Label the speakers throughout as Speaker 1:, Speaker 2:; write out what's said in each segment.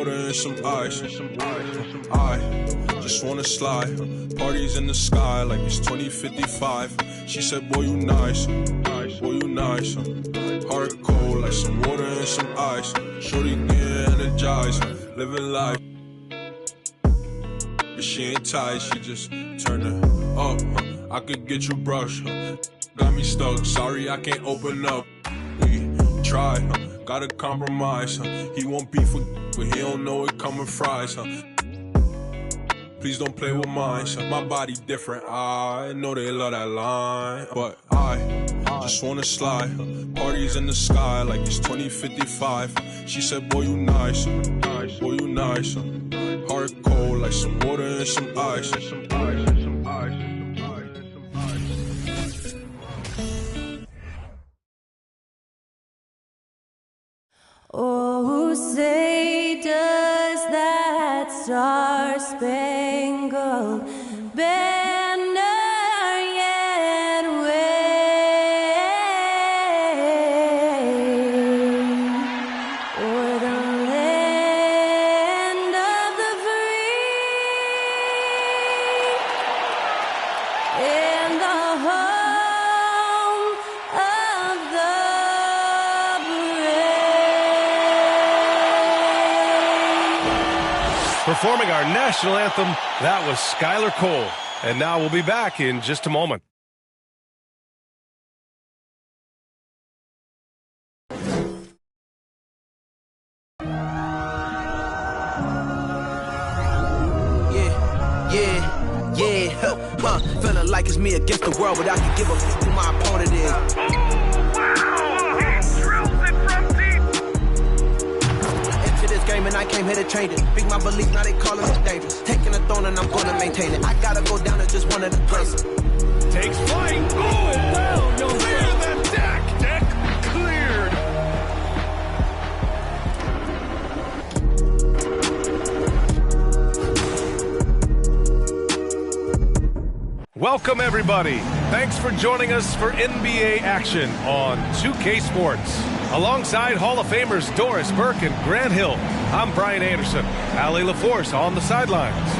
Speaker 1: water and some ice. I just wanna slide. Parties in the sky like it's 2055. She said, boy, you nice. Boy, you nice. Heart cold like some water and some ice. Shorty getting energized, living life. But she ain't tight, she just turn it up. I could get you brush. Got me stuck, sorry I can't open up. We try, gotta compromise. He won't beef with, but he don't know it coming fries. Please don't play with mine. My body different, I know they love that line. But I just wanna slide. Parties in the sky like it's 2055. She said, boy, you nice. Boy, you nice. Heart cold like some water and some ice.
Speaker 2: Oh, say does that star-spangled banner yet wave o'er the land of the free and the home of the
Speaker 3: Performing our national anthem, that was Skylar Cole. And now we'll be back in just a moment.
Speaker 4: Feeling like it's me against the world, but I can give a f who my opponent is. And I came here to change it. Big my belief, now they calling me dangerous. Taking the throne and I'm gonna maintain it. I gotta go down to just one of the places.
Speaker 3: Takes flight. Oh, down. You'll clear the deck. Deck cleared. Welcome, everybody. Thanks for joining us for NBA action on 2K Sports. Alongside Hall of Famers Doris Burke and Grant Hill, I'm Brian Anderson. Allie LaForce on the sidelines.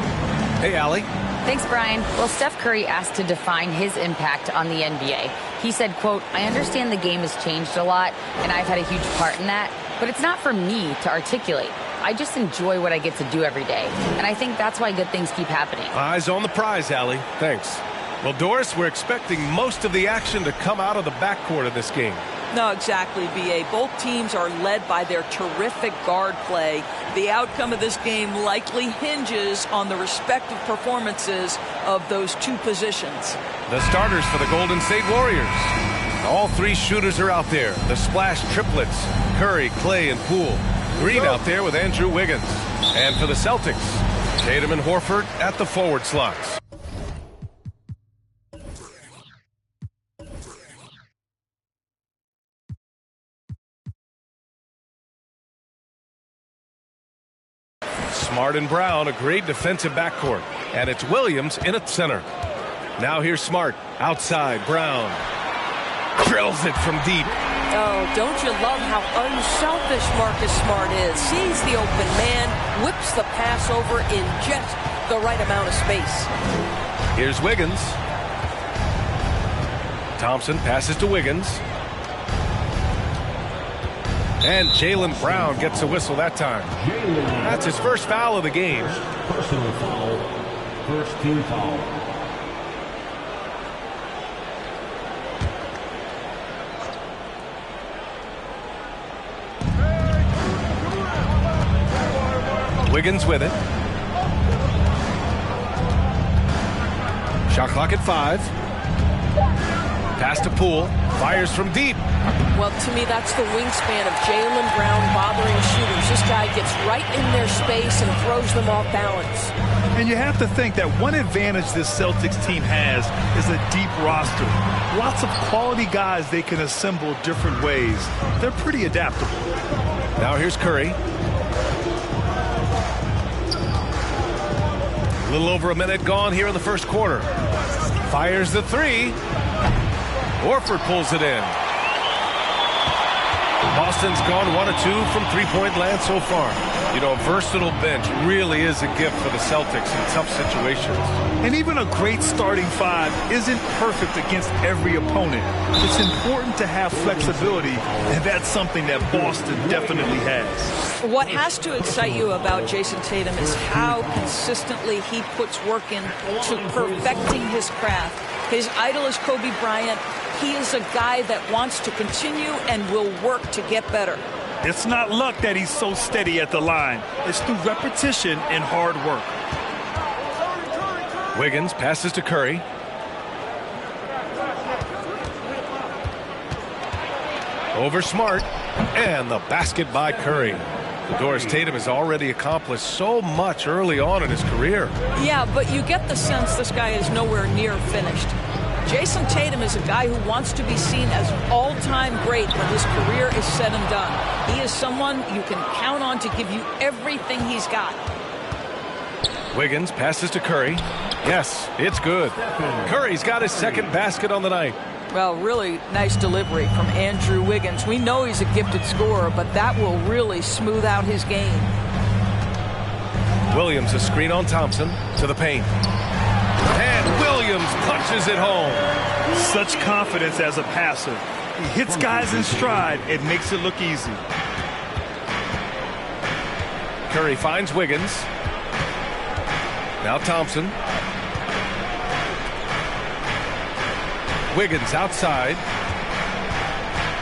Speaker 3: Hey, Allie.
Speaker 5: Thanks, Brian. Well, Steph Curry asked to define his impact on the NBA. He said, quote, I understand the game has changed a lot, and I've had a huge part in that, but it's not for me to articulate. I just enjoy what I get to do every day, and I think that's why good things keep happening.
Speaker 3: Eyes on the prize, Allie. Thanks. Well, Doris, we're expecting most of the action to come out of the backcourt of this game.
Speaker 6: No, exactly, B.A. Both teams are led by their terrific guard play. The outcome of this game likely hinges on the respective performances of those two positions.
Speaker 3: The starters for the Golden State Warriors. All three shooters are out there. The splash triplets, Curry, Clay, and Poole. Green out there with Andrew Wiggins. And for the Celtics, Tatum and Horford at the forward slots. Smart and Brown, a great defensive backcourt. And it's Williams in at center. Now here's Smart. Outside, Brown. Drills it from deep.
Speaker 6: Oh, don't you love how unselfish Marcus Smart is? Sees the open man, whips the pass over in just the right amount of space.
Speaker 3: Here's Wiggins. Thompson passes to Wiggins. And Jaylen Brown gets a whistle that time. That's his first foul of the game.
Speaker 7: Personal foul. First team foul.
Speaker 3: Wiggins with it. Shot clock at 5. Pass to Poole. Fires from deep.
Speaker 6: Well, to me, that's the wingspan of Jaylen Brown bothering shooters. This guy gets right in their space and throws them off balance.
Speaker 8: And you have to think that one advantage this Celtics team has is a deep roster. Lots of quality guys they can assemble different ways. They're pretty adaptable.
Speaker 3: Now here's Curry. A little over a minute gone here in the first quarter. Fires the 3. Horford pulls it in. Boston's gone 1 of 2 from three-point land so far. You know, a versatile bench really is a gift for the Celtics in tough situations.
Speaker 8: And even a great starting five isn't perfect against every opponent. It's important to have flexibility, and that's something that Boston definitely has.
Speaker 6: What has to excite you about Jason Tatum is how consistently he puts work in to perfecting his craft. His idol is Kobe Bryant. He is a guy that wants to continue and will work to get better.
Speaker 8: It's not luck that he's so steady at the line. It's through repetition and hard work.
Speaker 3: Wiggins passes to Curry. Over Smart. And the basket by Curry. Doris Tatum has already accomplished so much early on in his career.
Speaker 6: Yeah, but you get the sense this guy is nowhere near finished. Jason Tatum is a guy who wants to be seen as all-time great when his career is said and done. He is someone you can count on to give you everything he's got.
Speaker 3: Wiggins passes to Curry. Yes, it's good. Curry's got his second basket on the night.
Speaker 6: Well, really nice delivery from Andrew Wiggins. We know he's a gifted scorer, but that will really smooth out his game.
Speaker 3: Williams a screen on Thompson to the paint. And Williams punches it home.
Speaker 8: Such confidence as a passer. He hits guys in stride and makes it look easy.
Speaker 3: Curry finds Wiggins. Now Thompson. Wiggins outside.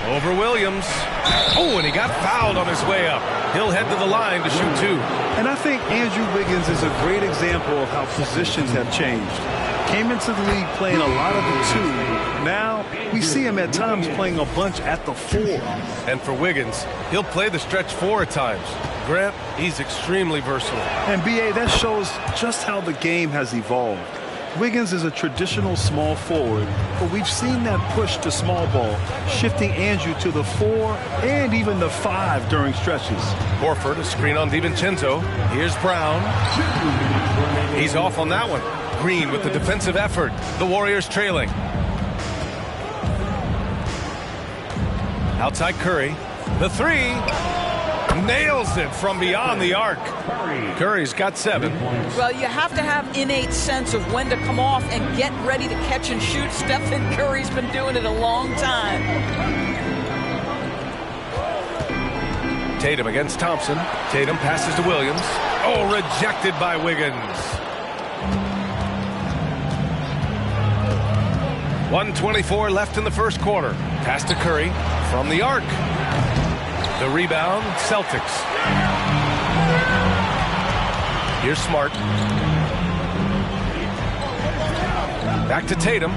Speaker 3: Over Williams. Oh, and he got fouled on his way up. He'll head to the line to shoot two.
Speaker 8: And I think Andrew Wiggins is a great example of how positions have changed. Came into the league playing a lot of the two. Now we see him at times playing a bunch at the four.
Speaker 3: And for Wiggins, he'll play the stretch four at times. Grant, he's extremely versatile.
Speaker 8: And B.A., that shows just how the game has evolved. Wiggins is a traditional small forward, but we've seen that push to small ball, shifting Andrew to the 4 and even the 5 during stretches.
Speaker 3: Horford, a screen on DiVincenzo. Here's Brown. He's off on that one. Green with the defensive effort. The Warriors trailing. Outside Curry. The 3. Nails it from beyond the arc. Curry's got 7.
Speaker 6: Well, you have to have innate sense of when to come off and get ready to catch and shoot. Stephen Curry's been doing it a long time.
Speaker 3: Tatum against Thompson. Tatum passes to Williams. Oh, rejected by Wiggins. 1:24 left in the first quarter. Pass to Curry from the arc. The rebound, Celtics. Here's Smart. Back to Tatum.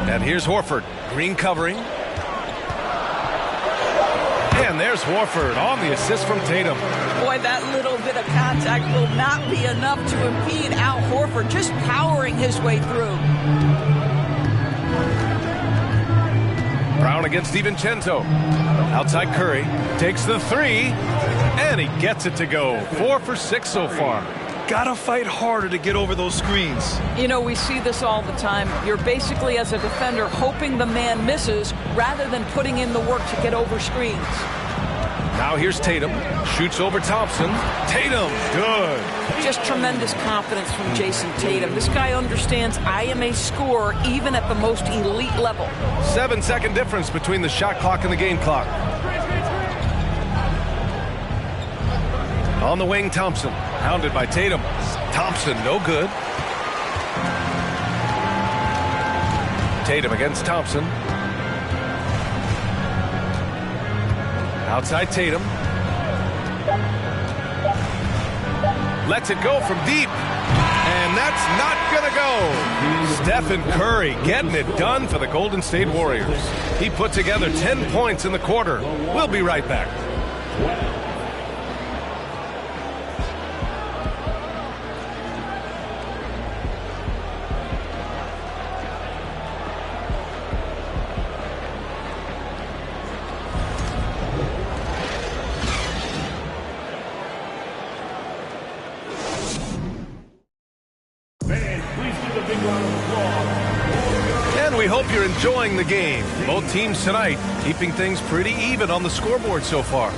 Speaker 3: And here's Horford. Green covering. And there's Horford on the assist from Tatum.
Speaker 6: Boy, that little bit of contact will not be enough to impede Al Horford, just powering his way through.
Speaker 3: Brown against DiVincenzo. Outside Curry. Takes the 3. And he gets it to go. 4 for 6 so far.
Speaker 8: Gotta fight harder to get over those screens.
Speaker 6: You know, we see this all the time. You're basically, as a defender, hoping the man misses rather than putting in the work to get over screens.
Speaker 3: Now here's Tatum. Shoots over Thompson. Tatum, good.
Speaker 6: Just tremendous confidence from Jason Tatum. This guy understands I am a scorer even at the most elite level.
Speaker 3: 7-second difference between the shot clock and the game clock. On the wing, Thompson. Hounded by Tatum. Thompson, no good. Tatum against Thompson. Outside Tatum. Lets it go from deep. And that's not going to go. Stephen Curry getting it done for the Golden State Warriors. He put together 10 points in the quarter. We'll be right back.
Speaker 7: Fans, please give a big round of applause.
Speaker 3: enjoying the game. Both teams tonight keeping things pretty even on the scoreboard so far.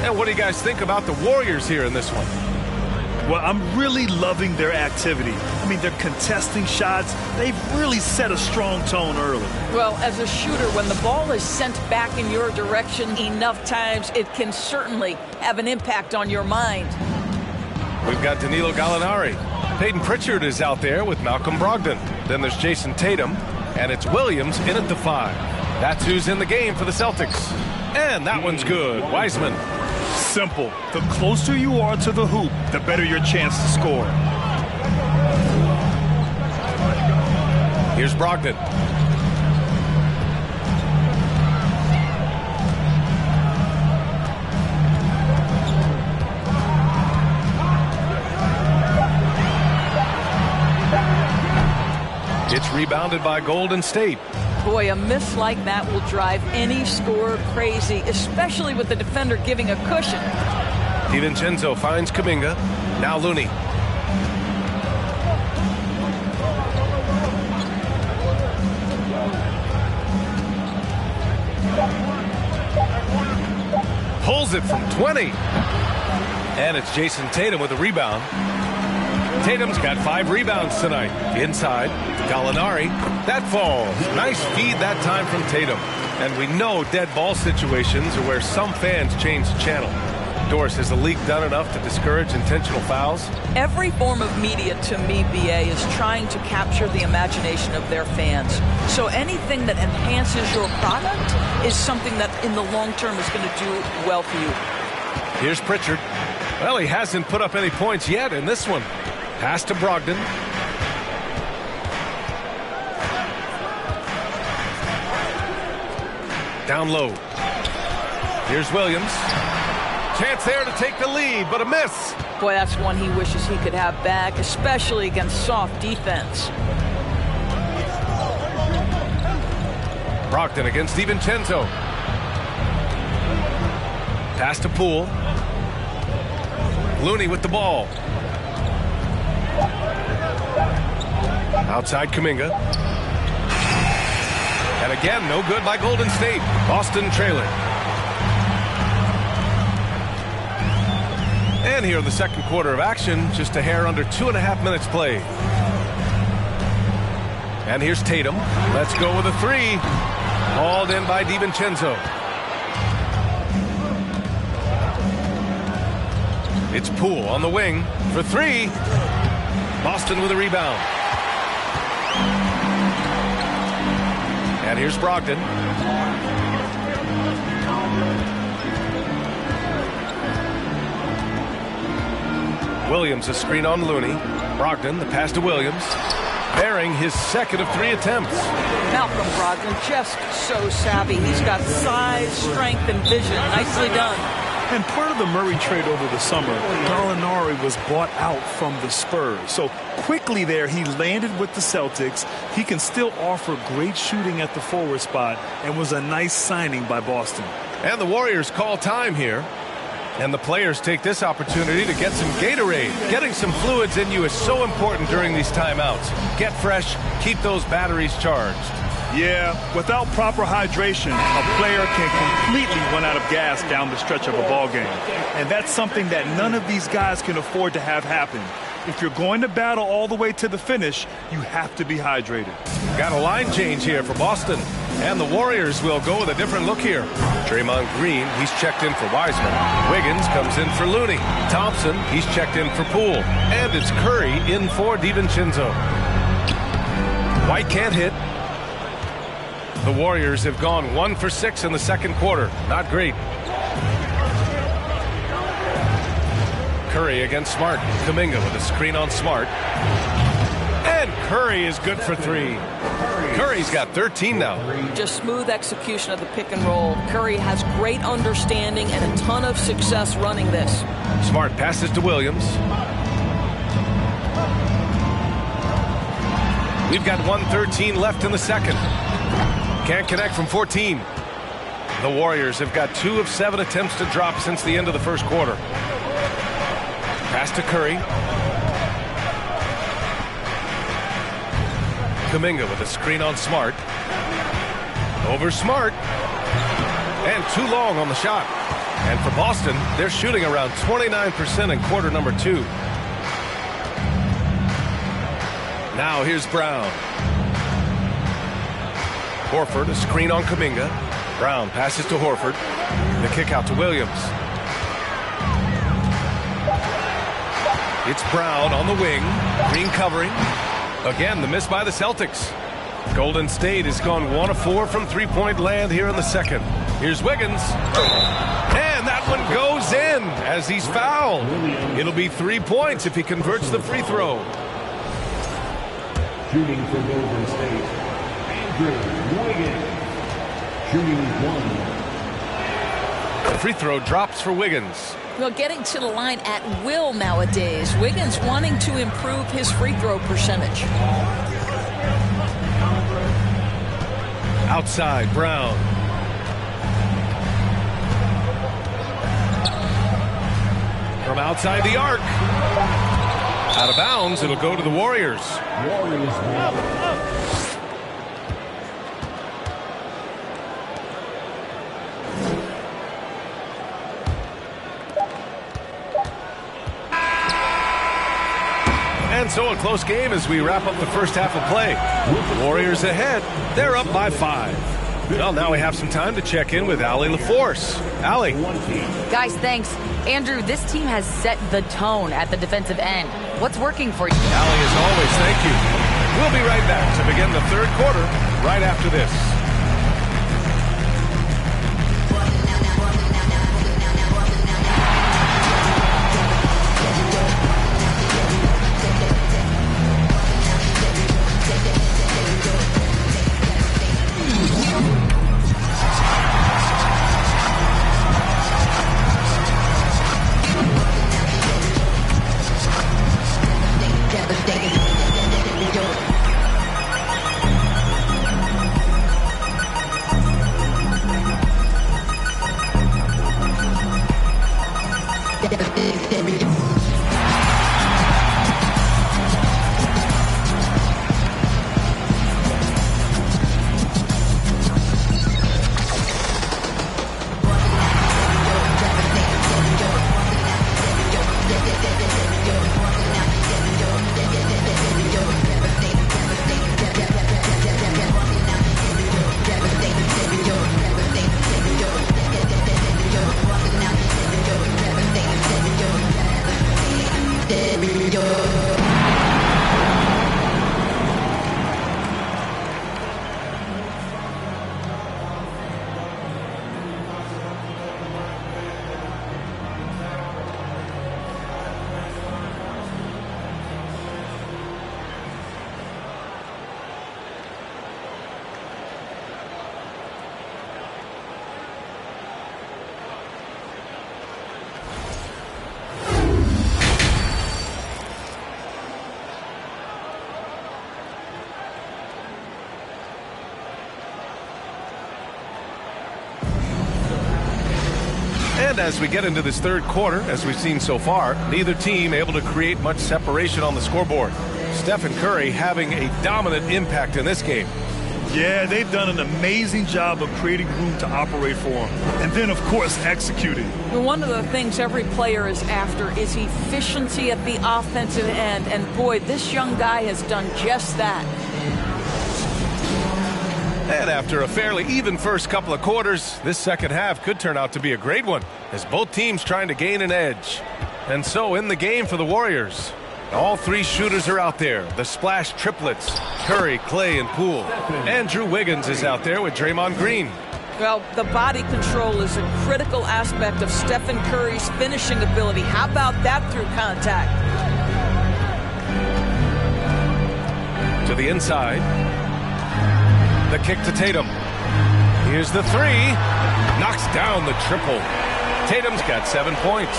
Speaker 3: And what do you guys think about the Warriors here in this one?
Speaker 8: Well, I'm really loving their activity. I mean, they're contesting shots. They've really set a strong tone early.
Speaker 6: Well, as a shooter, when the ball is sent back in your direction enough times, it can certainly have an impact on your mind.
Speaker 3: We've got Danilo Gallinari. Peyton Pritchard is out there with Malcolm Brogdon. Then there's Jason Tatum, and it's Williams in at the 5. That's who's in the game for the Celtics. And that one's good. Wiseman.
Speaker 8: Simple. The closer you are to the hoop, the better your chance to score.
Speaker 3: Here's Brogdon. It's rebounded by Golden State.
Speaker 6: Boy, a miss like that will drive any scorer crazy, especially with the defender giving a cushion.
Speaker 3: DiVincenzo finds Kuminga. Now Looney. Pulls it from 20. And it's Jason Tatum with a rebound. Tatum's got 5 rebounds tonight. Inside, Gallinari. That falls. Nice feed that time from Tatum. And we know dead ball situations are where some fans change the channel. Doris, has the league done enough to discourage intentional fouls?
Speaker 6: Every form of media, to me, BA, is trying to capture the imagination of their fans. So anything that enhances your product is something that in the long term is going to do well for you.
Speaker 3: Here's Pritchard. Well, he hasn't put up any points yet in this one. Pass to Brogdon. Down low. Here's Williams. Chance there to take the lead, but a miss.
Speaker 6: Boy, that's one he wishes he could have back, especially against soft defense.
Speaker 3: Brogdon against DiVincenzo. Pass to Poole. Looney with the ball. Outside Kuminga. And again, no good by Golden State. Boston trailing. And here in the second quarter of action, just a hair under 2.5 minutes played. And here's Tatum. Let's go with a 3. Hauled in by DiVincenzo. It's Poole on the wing for 3. Boston with a rebound. And here's Brogdon. Williams a screen on Looney. Brogdon, the pass to Williams. Bearing his second of 3 attempts.
Speaker 6: Malcolm Brogdon, just so savvy. He's got size, strength, and vision. Nicely done.
Speaker 8: And part of the Murray trade over the summer, Gallinari was bought out from the Spurs. So quickly there, he landed with the Celtics. He can still offer great shooting at the forward spot and was a nice signing by Boston.
Speaker 3: And the Warriors call time here. And the players take this opportunity to get some Gatorade. Getting some fluids in you is so important during these timeouts. Get fresh, keep those batteries charged.
Speaker 8: Yeah, without proper hydration, a player can completely run out of gas down the stretch of a ball game. And that's something that none of these guys can afford to have happen. If you're going to battle all the way to the finish, you have to be hydrated.
Speaker 3: Got a line change here for Boston. And the Warriors will go with a different look here. Draymond Green, he's checked in for Wiseman. Wiggins comes in for Looney. Thompson, he's checked in for Poole. And it's Curry in for DiVincenzo. White can't hit. The Warriors have gone 1 for 6 in the second quarter. Not great. Curry against Smart. Kuminga with a screen on Smart. And Curry is good for 3. Curry's got 13 now.
Speaker 6: Just smooth execution of the pick and roll. Curry has great understanding and a ton of success running this.
Speaker 3: Smart passes to Williams. We've got 1:13 left in the second. Can't connect from 14. The Warriors have got 2 of 7 attempts to drop since the end of the first quarter. Pass to Curry. Kuminga with a screen on Smart. Over Smart. And too long on the shot. And for Boston, they're shooting around 29% in quarter number 2. Now here's Brown. Horford, a screen on Kuminga. Brown passes to Horford. The kick out to Williams. It's Brown on the wing. Green covering. Again, the miss by the Celtics. Golden State has gone 1 of 4 from three-point land here in the second. Here's Wiggins. And that one goes in as he's fouled. It'll be 3 points if he converts the free throw.
Speaker 7: Shooting for Golden State, Andrew Wiggins. Shooting 1.
Speaker 3: The free throw drops for Wiggins.
Speaker 6: Well, getting to the line at will nowadays. Wiggins wanting to improve his free throw percentage.
Speaker 3: Outside, Brown. From outside the arc. Out of bounds, it'll go to the Warriors.
Speaker 7: Warriors ball.
Speaker 3: And so a close game as we wrap up the first half of play. The Warriors ahead. They're up by 5. Well, now we have some time to check in with Allie LaForce. Allie.
Speaker 5: Guys, thanks. Andrew, this team has set the tone at the defensive end. What's working for you?
Speaker 3: Allie, as always, thank you. We'll be right back to begin the third quarter right after this. And as we get into this third quarter, as we've seen so far, neither team able to create much separation on the scoreboard. Stephen Curry having a dominant impact in this game.
Speaker 8: Yeah, they've done an amazing job of creating room to operate for him. And then, of course, executing.
Speaker 6: One of the things every player is after is efficiency at the offensive end. And boy, this young guy has done just that.
Speaker 3: And after a fairly even first couple of quarters, this second half could turn out to be a great one as both teams trying to gain an edge. And so in the game for the Warriors, all 3 shooters are out there. The splash triplets, Curry, Clay, and Poole. Andrew Wiggins is out there with Draymond Green.
Speaker 6: Well, the body control is a critical aspect of Stephen Curry's finishing ability. How about that through contact?
Speaker 3: To the inside. The kick to Tatum. Here's the 3. Knocks down the triple. Tatum's got 7 points.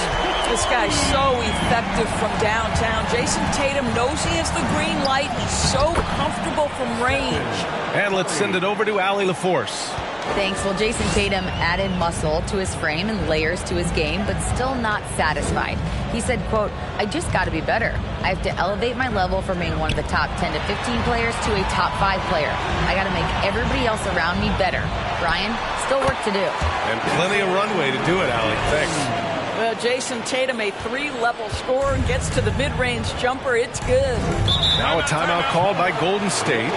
Speaker 6: This guy's so effective from downtown. Jason Tatum knows he has the green light. He's so comfortable from range.
Speaker 3: And let's send it over to Allie LaForce.
Speaker 5: Thanks. Well, Jason Tatum added muscle to his frame and layers to his game, but still not satisfied. He said, quote, I just got to be better. I have to elevate my level from being one of the top 10 to 15 players to a top 5 player. I got to make everybody else around me better. Brian, still work to do.
Speaker 3: And plenty of runway to do it, Allie. Thanks.
Speaker 6: Jason Tatum, a 3-level scorer, gets to the mid-range jumper. It's good.
Speaker 3: Now a timeout called by Golden State.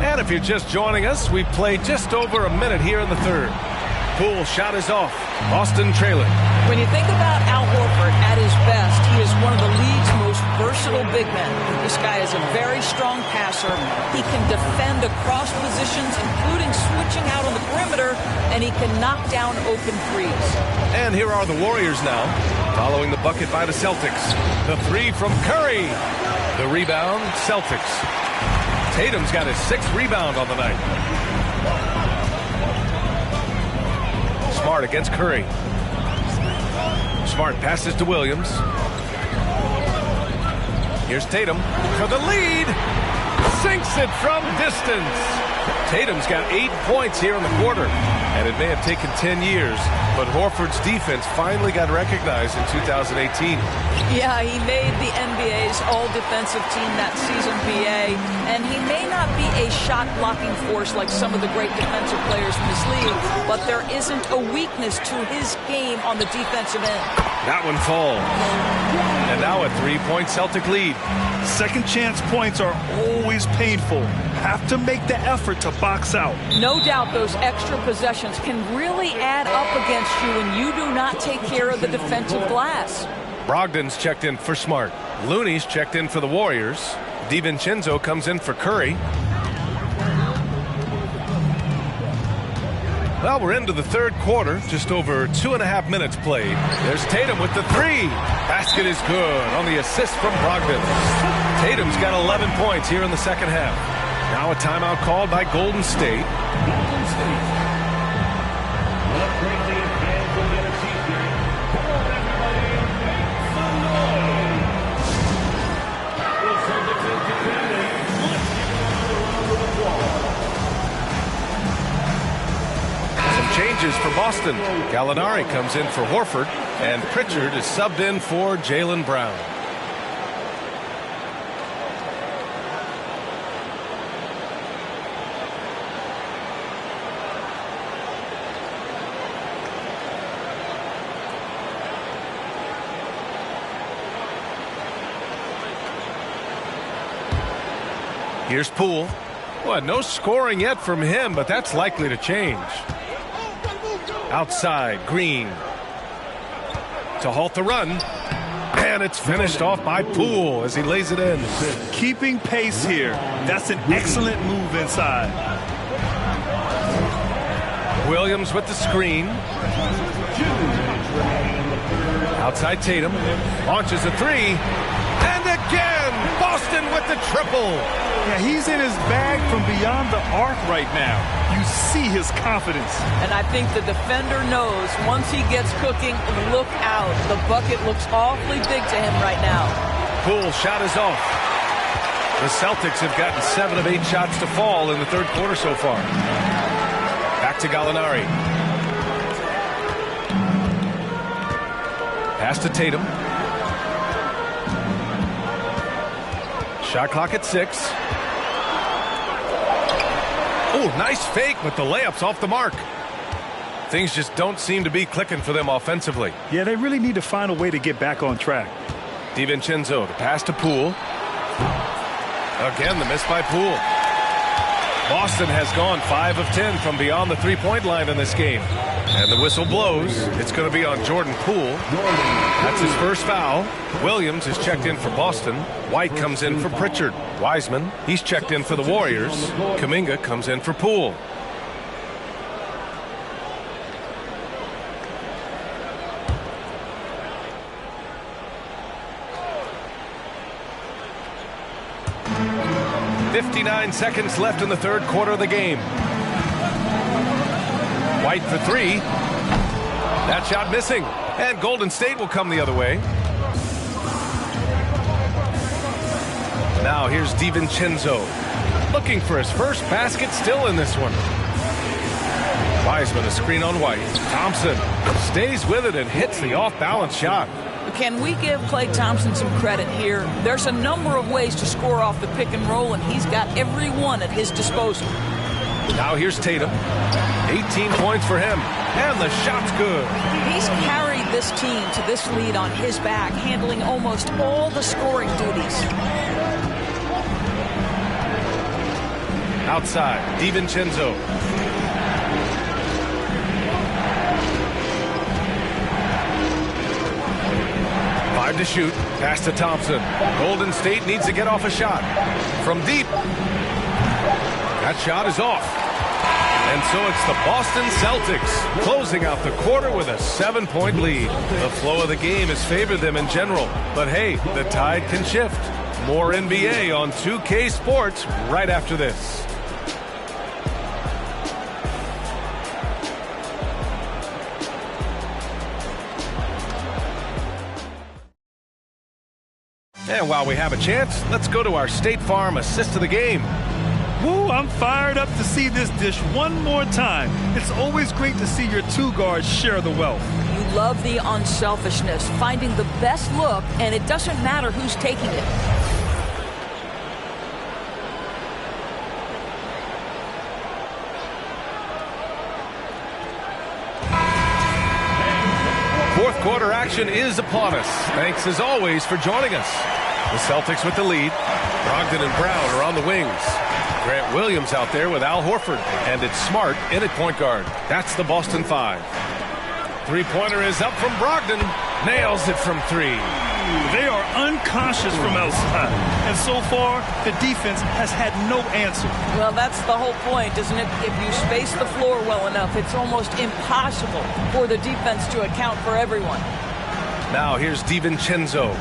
Speaker 3: And if you're just joining us, we played just over a minute here in the third. Poole shot is off. Boston trailing.
Speaker 6: When you think about Al Horford at his best, he is one of the league's most versatile big men. This guy is a very strong passer. He can defend across positions, including switching out on the perimeter, and he can knock down open threes.
Speaker 3: And here are the Warriors now, following the bucket by the Celtics. The three from Curry. The rebound, Celtics. Tatum's got his 6th rebound on the night. Smart against Curry. Smart passes to Williams. Here's Tatum for the lead. Sinks it from distance. Tatum's got 8 points here in the quarter. And it may have taken 10 years, but Horford's defense finally got recognized in 2018.
Speaker 6: Yeah, he made the NBA's all-defensive team that season, BA, and he may not be a shot-blocking force like some of the great defensive players in this league, but there isn't a weakness to his game on the defensive end.
Speaker 3: That one falls. And now a 3-point Celtic lead.
Speaker 8: Second chance points are always painful. Have to make the effort to box out.
Speaker 6: No doubt those extra possessions can really add up against you when you do not take care of the defensive glass.
Speaker 3: Brogdon's checked in for Smart. Looney's checked in for the Warriors. DiVincenzo comes in for Curry. Well, we're into the third quarter, just over 2.5 minutes played. There's Tatum with the three. Basket is good on the assist from Brogdon. Tatum's got 11 points here in the second half. Now a timeout called by Golden State.
Speaker 7: Golden State. Let's bring the fans will get a seat here. Come on, everybody, make some noise. The Celtics is defending. Let's give another round of applause.
Speaker 3: Some changes for Boston. Gallinari comes in for Horford, and Pritchard is subbed in for Jaylen Brown. Here's Poole. Well, no scoring yet from him, but that's likely to change. Outside, Green. To halt the run. And it's finished off by Poole as he lays it in.
Speaker 8: Keeping pace here. That's an excellent move inside.
Speaker 3: Williams with the screen. Outside Tatum. Launches a three. And again, Boston with the triple.
Speaker 8: Yeah, he's in his bag from beyond the arc right now. You see his confidence.
Speaker 6: And I think the defender knows once he gets cooking, look out. The bucket looks awfully big to him right now.
Speaker 3: Poole shot is off. The Celtics have gotten 7 of 8 shots to fall in the third quarter so far. Back to Gallinari. Pass to Tatum. Shot clock at 6. Oh, nice fake, but the layup's off the mark. Things just don't seem to be clicking for them offensively.
Speaker 8: Yeah, they really need to find a way to get back on track.
Speaker 3: DiVincenzo, the pass to Poole. Again, the miss by Poole. Boston has gone 5 of 10 from beyond the three-point line in this game. And the whistle blows. It's going to be on Jordan Poole. That's his first foul. Williams is checked in for Boston. White comes in for Pritchard. Wiseman, he's checked in for the Warriors. Kuminga comes in for Poole. .59 seconds left in the third quarter of the game. White for three. That shot missing. And Golden State will come the other way. Now here's DiVincenzo. Looking for his first basket, still in this one. Wiseman, a screen on White. Thompson stays with it and hits the off-balance shot.
Speaker 6: Can we give Klay Thompson some credit here? There's a number of ways to score off the pick and roll, and he's got every one at his disposal.
Speaker 3: Now here's Tatum. 18 points for him, and the shot's good.
Speaker 6: He's carried this team to this lead on his back, handling almost all the scoring duties.
Speaker 3: Outside, DiVincenzo. To shoot, pass to Thompson. Golden State needs to get off a shot from deep. That shot is off. And so it's the Boston Celtics closing out the quarter with a 7-point lead. The flow of the game has favored them in general, but hey, the tide can shift. More NBA on 2K Sports right after this. And while we have a chance, let's go to our State Farm assist of the game.
Speaker 8: Woo, I'm fired up to see this dish one more time. It's always great to see your two guards share the wealth.
Speaker 6: You love the unselfishness, finding the best look, and it doesn't matter who's taking it.
Speaker 3: Fourth quarter action is upon us. Thanks as always for joining us. The Celtics with the lead. Brogdon and Brown are on the wings. Grant Williams out there with Al Horford. And it's Smart in at point guard. That's the Boston Five. Three-pointer is up from Brogdon. Nails it from three.
Speaker 8: They are unconscious from outside. And so far, the defense has had no answer.
Speaker 6: Well, that's the whole point, isn't it? If you space the floor well enough, it's almost impossible for the defense to account for everyone.
Speaker 3: Now here's DiVincenzo.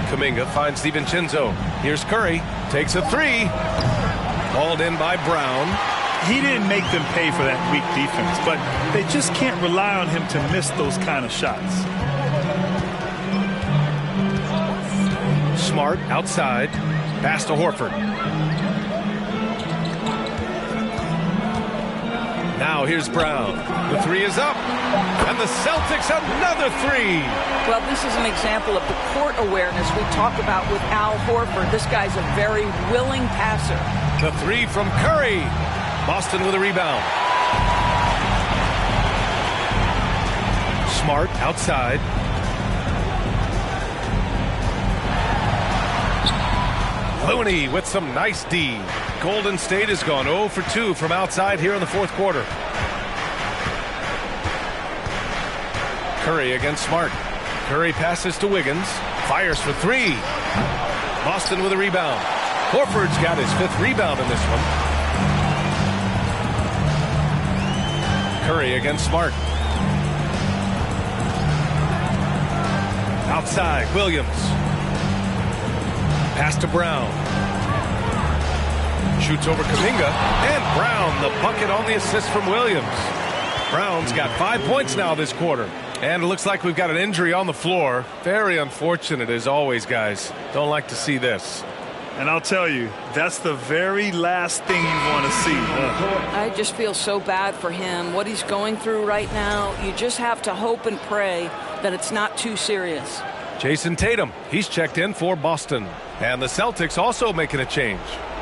Speaker 3: Kuminga finds DiVincenzo. Here's Curry. Takes a three. Hauled in by Brown.
Speaker 8: He didn't make them pay for that weak defense, but they just can't rely on him to miss those kind of shots.
Speaker 3: Smart outside. Pass to Horford. Now here's Brown. The three is up. And the Celtics another three.
Speaker 6: Well, this is an example of the court awareness we talk about with Al Horford. This guy's a very willing passer.
Speaker 3: The three from Curry. Boston with a rebound. Smart outside. Looney with some nice D. Golden State has gone 0 for 2 from outside here in the fourth quarter. Curry against Smart. Curry passes to Wiggins. Fires for three. Boston with a rebound. Horford's got his fifth rebound in this one. Curry against Smart. Outside, Williams. Pass to Brown. Shoots over Kuminga. And Brown, the bucket on the assist from Williams. Brown's got 5 points now this quarter. And it looks like we've got an injury on the floor. Very unfortunate as always, guys. Don't like to see this.
Speaker 8: And I'll tell you, that's the very last thing you want to see.
Speaker 6: I just feel so bad for him. What he's going through right now, you just have to hope and pray that it's not too serious.
Speaker 3: Jason Tatum, he's checked in for Boston. And the Celtics also making a change.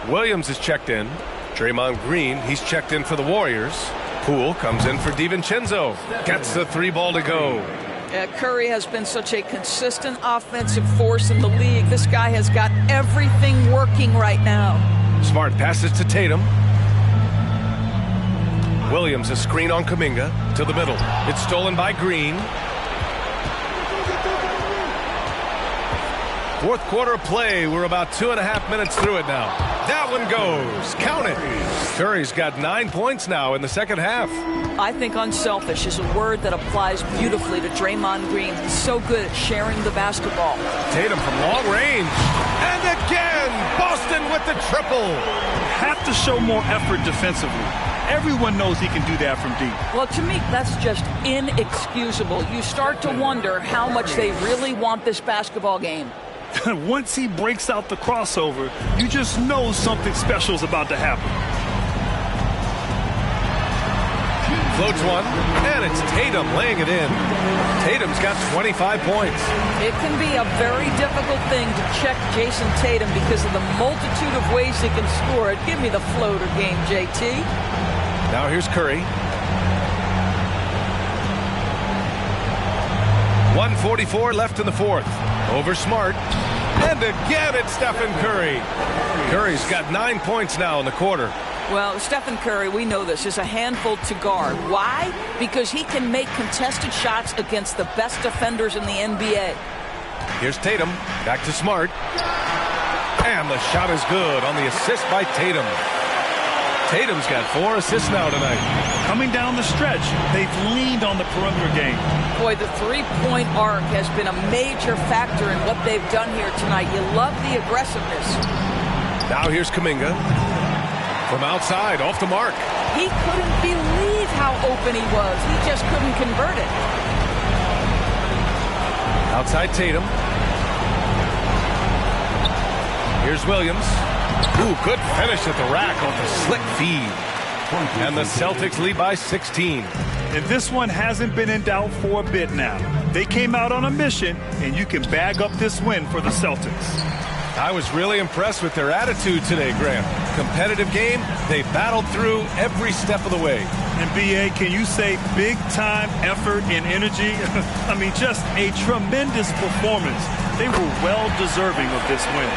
Speaker 3: Williams is checked in. Draymond Green, he's checked in for the Warriors. Poole comes in for DiVincenzo. Gets the 3 ball to go.
Speaker 6: Curry has been such a consistent offensive force in the league. This guy has got everything working right now.
Speaker 3: Smart passes to Tatum. Williams, a screen on Kuminga to the middle. It's stolen by Green. Fourth quarter of play. We're about 2.5 minutes through it now. That one goes. Count it. Curry's got 9 points now in the second half.
Speaker 6: I think unselfish is a word that applies beautifully to Draymond Green. He's so good at sharing the basketball.
Speaker 3: Tatum from long range. And again, Boston with the triple.
Speaker 8: Have to show more effort defensively. Everyone knows he can do that from deep.
Speaker 6: Well, to me, that's just inexcusable. You start to wonder how much they really want this basketball game.
Speaker 8: Once he breaks out the crossover, you just know something special is about to happen.
Speaker 3: Floats one, and it's Tatum laying it in. Tatum's got 25 points.
Speaker 6: It can be a very difficult thing to check Jason Tatum because of the multitude of ways he can score it. Give me the floater game, JT.
Speaker 3: Now here's Curry. 1:44 left in the fourth. Over Smart. And again it's Stephen Curry. Curry's got 9 points now in the quarter.
Speaker 6: Well, Stephen Curry, we know this, is a handful to guard. Why? Because he can make contested shots against the best defenders in the NBA.
Speaker 3: Here's Tatum. Back to Smart. And the shot is good on the assist by Tatum. Tatum's got 4 assists now tonight.
Speaker 8: Coming down the stretch, they've leaned on the perimeter game.
Speaker 6: Boy, the three-point arc has been a major factor in what they've done here tonight. You love the aggressiveness.
Speaker 3: Now here's Kuminga. From outside, off the mark.
Speaker 6: He couldn't believe how open he was. He just couldn't convert it.
Speaker 3: Outside Tatum. Here's Williams. Ooh, good finish at the rack off the slick feed. And the Celtics lead by 16.
Speaker 8: And this one hasn't been in doubt for a bit now. They came out on a mission, and you can bag up this win for the Celtics.
Speaker 3: I was really impressed with their attitude today, Graham. Competitive game, they battled through every step of the way.
Speaker 8: And B.A., can you say big-time effort and energy? I mean, just a tremendous performance. They were well deserving of this win.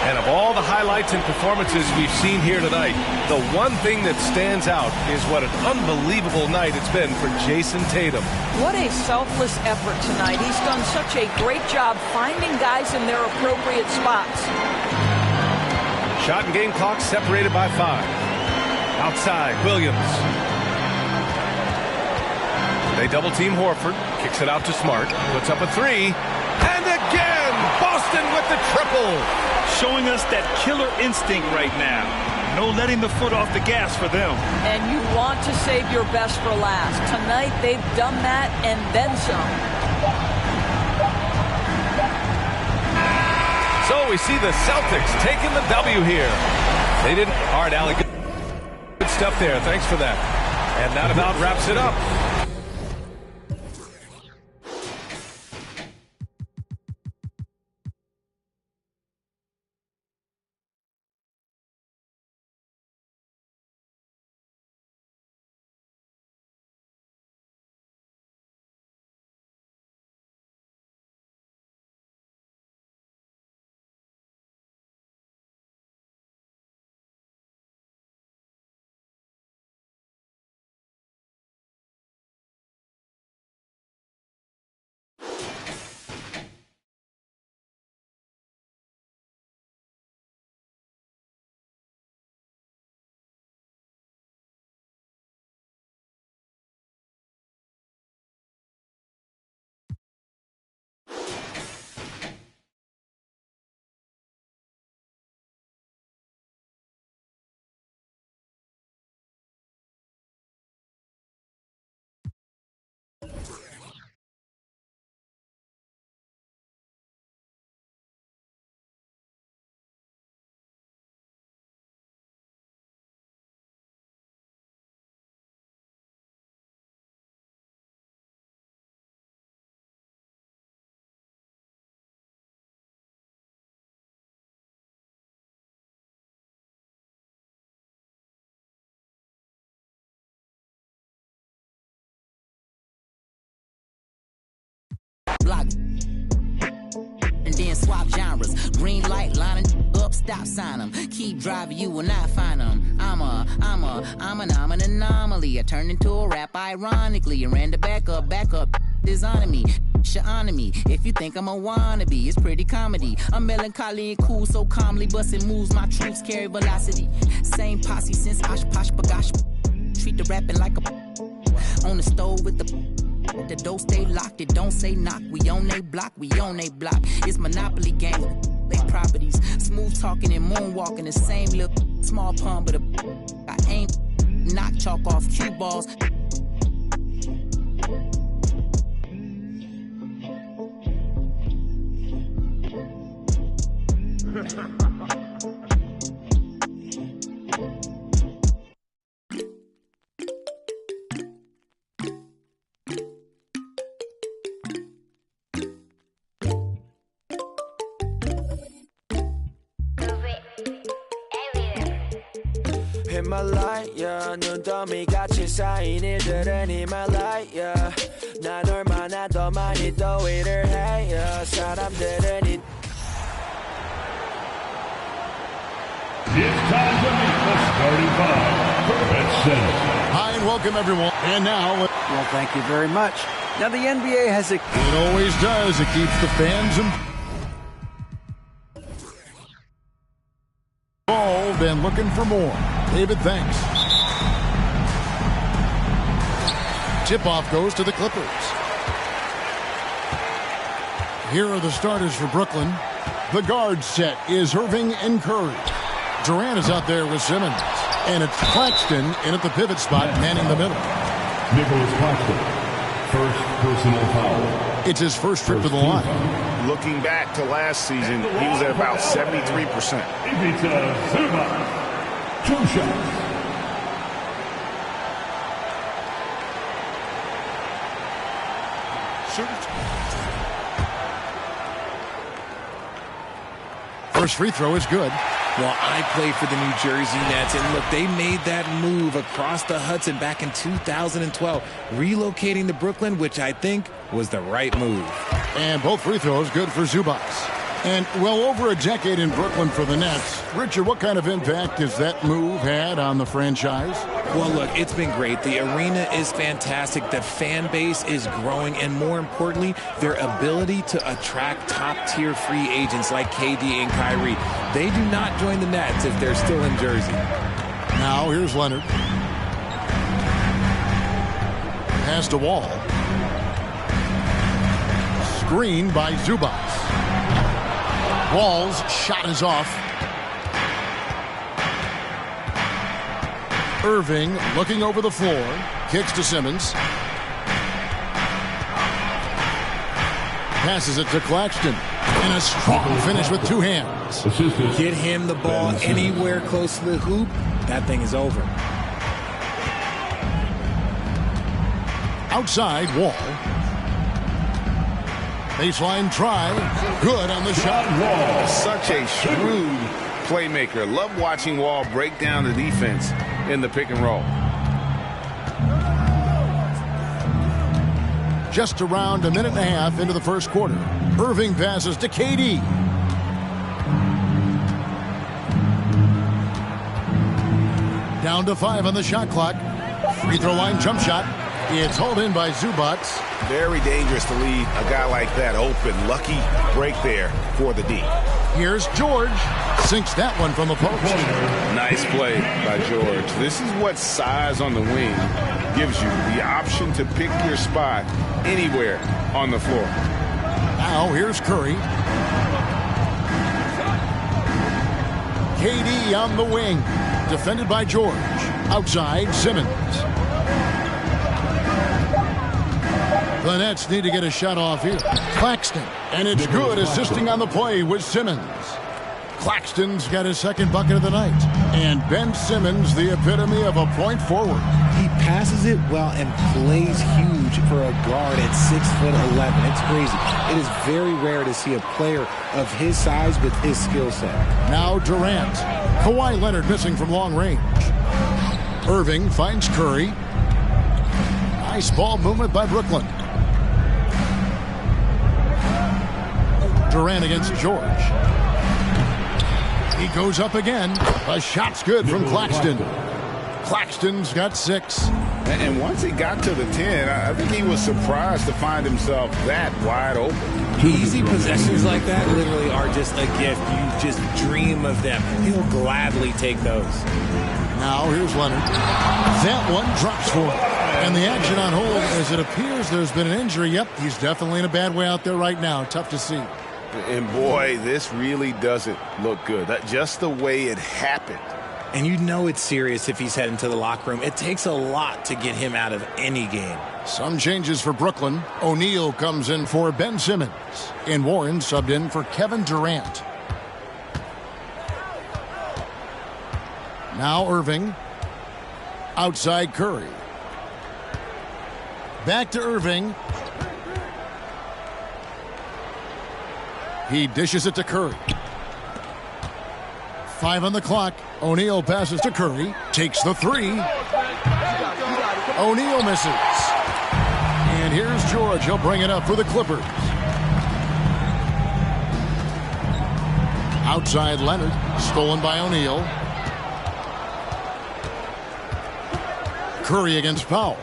Speaker 3: And of all the highlights and performances we've seen here tonight, the one thing that stands out is what an unbelievable night it's been for Jason Tatum.
Speaker 6: What a selfless effort tonight. He's done such a great job finding guys in their appropriate spots.
Speaker 3: Shot and game clock separated by 5. Outside, Williams. They double team Horford. Kicks it out to Smart. Puts up a 3. And again, Boston with the triple.
Speaker 8: Showing us that killer instinct right now. No letting the foot off the gas for them.
Speaker 6: And you want to save your best for last. Tonight, they've done that and then some.
Speaker 3: So we see the Celtics taking the W here. They didn't. All right, Allie, good stuff there. Thanks for that. And that about wraps it up.
Speaker 9: block. And then swap genres. Green light, lining up, stop sign 'em. Keep driving, you will not find 'em. I'm an anomaly. I turned into a rap ironically. And ran the back up, designing me. Honor me. If you think I'm a wannabe, it's pretty comedy. I'm melancholy and cool, so calmly busting moves. My troops carry velocity. Same posse since Osh Posh Bagash. Treat the rapping like a on the stove with the door stay locked. It don't say knock. We on they block. It's Monopoly game. They properties. Smooth talking and moonwalking. The same little small pun, but I ain't knock chalk off cue balls.
Speaker 10: 히말라야 눈더미 같이 쌓인 일들은 히말라야 난 얼마나 더 많이 더위를 해요 사람들은
Speaker 7: It's time to meet the starting five for Bet Center.
Speaker 11: Hi and welcome everyone. And now,
Speaker 12: well, thank you very much. Now the NBA has a.
Speaker 11: It always does. It keeps the fans involved and looking for more. David, thanks. Tip-off goes to the Clippers. Here are the starters for Brooklyn. The guard set is Irving and Curry. Durant is out there with Simmons. And it's Claxton in at the pivot spot, manning the middle.
Speaker 7: Nicholas Claxton, first personal foul.
Speaker 11: It's his first trip to the line.
Speaker 13: Looking back to last season, he was at about 73%.
Speaker 7: Ivica Zubac, 2 shots.
Speaker 11: First free throw is good.
Speaker 14: Well, I played for the New Jersey Nets, and look, they made that move across the Hudson back in 2012, relocating to Brooklyn, which I think was the right move.
Speaker 11: And both free throws good for Zubac. And well over a decade in Brooklyn for the Nets. Richard, what kind of impact has that move had on the franchise?
Speaker 14: Well, look, it's been great. The arena is fantastic. The fan base is growing. And more importantly, their ability to attract top-tier free agents like KD and Kyrie. They do not join the Nets if they're still in Jersey.
Speaker 11: Now, here's Leonard. Pass to Wall. Screen by Zubac. Wall's shot is off. Irving looking over the floor. Kicks to Simmons. Passes it to Claxton. And a strong finish with 2 hands.
Speaker 14: Get him the ball anywhere close to the hoop. That thing is over.
Speaker 11: Outside, Wall. Baseline try. Good on the shot.
Speaker 13: Wall. Such a shrewd playmaker. Love watching Wall break down the defense in the pick and roll.
Speaker 11: Just around a minute and a half into the first quarter. Irving passes to KD. Down to 5 on the shot clock. Free throw line jump shot. It's hauled in by Zubac.
Speaker 13: Very dangerous to leave a guy like that open. Lucky break there for the D.
Speaker 11: Here's George. Sinks that one from the post.
Speaker 13: Nice play by George. This is what size on the wing gives you. The option to pick your spot anywhere on the floor.
Speaker 11: Now here's Curry. KD on the wing. Defended by George. Outside, Simmons. The Nets need to get a shot off here. Claxton. And it's good, assisting on the play with Simmons. Claxton's got his second bucket of the night. And Ben Simmons, the epitome of a point forward.
Speaker 14: He passes it well and plays huge for a guard at 6'11". It's crazy. It is very rare to see a player of his size with his skill set.
Speaker 11: Now Durant. Kawhi Leonard missing from long range. Irving finds Curry. Nice ball movement by Brooklyn. Durant against George. He goes up again. A shot's good from Claxton. Claxton's got 6.
Speaker 13: And once he got to the 10, I think he was surprised to find himself that wide open.
Speaker 14: Easy possessions like that literally are just a gift. You just dream of them. He'll gladly take those.
Speaker 11: Now here's Leonard. That one drops for him. And the action on hold as it appears there's been an injury. Yep, he's definitely in a bad way out there right now. Tough to see.
Speaker 13: And boy, this really doesn't look good. Just the way it happened.
Speaker 14: And you know it's serious if he's heading to the locker room. It takes a lot to get him out of any game.
Speaker 11: Some changes for Brooklyn. O'Neal comes in for Ben Simmons. And Warren subbed in for Kevin Durant. Now Irving. Outside Curry. Back to Irving. He dishes it to Curry. 5 on the clock. O'Neal passes to Curry. Takes the 3. O'Neal misses. And here's George. He'll bring it up for the Clippers. Outside Leonard. Stolen by O'Neal. Curry against Powell.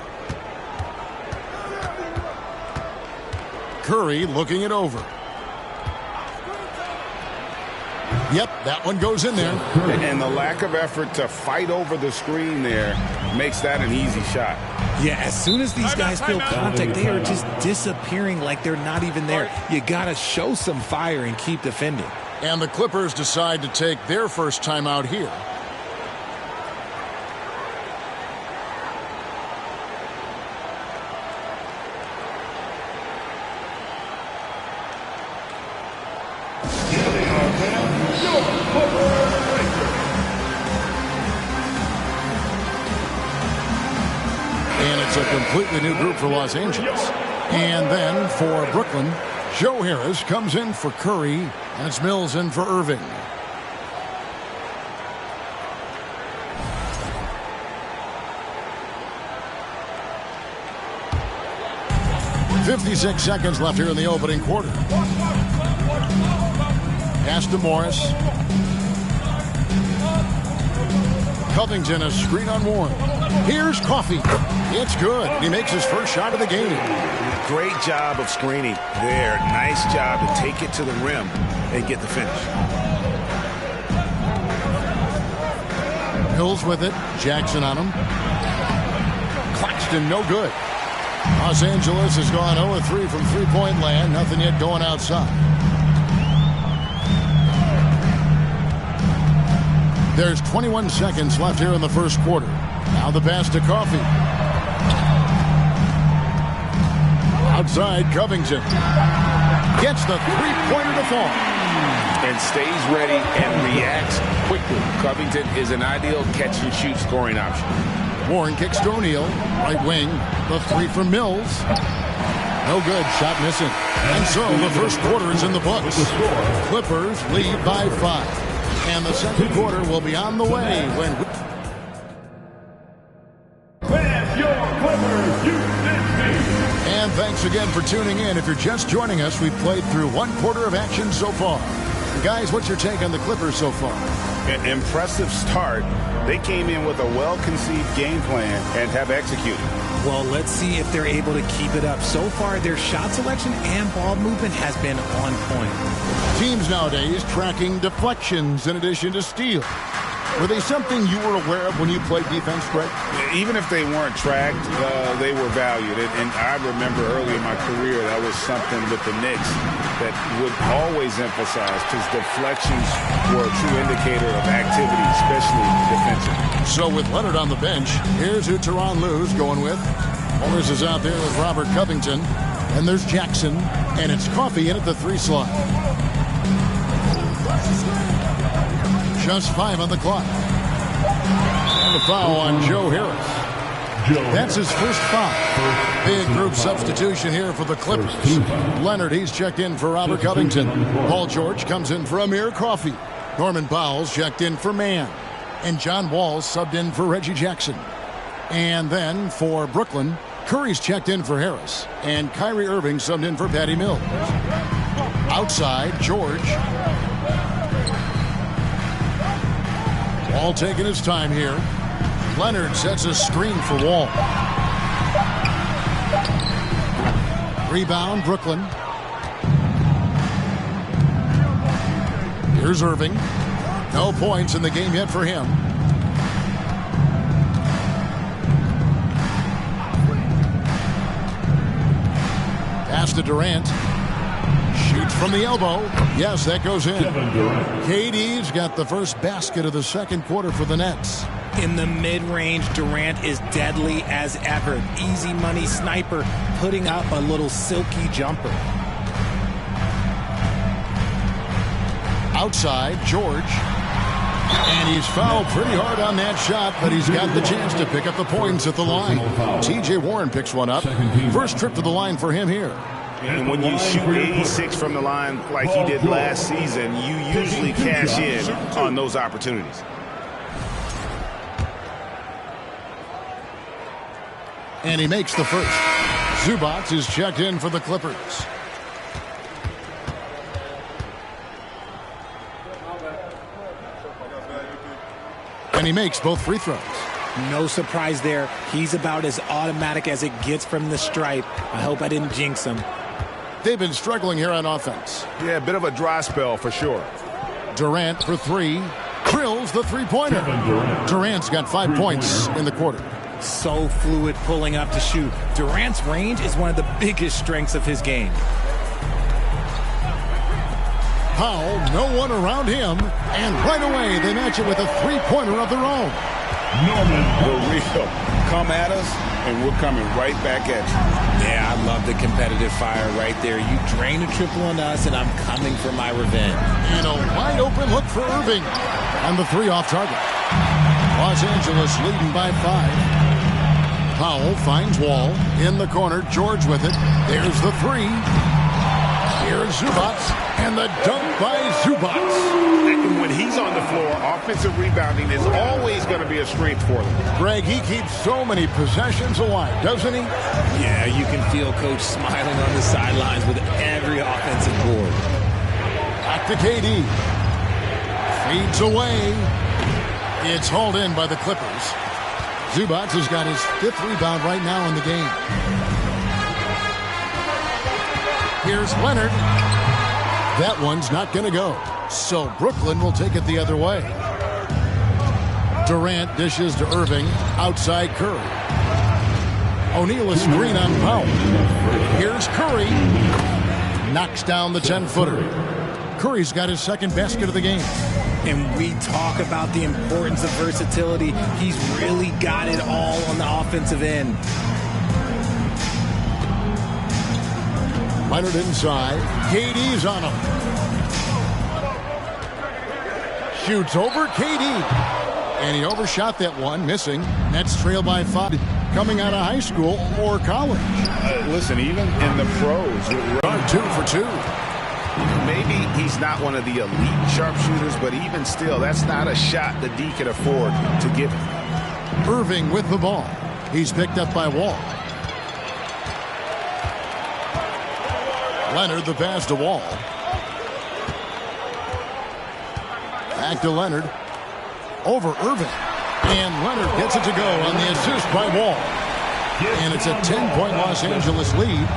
Speaker 11: Curry looking it over. Yep, that one goes in there.
Speaker 13: And the lack of effort to fight over the screen there makes that an easy shot.
Speaker 14: Yeah, as soon as these guys feel contact, they are just disappearing like they're not even there. You got to show some fire and keep defending.
Speaker 11: And the Clippers decide to take their first timeout here. Completely new group for Los Angeles. And then for Brooklyn, Joe Harris comes in for Curry, and it's Mills in for Irving. .56 seconds left here in the opening quarter. Pass to Morris. Covington, a screen on Warren. Here's Coffey. It's good. He makes his first shot of the game.
Speaker 13: Great job of screening there. Nice job to take it to the rim and get the finish.
Speaker 11: Mills with it. Jackson on him. Claxton, no good. Los Angeles has gone 0-3 from three-point land. Nothing yet going outside. There's 21 seconds left here in the first quarter. Now the pass to Coffey. Outside, Covington. Gets the three-pointer to fall.
Speaker 13: And stays ready and reacts quickly. Covington is an ideal catch-and-shoot scoring option.
Speaker 11: Warren kicks to O'Neal. Right wing. The 3 from Mills. No good. Shot missing. And so the first quarter is in the books. Clippers lead by 5. And the second quarter will be on the way when... And thanks again for tuning in. If you're just joining us, we've played through one quarter of action so far. Guys, what's your take on the Clippers so far?
Speaker 13: An impressive start. They came in with a well-conceived game plan and have executed.
Speaker 14: Well, let's see if they're able to keep it up. So far, their shot selection and ball movement has been on point.
Speaker 11: Teams nowadays tracking deflections in addition to steals. Were they something you were aware of when you played defense, Greg?
Speaker 13: Even if they weren't tracked, they were valued. And I remember early in my career, that was something with the Knicks that would always emphasize, because deflections were a true indicator of activity, especially defensively.
Speaker 11: So with Leonard on the bench, here's who Tyronn Lue's going with. Morris is out there with Robert Covington. And there's Jackson. And it's Coffey in at the 3 slot. Just 5 on the clock. And the foul on Joe Harris. That's his first foul. Big group substitution here for the Clippers. Leonard, he's checked in for Robert Covington. Paul George comes in for Amir Coffey. Norman Powell's checked in for Mann. And John Wall's subbed in for Reggie Jackson. And then for Brooklyn, Curry's checked in for Harris. And Kyrie Irving subbed in for Patty Mills. Outside, George. Wall taking his time here. Leonard sets a screen for Wall. Rebound, Brooklyn. Here's Irving. No points in the game yet for him. Pass to Durant. Shoots from the elbow. Yes, that goes in. KD's got the first basket of the second quarter for the Nets.
Speaker 14: In the mid-range, Durant is deadly as ever. Easy money sniper, putting up a little silky jumper.
Speaker 11: Outside, George. And he's fouled pretty hard on that shot, but he's got the chance to pick up the points at the line. T.J. Warren picks one up. First trip to the line for him here.
Speaker 13: And when you shoot 86 from the line like he did last season, you usually cash in on those opportunities.
Speaker 11: And he makes the first. Zubac is checked in for the Clippers. And he makes both free throws.
Speaker 14: No surprise there. He's about as automatic as it gets from the stripe. I hope I didn't jinx him.
Speaker 11: They've been struggling here on offense.
Speaker 13: Yeah, a bit of a dry spell for sure.
Speaker 11: Durant for three. Drills the three-pointer. Durant's got 5 points in the quarter.
Speaker 14: So fluid pulling up to shoot. Durant's range is one of the biggest strengths of his game.
Speaker 11: Powell, no one around him. And right away, they match it with a three-pointer of their own.
Speaker 13: For real. Come at us, and we're coming right back at you.
Speaker 14: Yeah, I love the competitive fire right there. You drain a triple on us, and I'm coming for my revenge.
Speaker 11: And a wide-open look for Irving. And the three off target. Los Angeles leading by 5. Powell finds Wall. In the corner, George with it. There's the three. Here's Zubac. And the dunk by Zubac.
Speaker 13: When he's on the floor, offensive rebounding is always going to be a strength for them.
Speaker 11: Greg, he keeps so many possessions alive, doesn't he?
Speaker 14: Yeah, you can feel Coach smiling on the sidelines with every offensive board.
Speaker 11: Back to KD. Feeds away. It's hauled in by the Clippers. Zubac has got his 5th rebound right now in the game. Here's Leonard. That one's not going to go. So Brooklyn will take it the other way. Durant dishes to Irving. Outside Curry. O'Neal a screen on Powell. Here's Curry. Knocks down the 10-footer. Curry's got his second basket of the game.
Speaker 14: And we talk about the importance of versatility. He's really got it all on the offensive end.
Speaker 11: Leonard inside. KD's on him. Shoots over KD. And he overshot that one, missing. Nets trail by 5. Coming out of high school or college.
Speaker 13: Listen, even in the pros.
Speaker 11: 2 for 2.
Speaker 13: Maybe he's not one of the elite sharpshooters, but even still, that's not a shot that D can afford to give him.
Speaker 11: Irving with the ball. He's picked up by Wall. Leonard the pass to Wall. Back to Leonard. Over Irving. And Leonard gets it to go on the assist by Wall. And it's a 10-point Los Angeles lead.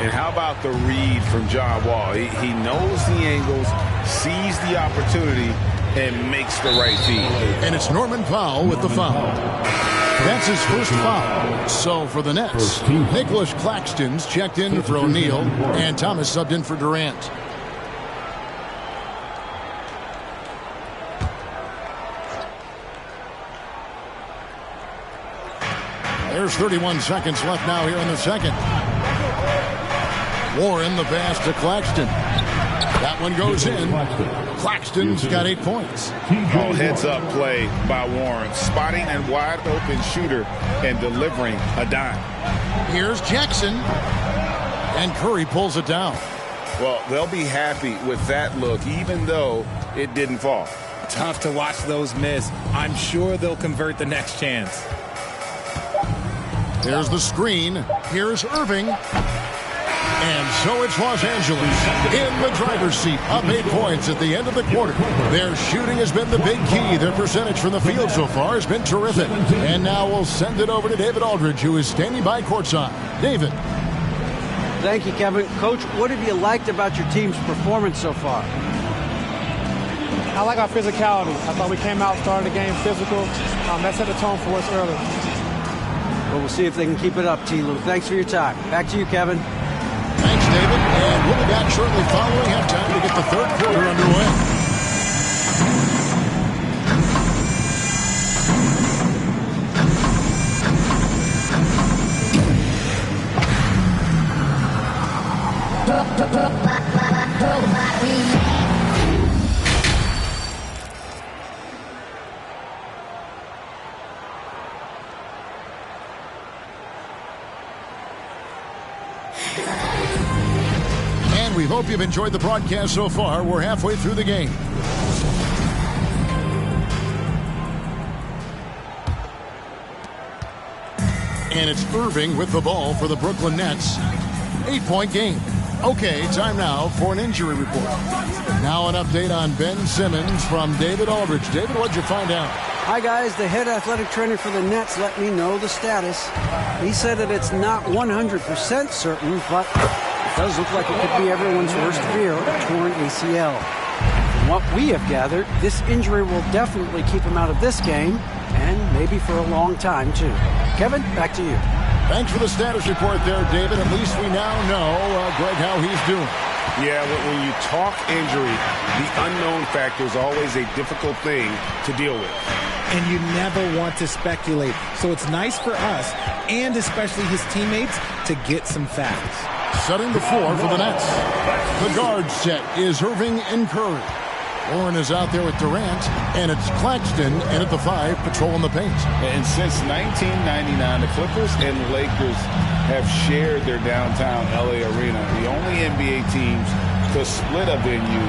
Speaker 13: And how about the read from John Wall? He knows the angles, sees the opportunity, and makes the right feed.
Speaker 11: And it's Norman Powell with the foul. That's his first foul. So for the Nets, Nicholas Claxton's checked in for O'Neal, and Thomas subbed in for Durant. There's 31 seconds left now here in the second. Warren the pass to Claxton. That one goes in. Claxton's got 8 points.
Speaker 13: All heads-up play by Warren. Spotting and wide-open shooter and delivering a dime.
Speaker 11: Here's Jackson. And Curry pulls it down.
Speaker 13: Well, they'll be happy with that look, even though it didn't fall.
Speaker 14: Tough to watch those miss. I'm sure they'll convert the next chance.
Speaker 11: There's the screen. Here's Irving. And so it's Los Angeles in the driver's seat, up 8 points at the end of the quarter. Their shooting has been the big key. Their percentage from the field so far has been terrific. And now we'll send it over to David Aldridge, who is standing by courtside. David.
Speaker 12: Thank you, Kevin. Coach, what have you liked about your team's performance so far?
Speaker 15: I like our physicality. I thought we came out, started the game physical. That set the tone for us early.
Speaker 12: Well, we'll see if they can keep it up, T-Lou. Thanks for your time. Back to you, Kevin.
Speaker 11: Thanks, David. And we'll be back shortly following halftime to get the third quarter underway. We hope you've enjoyed the broadcast so far. We're halfway through the game. And it's Irving with the ball for the Brooklyn Nets. 8-point game. Okay, time now for an injury report. Now an update on Ben Simmons from David Aldridge. David, what'd you find out?
Speaker 12: Hi, guys. The head athletic trainer for the Nets let me know the status. He said that it's not 100% certain, but it does look like it could be everyone's worst fear, a torn ACL. From what we have gathered, this injury will definitely keep him out of this game, and maybe for a long time, too. Kevin, back to you.
Speaker 11: Thanks for the status report there, David. At least we now know, Greg, how he's doing.
Speaker 13: Yeah, when you talk injury, the unknown factor is always a difficult thing to deal with.
Speaker 14: And you never want to speculate. So it's nice for us, and especially his teammates, to get some facts.
Speaker 11: Setting the floor for the Nets. The guard set is Irving and Curry. Warren is out there with Durant, and it's Claxton in at the 5, patrolling the paint.
Speaker 13: And since 1999, the Clippers and Lakers have shared their downtown LA arena, the only NBA teams to split a venue,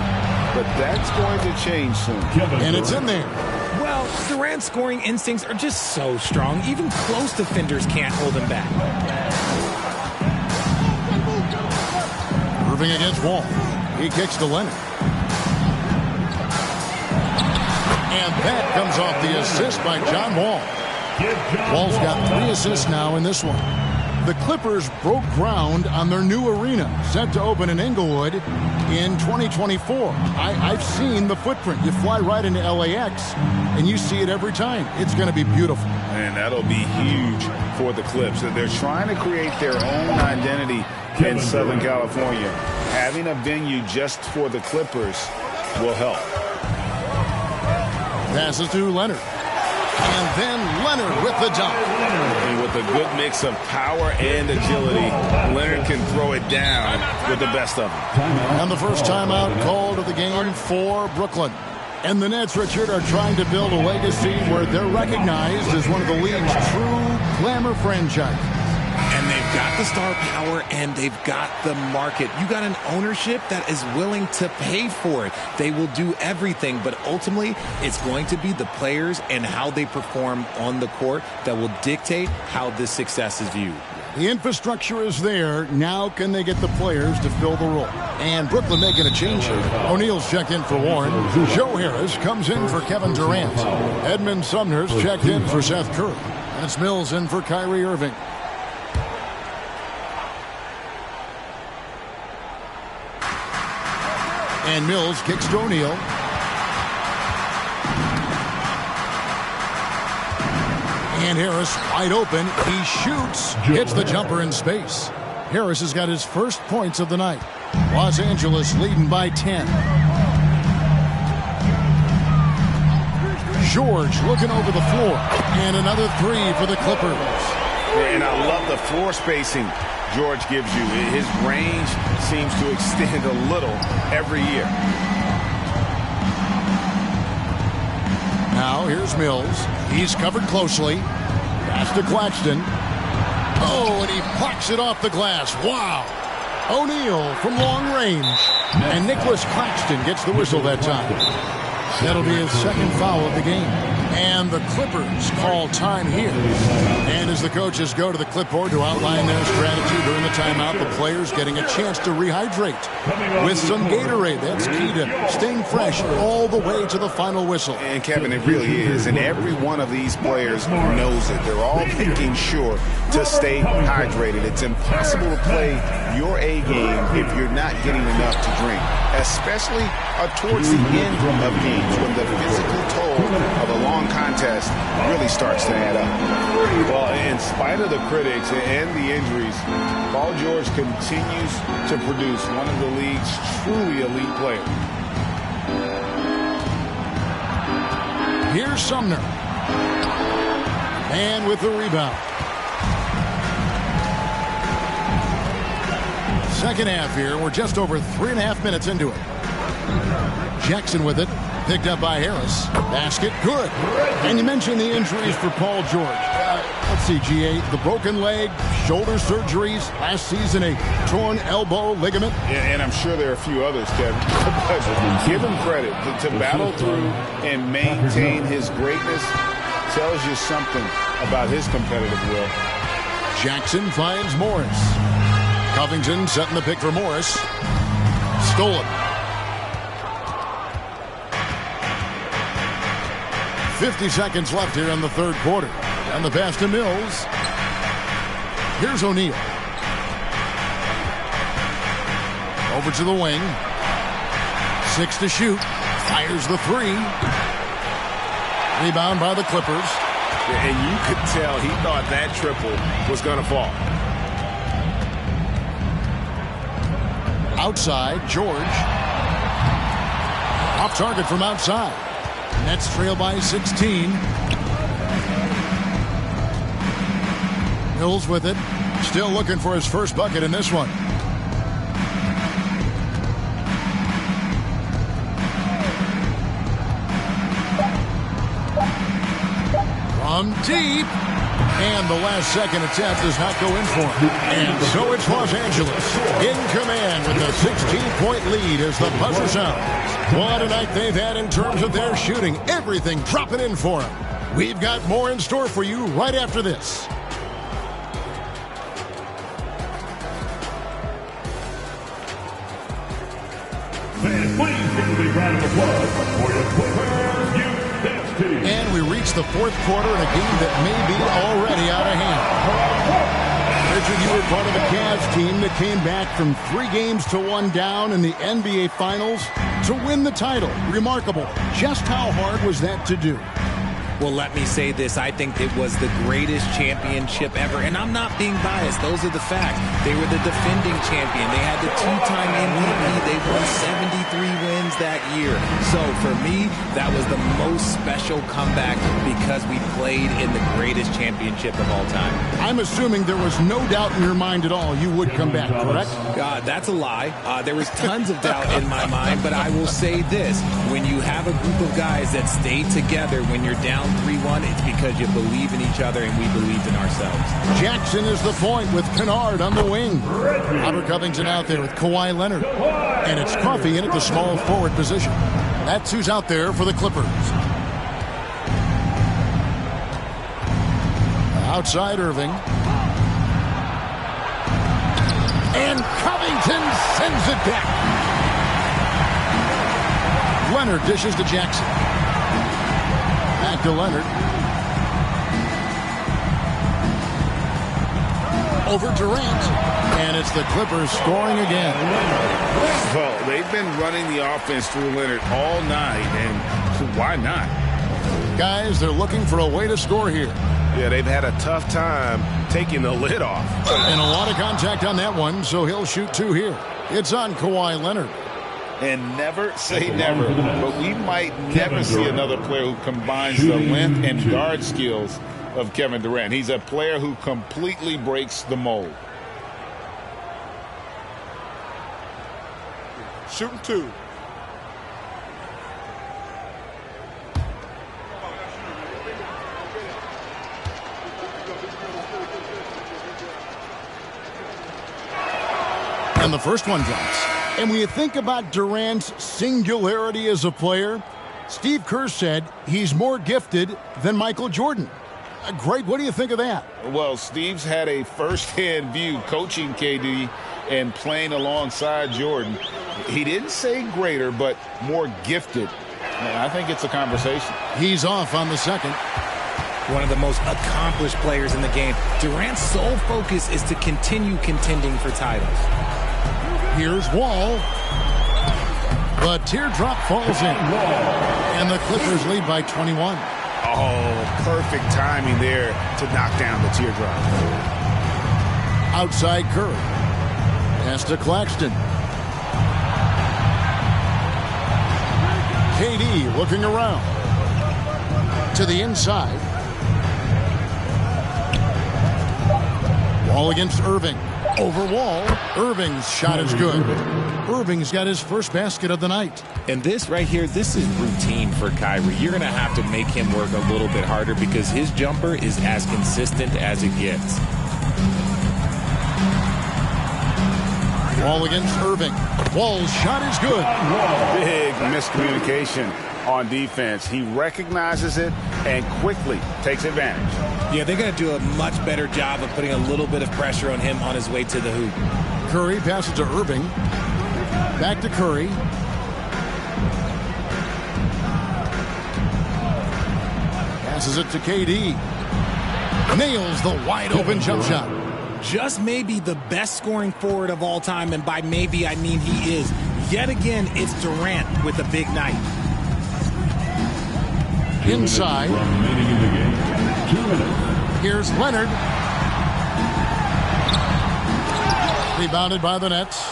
Speaker 13: but that's going to change soon.
Speaker 11: And it's in there.
Speaker 14: Well, Durant's scoring instincts are just so strong, even close defenders can't hold him back.
Speaker 11: Irving against Wall. He kicks to Leonard. And that comes off the assist by John Wall. Wall's got 3 assists now in this one. The Clippers broke ground on their new arena, set to open in Inglewood in 2024. I've seen the footprint. You fly right into LAX, and you see it every time. It's going to be beautiful.
Speaker 13: And that'll be huge for the Clips. They're trying to create their own identity in Southern California. Having a venue just for the Clippers will help.
Speaker 11: Passes to Leonard. And then Leonard with the dunk.
Speaker 13: And with a good mix of power and agility, Leonard can throw it down with the best of them.
Speaker 11: And the first timeout called of the game for Brooklyn. And the Nets, Richard, are trying to build a legacy where they're recognized as one of the league's true glamour franchises.
Speaker 14: And they've got the star power and they've got the market. You got an ownership that is willing to pay for it. They will do everything, but ultimately it's going to be the players and how they perform on the court that will dictate how this success is viewed.
Speaker 11: The infrastructure is there. Now can they get the players to fill the role? And Brooklyn making a change here. O'Neal's checked in for Warren. Joe Harris comes in for Kevin Durant. Edmund Sumner's checked in for Seth Curry. And it's Mills in for Kyrie Irving. And Mills kicks to O'Neal. And Harris wide open. He shoots. Hits the jumper in space. Harris has got his first points of the night. Los Angeles leading by 10. George looking over the floor. And another 3 for the Clippers.
Speaker 13: And I love the floor spacing George gives you. His range seems to extend a little every year.
Speaker 11: Now here's Mills. He's covered closely. Pass to Claxton. Oh, and he plucks it off the glass. Wow. O'Neal from long range. And Nicholas Claxton gets the whistle that time. That'll be his second foul of the game. And the Clippers call time here. And as the coaches go to the clipboard to outline their strategy during the timeout, the players getting a chance to rehydrate with some Gatorade. That's key to staying fresh all the way to the final whistle.
Speaker 13: And Kevin, it really is. And every one of these players knows it. They're all making sure to stay hydrated. It's impossible to play your A game if you're not getting enough to drink, especially towards the end of games when the physical toll of a long contest really starts to add up.
Speaker 3: Well, in spite of the critics and the injuries, Paul George continues to produce one of the league's truly elite players.
Speaker 11: Here's Sumner. And with the rebound. Second half here. We're just over 3.5 minutes into it. Jackson with it. Picked up by Harris. Basket, good. And you mentioned the injuries for Paul George. Let's see, GA, the broken leg, shoulder surgeries, last season a torn elbow ligament.
Speaker 13: And I'm sure there are a few others, Kevin. But give him credit. To battle through and maintain his greatness tells you something about his competitive will.
Speaker 11: Jackson finds Morris. Covington setting the pick for Morris. Stolen. 50 seconds left here in the third quarter. And the pass to Mills. Here's O'Neal. Over to the wing. 6 to shoot. Fires the 3. Rebound by the Clippers.
Speaker 3: And you could tell he thought that triple was going to fall.
Speaker 11: Outside, George. Off target from outside. Nets trail by 16. Mills with it. Still looking for his first bucket in this one. From deep. And the last second attempt does not go in for him. And so it's Los Angeles in command with a 16-point lead as the buzzer sounds. What a night they've had in terms of their shooting. Everything dropping in for them. We've got more in store for you right after this.
Speaker 7: Fans, please give a big round of applause for your Clippers Youth Dance Team.
Speaker 11: And we reach the fourth quarter in a game that may be already out of hand. Richard, you were part of a Cavs team that came back from 3 games to 1 down in the NBA Finals to win the title. Remarkable. Just how hard was that to do?
Speaker 14: Well, let me say this. I think it was the greatest championship ever. And I'm not being biased. Those are the facts. They were the defending champion. They had the 2-time MVP. They won 73 wins that year. So for me, that was the most special comeback because we played in the greatest championship of all time.
Speaker 11: I'm assuming there was no doubt in your mind at all you would come back, correct?
Speaker 14: That's a lie. There was tons of doubt in my mind, but I will say this. When you have a group of guys that stay together when you're down 3-1, it's because you believe in each other and we believed in ourselves.
Speaker 11: Jackson is the point with Kennard on the wing. Robert Covington out there with Kawhi Leonard. And it's Coffey in at the small forward position. That's who's out there for the Clippers. Outside Irving. And Covington sends it back. Leonard dishes to Jackson. Back to Leonard. Over Durant. And it's the Clippers scoring again.
Speaker 13: Well, they've been running the offense through Leonard all night, and why not?
Speaker 11: Guys, they're looking for a way to score here.
Speaker 3: Yeah, they've had a tough time taking the lid off.
Speaker 11: And a lot of contact on that one, so he'll shoot 2 here. It's on Kawhi Leonard.
Speaker 13: And never say never, but we might never see another player who combines the length and guard skills of Kevin Durant. He's a player who completely breaks the mold.
Speaker 16: Shooting 2.
Speaker 11: And the first one drops. And when you think about Durant's singularity as a player, Steve Kerr said he's more gifted than Michael Jordan. Greg, what do you think of that?
Speaker 13: Well, Steve's had a first-hand view coaching KD and playing alongside Jordan. He didn't say greater, but more gifted. I think it's a conversation.
Speaker 11: He's off on the second.
Speaker 14: One of the most accomplished players in the game. Durant's sole focus is to continue contending for titles.
Speaker 11: Here's Wall. The teardrop falls in. And the Clippers lead by 21.
Speaker 13: Oh, perfect timing there to knock down the teardrop.
Speaker 11: Outside Curry. Pass to Claxton. KD looking around. To the inside. Wall against Irving. Over Wall. Irving's shot is good. Irving's got his first basket of the night.
Speaker 14: And this right here, this is routine for Kyrie. You're going to have to make him work a little bit harder because his jumper is as consistent as it gets.
Speaker 11: Wall against Irving. Wall's shot is good.
Speaker 13: Big miscommunication on defense. He recognizes it and quickly takes advantage.
Speaker 14: Yeah, they're going to do a much better job of putting a little bit of pressure on him on his way to the hoop.
Speaker 11: Curry passes to Irving. Back to Curry. Passes it to KD. Nails the wide open jump shot.
Speaker 14: Just maybe the best scoring forward of all time, and by maybe I mean he is. Yet again, it's Durant with a big night.
Speaker 11: Inside.
Speaker 7: Remaining in the game. 2 minutes.
Speaker 11: Here's Leonard. Rebounded by the Nets.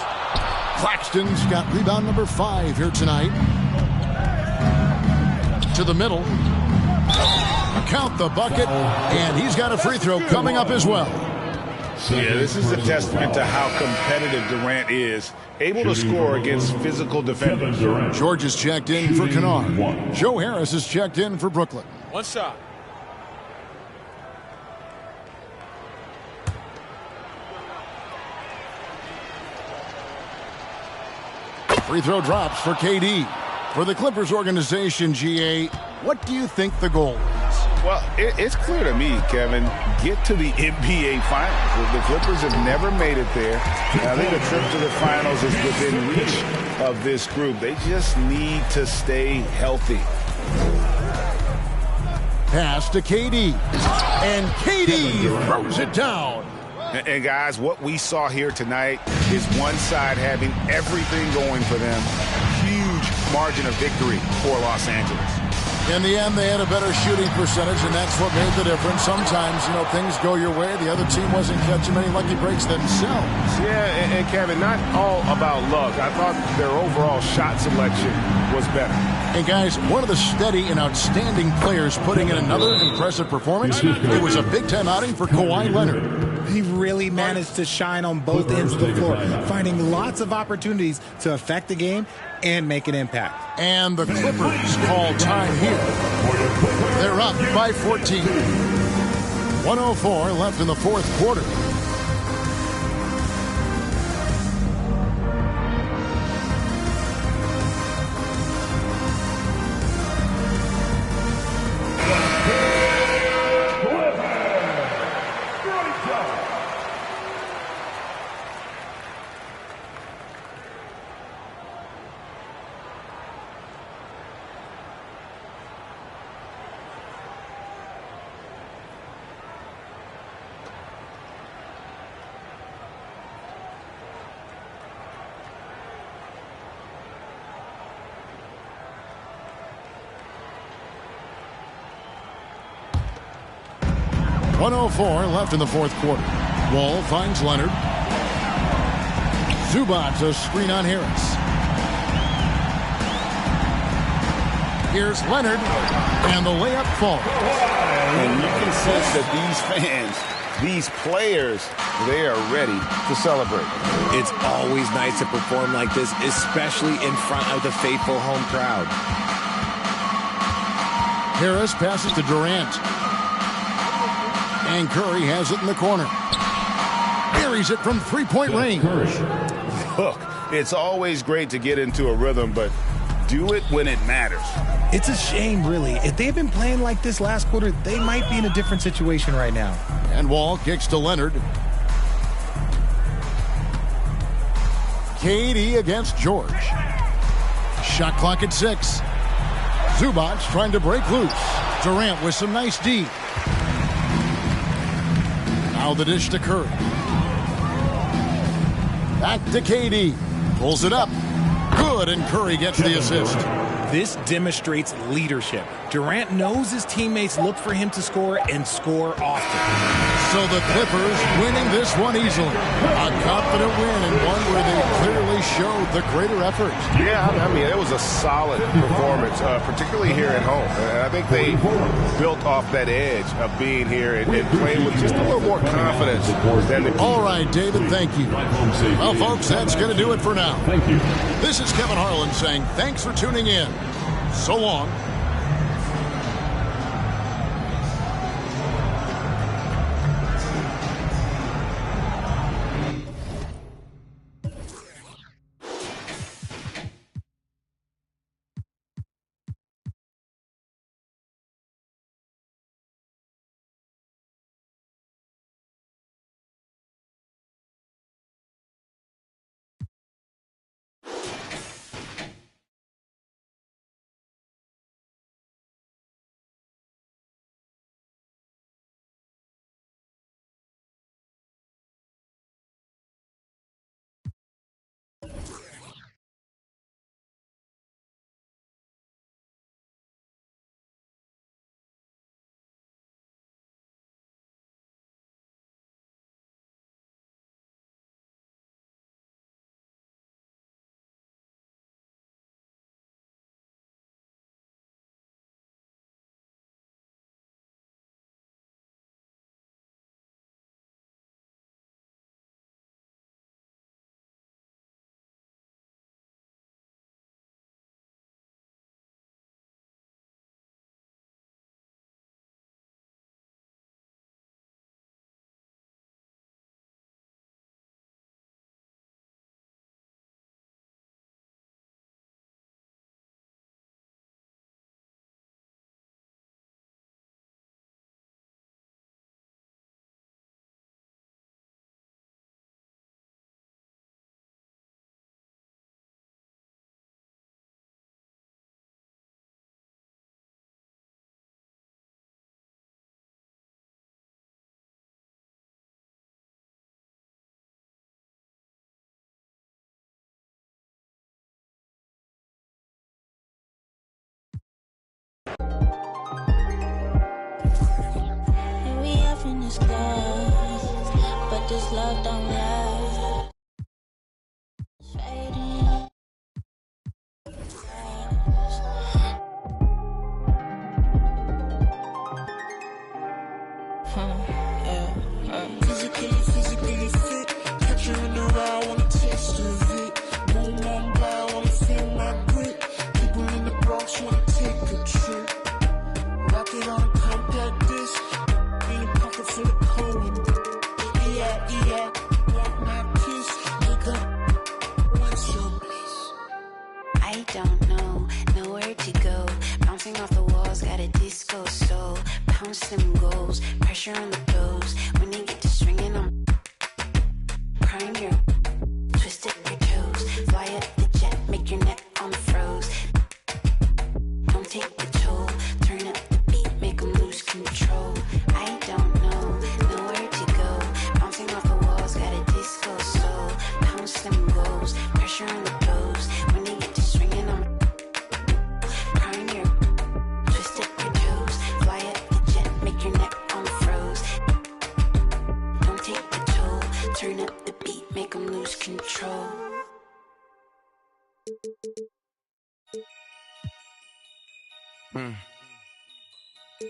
Speaker 11: Claxton's got rebound number 5 here tonight. To the middle. Count the bucket. And he's got a free throw coming up as well.
Speaker 13: Yeah, this is a testament to how competitive Durant is. Able to score against physical defenders.
Speaker 11: George is checked in for Kennard. Joe Harris is checked in for Brooklyn.
Speaker 1: One shot.
Speaker 11: Free throw drops for KD. For the Clippers organization, GA, what do you think the goal is?
Speaker 13: Well, it's clear to me, Kevin, get to the NBA Finals. The Clippers have never made it there. I think a trip to the Finals is within reach of this group. They just need to stay healthy.
Speaker 11: Pass to KD. And KD throws it down.
Speaker 13: And guys, what we saw here tonight is one side having everything going for them. Huge margin of victory for Los Angeles.
Speaker 11: In the end, they had a better shooting percentage, and that's what made the difference. Sometimes, things go your way. The other team wasn't catching many lucky breaks themselves.
Speaker 16: Yeah, and Kevin, not all about luck. I thought their overall shot selection was better.
Speaker 11: And guys, one of the steady and outstanding players putting in another impressive performance. It was a big-time outing for Kawhi Leonard.
Speaker 14: He really managed to shine on both ends of the floor, finding lots of opportunities to affect the game and make an impact.
Speaker 11: And the Clippers call time here. They're up by 14. 1:04 left in the fourth quarter. .04 left in the fourth quarter. Wall finds Leonard. Zubac a screen on Harris. Here's Leonard, and the layup falls.
Speaker 13: And you can sense that these fans, these players, they are ready to celebrate.
Speaker 14: It's always nice to perform like this, especially in front of the faithful home crowd.
Speaker 11: Harris passes to Durant. And Curry has it in the corner. Buries it from three-point range.
Speaker 13: Look, it's always great to get into a rhythm, but
Speaker 16: do it when it matters.
Speaker 14: It's a shame, really. If they had been playing like this last quarter, they might be in a different situation right now.
Speaker 11: And Wall kicks to Leonard. KD against George. Shot clock at 6. Zubac trying to break loose. Durant with some nice D. Now the dish to Curry. Back to KD. Pulls it up. Good, and Curry gets the assist.
Speaker 14: This demonstrates leadership. Durant knows his teammates look for him to score and score often.
Speaker 11: So the Clippers winning this one easily. A confident win and one where they clearly showed the greater effort.
Speaker 16: Yeah, I mean, it was a solid performance, particularly here at home. And I think they built off that edge of being here and playing with just a little more confidence than the...
Speaker 11: All right, David, thank you. Well, folks, that's going to do it for now.
Speaker 7: Thank you.
Speaker 11: This is Kevin Harlan saying thanks for tuning in. So long.
Speaker 2: But this love don't last. It's fading.
Speaker 17: Physically fit. Catch you in the ride, wanna taste of it. Boom, boom, bow, wanna feel my grit. People in the Bronx wanna take a trip. Rocket on a compact disc. In a pocket full of cold. Yeah, want my kiss. Nigga, what's your bliss?
Speaker 18: I don't know, nowhere to go. Bouncing off the walls, got a disco soul. Pounce them goals, pressure on the toes. When they get to stringing them, prime your twisted your toes. Fly up the jet, make your neck on the froze. Don't take the toll, turn up the beat, make them lose control. I don't know, nowhere to go. Bouncing off the walls, got a disco soul. Pounce them goals, pressure on the toes. When they get to stringing them, prime your twisted your toes. Fly up the jet, make your neck on froze. Don't take the toll, turn up the beat, make them lose control.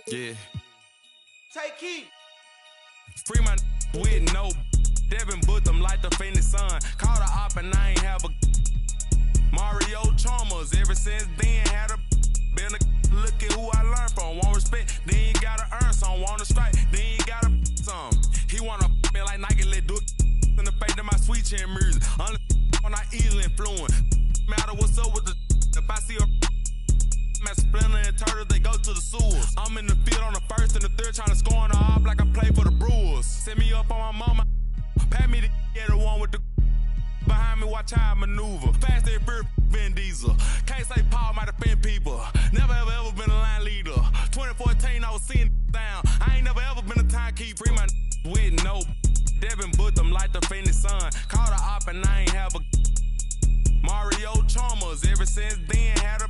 Speaker 19: Yeah.
Speaker 17: Take heat.
Speaker 19: Free my with no Devin put them like the Phoenix Sun. Caught a op and I ain't have a Mario Chalmers. Ever since then had a been a look at who I learned from. Want respect, then you gotta earn some. Want to strike, then you gotta some. He wanna me like Nike, let do it in the face of my sweet chin music. On I easily influence. Matter what's up with the if I see a I'm in the field on the first and the third, trying to score on the off like I play for the Brewers. Set me up on my mama. Pat me the one with the behind me, watch how I maneuver. Fast and furious, Vin Diesel. Can't say Paul might offend people. Never ever been a line leader. 2014, I was seeing down. I ain't never ever been a timekeeper. Free my with no Devin Booth, them like the Phoenix Sun. Called a op and I ain't have a Mario Chalmers. Ever since then, had a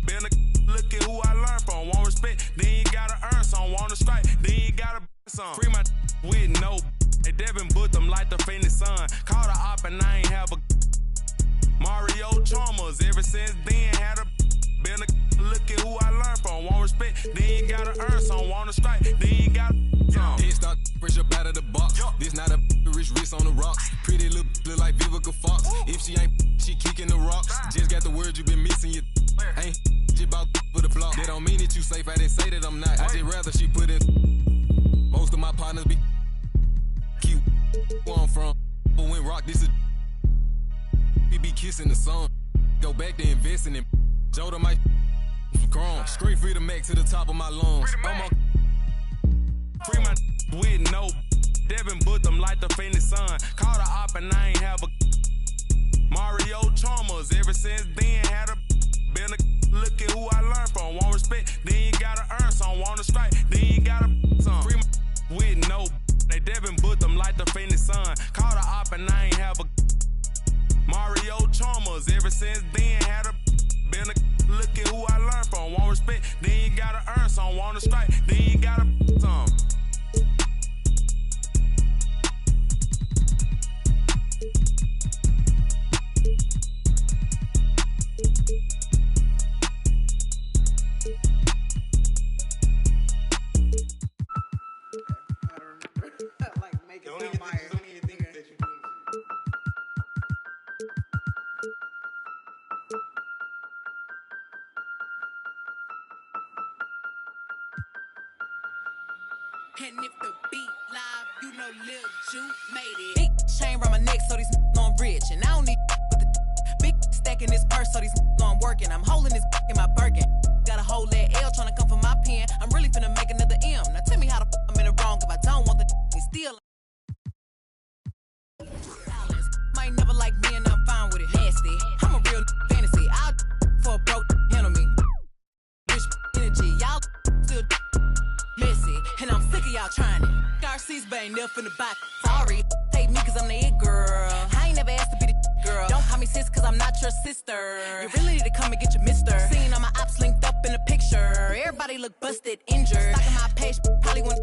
Speaker 19: been a look at who I learned from. Want respect, then you gotta earn some. Want to strike, then you gotta some. Free my with no Hey, Devin Booth, them like the Phoenix Sun. Called a op and I ain't have a Mario Chalmers. Ever since then, had a been a look at who I learned from. Want respect, then you gotta earn some. Want to strike, then you gotta some.
Speaker 20: Head start fresh up out of the box. This not a rich wrist on the rocks. Pretty little look like Vivica Fox. If she ain't, she kicking the rocks. Just got the word you been missing. You ain't just about for the block. That don't mean that you safe. I didn't say that I'm not. I just rather she put in. Most of my partners be cute. Where I'm from, but when rock this is. We be kissing the sun. Go back to investing in. Joda might grown. Straight free to Mac to the top of my lungs.
Speaker 19: Free my with no Devin Booth, them like the Phoenix Sun. Called a op and I ain't have a Mario Chalmers. Ever since then, had a been a look at who I learned from. Want respect, then you gotta earn some. Want to strike, then you gotta some. Free my with no They Devin Booth, them like the Phoenix Sun. Called a op and I ain't have a Mario Chalmers. Ever since then, had a been a look at who I learned from. Want respect, then you gotta earn some. Want to strike, then you gotta some.
Speaker 9: And if the beat live, you know Lil Ju made it. Big chain around my neck, so these on rich. And I don't need with the big stack in this purse, so these on working. I'm holding this in my Birkin. Got a whole that L trying to come for my pen. I'm really finna make another M. Now tell me how the I'm in the wrong if I don't want the still. Might never like me and I'm fine with it. Nasty. I'm a real fantasy. I'll for a broke handle me. Rich energy. Y'all still messy. And I'm sick of y'all trying it. Garcia's but ain't never finna buy. Sorry. Take me cause I'm the it girl. I ain't never asked to be the girl. Don't call me sis cause I'm not your sister. You really need to come and get your mister. Seeing all my ops linked up in the picture. Everybody look busted, injured. Stalking my page, probably want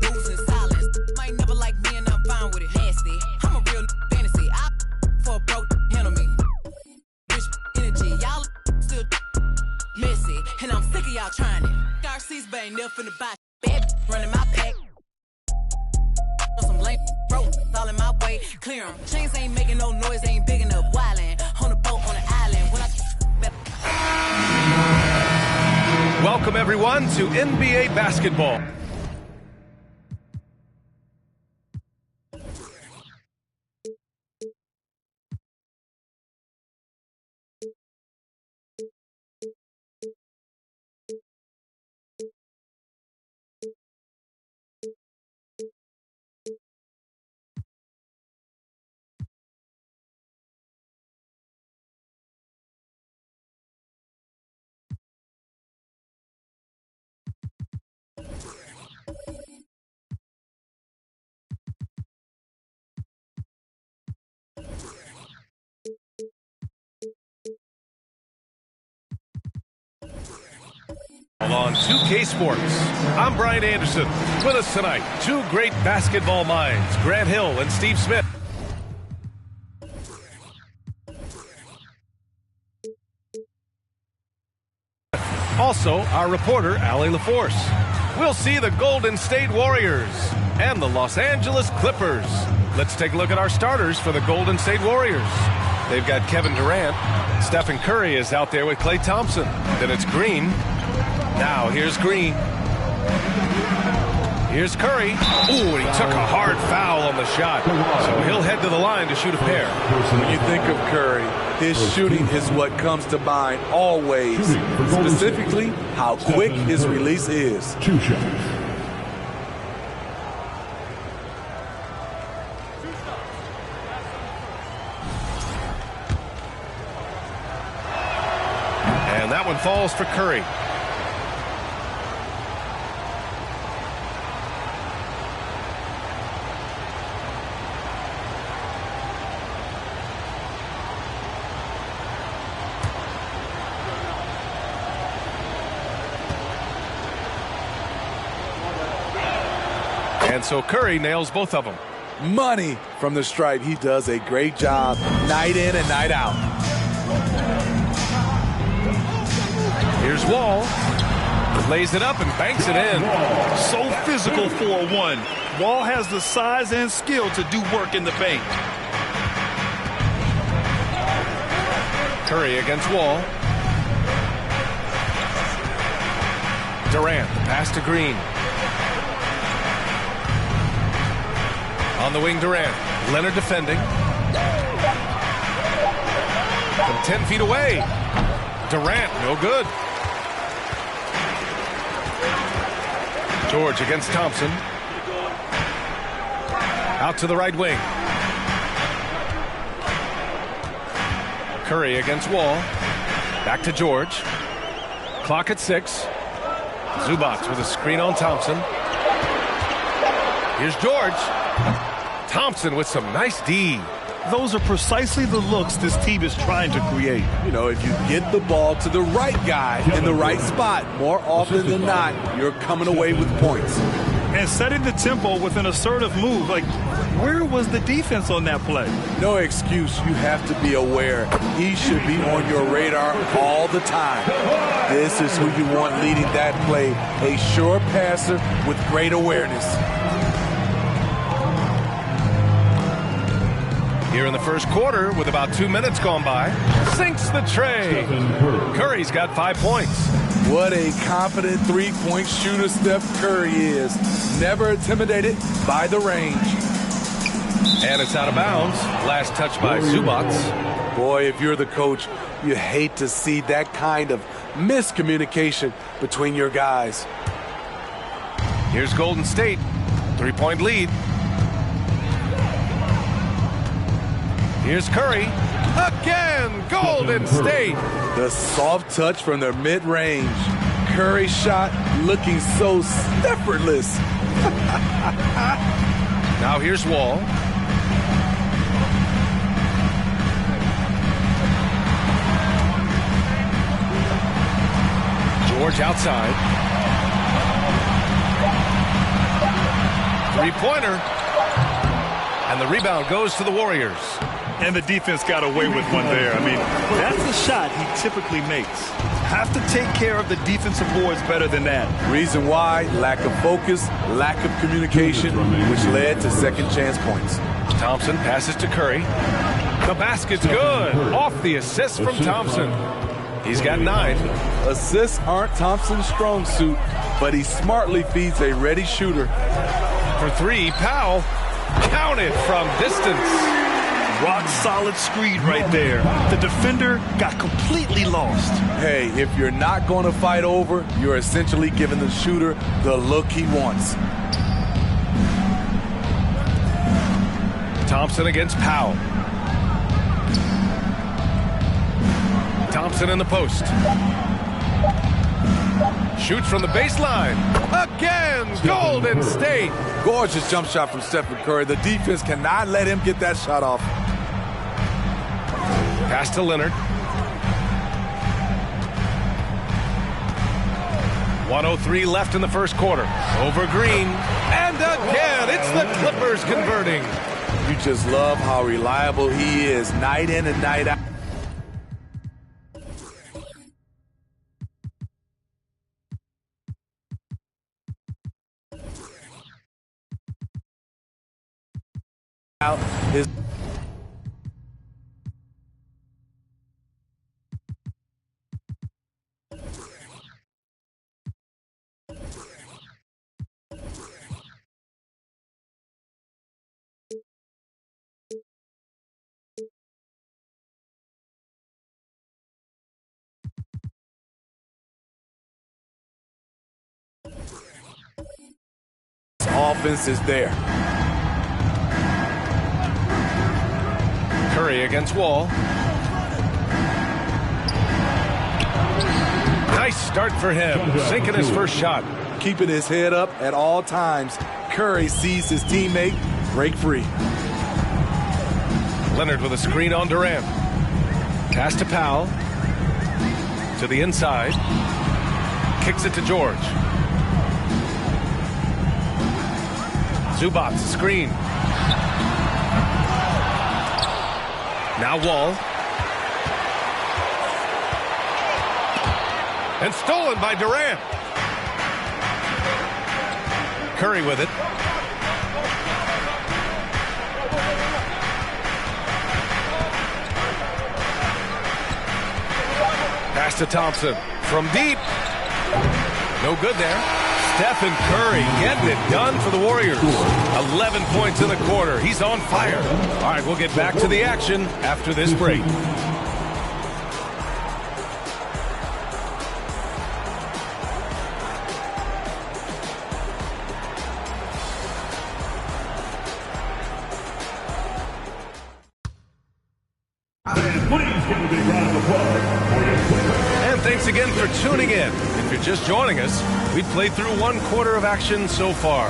Speaker 9: moves in silence. Might never like me and I'm fine with it. Nasty. I'm a real fantasy. I for a broke handle me. Rich energy. Y'all still messy. And I'm sick of y'all trying it. Garcia's but ain't never finna buy. Bad running my pack. Some lame bro, all in my way. Clear 'em. Chains ain't making no noise, ain't big enough. Wildin' on the boat on the island. When
Speaker 3: Welcome, everyone, to NBA basketball. On 2K Sports, I'm Brian Anderson. With us tonight, two great basketball minds, Grant Hill and Steve Smith. Also, our reporter, Allie LaForce. We'll see the Golden State Warriors and the Los Angeles Clippers. Let's take a look at our starters for the Golden State Warriors. They've got Kevin Durant. Stephen Curry is out there with Klay Thompson. Then it's Green. Now here's Green. Here's Curry. Ooh, and he took a hard foul on the shot. So he'll head to the line to shoot a pair.
Speaker 21: When you think of Curry, his shooting is what comes to mind always. Specifically, how quick his release is.
Speaker 7: 2 shots.
Speaker 3: And that one falls for Curry. And so Curry nails both of them.
Speaker 21: Money from the stripe. He does a great job night in and night out.
Speaker 3: Here's Wall. Lays it up and banks it in.
Speaker 8: So physical for a 1. Wall has the size and skill to do work in the paint.
Speaker 3: Curry against Wall. Durant, the pass to Green. On the wing, Durant. Leonard defending. From 10 feet away. Durant, no good. George against Thompson. Out to the right wing. Curry against Wall. Back to George. Clock at 6. Zubac with a screen on Thompson. Here's George. Thompson with some nice D.
Speaker 8: Those are precisely the looks this team is trying to create.
Speaker 21: You know, if you get the ball to the right guy in the right spot, more often than not, you're coming away with points.
Speaker 8: And setting the tempo with an assertive move. Like, where was the defense on that play?
Speaker 21: No excuse. You have to be aware. He should be on your radar all the time. This is who you want leading that play. A sure passer with great awareness.
Speaker 3: Here in the first quarter, with about 2 minutes gone by, sinks the tray. Curry's got 5 points.
Speaker 21: What a confident three-point shooter Steph Curry is. Never intimidated by the range.
Speaker 3: And it's out of bounds. Last touch by Zubac.
Speaker 21: Boy, if you're the coach, you hate to see that kind of miscommunication between your guys.
Speaker 3: Here's Golden State. 3-point lead. Here's Curry. Again, Golden State.
Speaker 21: The soft touch from their mid-range. Curry shot looking so effortless.
Speaker 3: Now here's Wall. George outside. Three-pointer. And the rebound goes to the Warriors.
Speaker 8: And the defense got away with one there. I mean, that's the shot he typically makes. Have to take care of the defensive boards better than that.
Speaker 21: Reason why? Lack of focus, lack of communication, which led to second chance points.
Speaker 3: Thompson passes to Curry. The basket's good. Off the assist from Thompson. He's got 9.
Speaker 21: Assists aren't Thompson's strong suit, but he smartly feeds a ready shooter.
Speaker 3: For 3, Powell. Counted from distance.
Speaker 8: Rock solid screen right there. The defender got completely lost.
Speaker 21: Hey, if you're not going to fight over, you're essentially giving the shooter the look he wants.
Speaker 3: Thompson against Powell. Thompson in the post. Shoots from the baseline. Again, Golden State.
Speaker 21: Gorgeous jump shot from Stephen Curry. The defense cannot let him get that shot off.
Speaker 3: Pass to Leonard. 1:03 left in the first quarter. Over Green. And again, it's the Clippers converting.
Speaker 21: You just love how reliable he is night in and night out. His offense is there.
Speaker 3: Curry against Wall. Nice start for him, sinking his first shot.
Speaker 21: Keeping his head up at all times. Curry sees his teammate break free.
Speaker 3: Leonard with a screen on Durant. Pass to Powell. To the inside. Kicks it to George. Zubac, screen. Now Wall. And stolen by Durant. Curry with it. Pass to Thompson from deep. No good there. Stephen Curry getting it done for the Warriors. 11 points in the quarter. He's on fire. All right, we'll get back to the action after this break. And thanks again for tuning in. If you're just joining us, we've played through one quarter of action so far.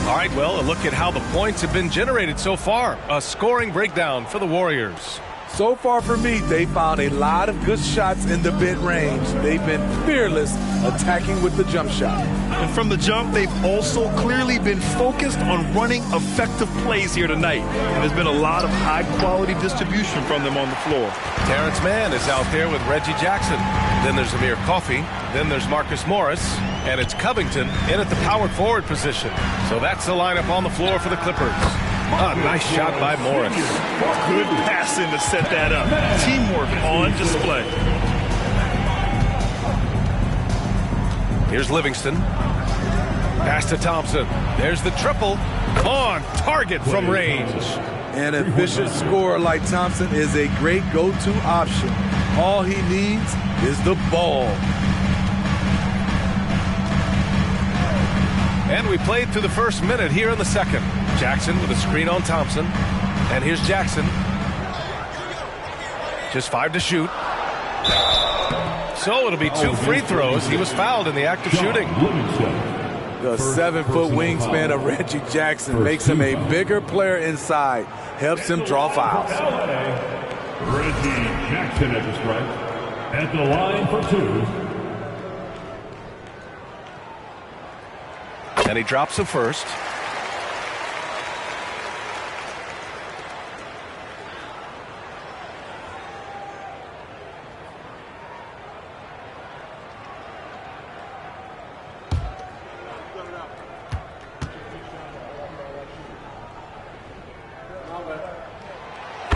Speaker 3: All right, well, a look at how the points have been generated so far. A scoring breakdown for the Warriors.
Speaker 21: So far for me, they found a lot of good shots in the mid-range. They've been fearless attacking with the jump shot.
Speaker 8: And from the jump, they've also clearly been focused on running effective plays here tonight. And there's been a lot of high-quality distribution from them on the floor.
Speaker 3: Terrence Mann is out there with Reggie Jackson. Then there's Amir Coffey. Then there's Marcus Morris. And it's Covington in at the power forward position. So that's the lineup on the floor for the Clippers. A nice shot by Morris.
Speaker 8: Good passing to set that up. Teamwork on display.
Speaker 3: Here's Livingston. Pass to Thompson. There's the triple. On target from range.
Speaker 21: An efficient scorer like Thompson is a great go-to option. All he needs is the ball.
Speaker 3: And we played through the first minute here in the second. Jackson with a screen on Thompson. And here's Jackson. Just 5 to shoot. So it'll be 2 free throws. He was fouled in the act of shooting.
Speaker 21: The 7-foot wingspan of Reggie Jackson makes him a bigger player inside. Helps him draw fouls.
Speaker 7: Reggie Jackson at the strike. At the line for 2.
Speaker 3: And he drops the first.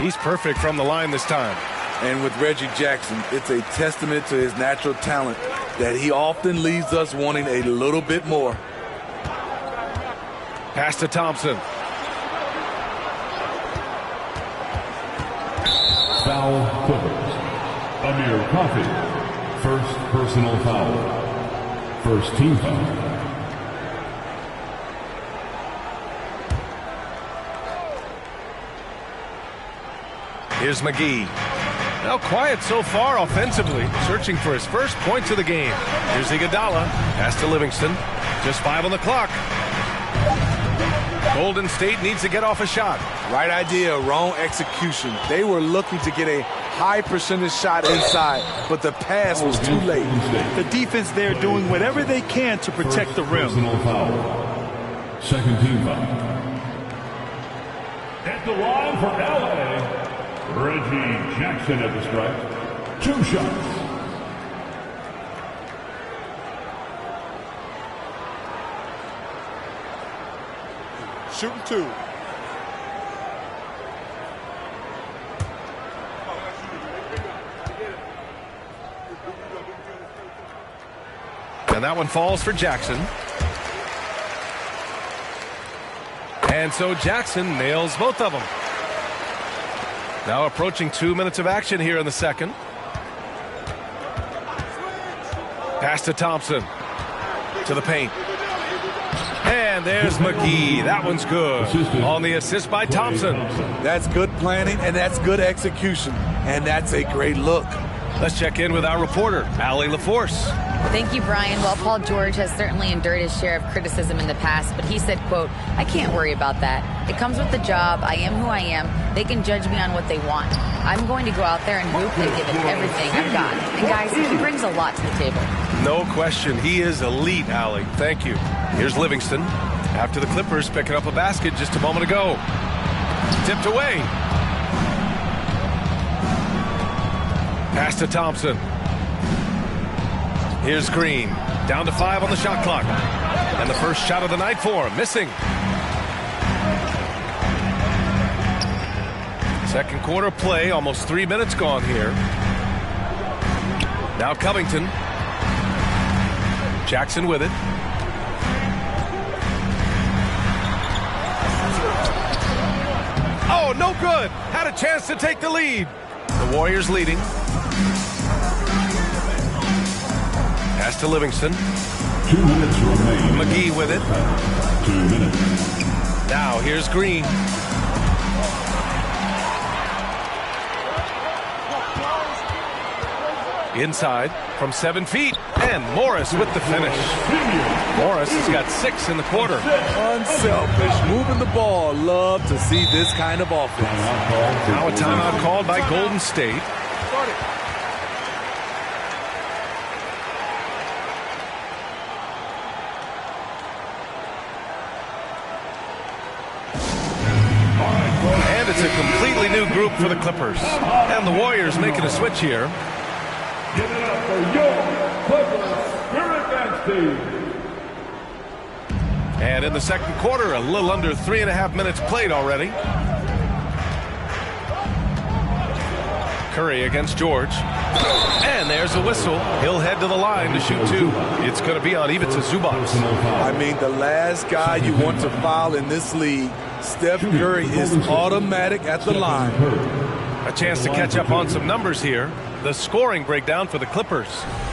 Speaker 3: He's perfect from the line this time.
Speaker 21: And with Reggie Jackson, it's a testament to his natural talent that he often leaves us wanting a little bit more.
Speaker 3: Pass to Thompson.
Speaker 7: Foul Clippers. Amir Coffey. First personal foul. First team foul.
Speaker 3: Here's McGee. Now quiet so far offensively, searching for his first points of the game. Here's Iguodala. Pass to Livingston. Just 5 on the clock. Golden State needs to get off a shot.
Speaker 21: Right idea, wrong execution. They were looking to get a high percentage shot inside, but the pass was too late.
Speaker 8: The defense there doing whatever they can to protect the rim.
Speaker 7: Personal foul. Second team foul. At the line for LA, Reggie Jackson at the strike. 2 shots.
Speaker 8: Shooting 2.
Speaker 3: And that one falls for Jackson. And so Jackson nails both of them. Now approaching 2 minutes of action here in the second. Pass to Thompson. To the paint. And And there's McGee. That one's good. On the assist by Thompson.
Speaker 21: That's good planning, and that's good execution. And that's a great look.
Speaker 3: Let's check in with our reporter, Allie LaForce.
Speaker 5: Thank you, Brian. Well, Paul George has certainly endured his share of criticism in the past, but he said, quote, I can't worry about that. It comes with the job. I am who I am. They can judge me on what they want. I'm going to go out there and hoop and give it everything I've got. And guys, he brings a lot to the table.
Speaker 3: No question. He is elite, Allie. Thank you. Here's Livingston. After the Clippers picking up a basket just a moment ago. Tipped away. Pass to Thompson. Here's Green. Down to 5 on the shot clock. And the first shot of the night for him. Missing. Second quarter play. Almost 3 minutes gone here. Now Covington. Jackson with it. Oh, no good. Had a chance to take the lead. The Warriors leading. Pass to Livingston.
Speaker 7: 2 minutes remaining.
Speaker 3: McGee with it.
Speaker 7: 2 minutes.
Speaker 3: Now here's Green. Inside from 7 feet. And Morris with the finish. Morris has got 6 in the quarter.
Speaker 21: Unselfish, moving the ball. Love to see this kind of offense.
Speaker 3: Now a timeout called by Golden State. And it's a completely new group for the Clippers. And the Warriors making a switch here.
Speaker 7: Give it up for your Clippers Spirit Dance Team.
Speaker 3: And in the second quarter, a little under 3.5 minutes played already. Curry against George. And there's a whistle. He'll head to the line to shoot 2. It's going to be on Ivica Zubac.
Speaker 21: I mean, the last guy you want to foul in this league, Steph Curry, is automatic at the line.
Speaker 3: A chance to catch up on some numbers here. The scoring breakdown for the Clippers.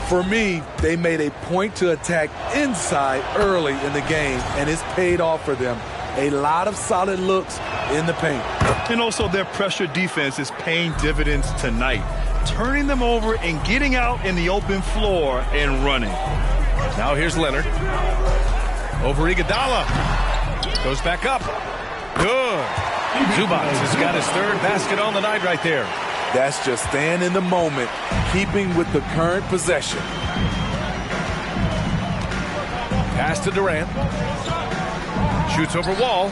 Speaker 21: For me, they made a point to attack inside early in the game, and it's paid off for them. A lot of solid looks in the paint.
Speaker 8: And also their pressure defense is paying dividends tonight. Turning them over and getting out in the open floor and running.
Speaker 3: Now here's Leonard. Over Iguodala. Goes back up. Good. Zubac has got his 3rd basket on the night right there.
Speaker 21: That's just staying in the moment, keeping with the current possession.
Speaker 3: Pass to Durant. Shoots over Wall.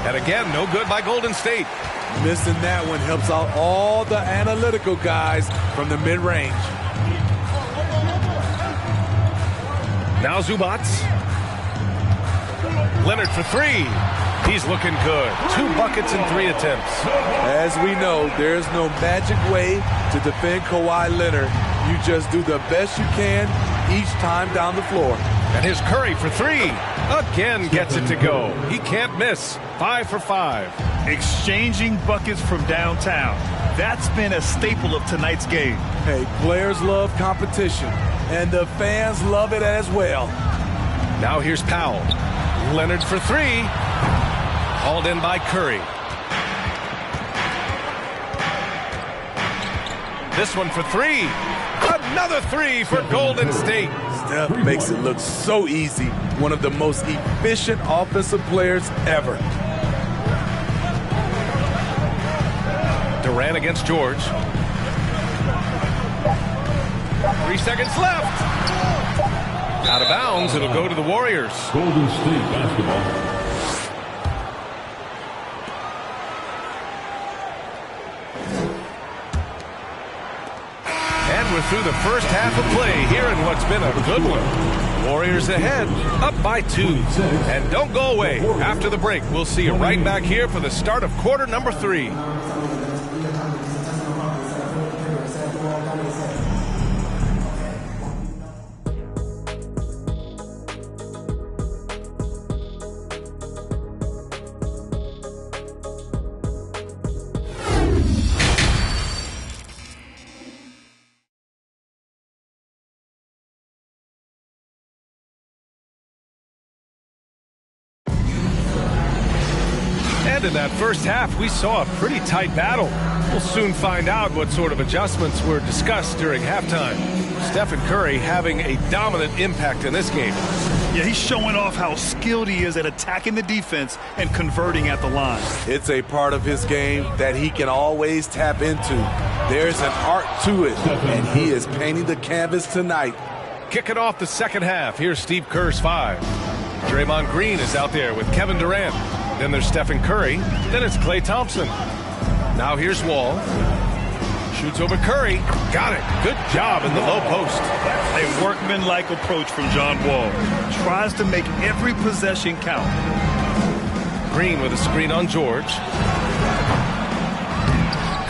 Speaker 3: And again, no good by Golden State.
Speaker 21: Missing that one helps out all the analytical guys from the mid-range.
Speaker 3: Now Zubac. Leonard for 3. He's looking good. 2 buckets in 3 attempts.
Speaker 21: As we know, there's no magic way to defend Kawhi Leonard. You just do the best you can each time down the floor.
Speaker 3: And here's Curry for 3. Again gets it to go. He can't miss. 5 for 5.
Speaker 8: Exchanging buckets from downtown. That's been a staple of tonight's game.
Speaker 21: Hey, players love competition, and the fans love it as well.
Speaker 3: Now here's Powell. Leonard for 3. Hauled in by Curry. This one for 3. Another 3 for Golden State.
Speaker 21: Steph makes it look so easy. One of the most efficient offensive players ever.
Speaker 3: Durant against George. 3 seconds left. Out of bounds. It'll go to the Warriors.
Speaker 7: Golden State basketball.
Speaker 3: We're through the first half of play here in what's been a good one. Warriors ahead, up by 2. And don't go away. After the break, we'll see you right back here for the start of quarter number 3. in that first half, we saw a pretty tight battle. We'll soon find out what sort of adjustments were discussed during halftime. Stephen Curry having a dominant impact in this game.
Speaker 8: Yeah, he's showing off how skilled he is at attacking the defense and converting at the line.
Speaker 21: It's a part of his game that he can always tap into. There's an art to it, and he is painting the canvas tonight.
Speaker 3: Kicking off the second half, here's Steve Kerr's 5. Draymond Green is out there with Kevin Durant. Then there's Stephen Curry. Then it's Klay Thompson. Now here's Wall. Shoots over Curry. Got it. Good job in the low post.
Speaker 8: A workman-like approach from John Wall. Tries to make every possession count.
Speaker 3: Green with a screen on George.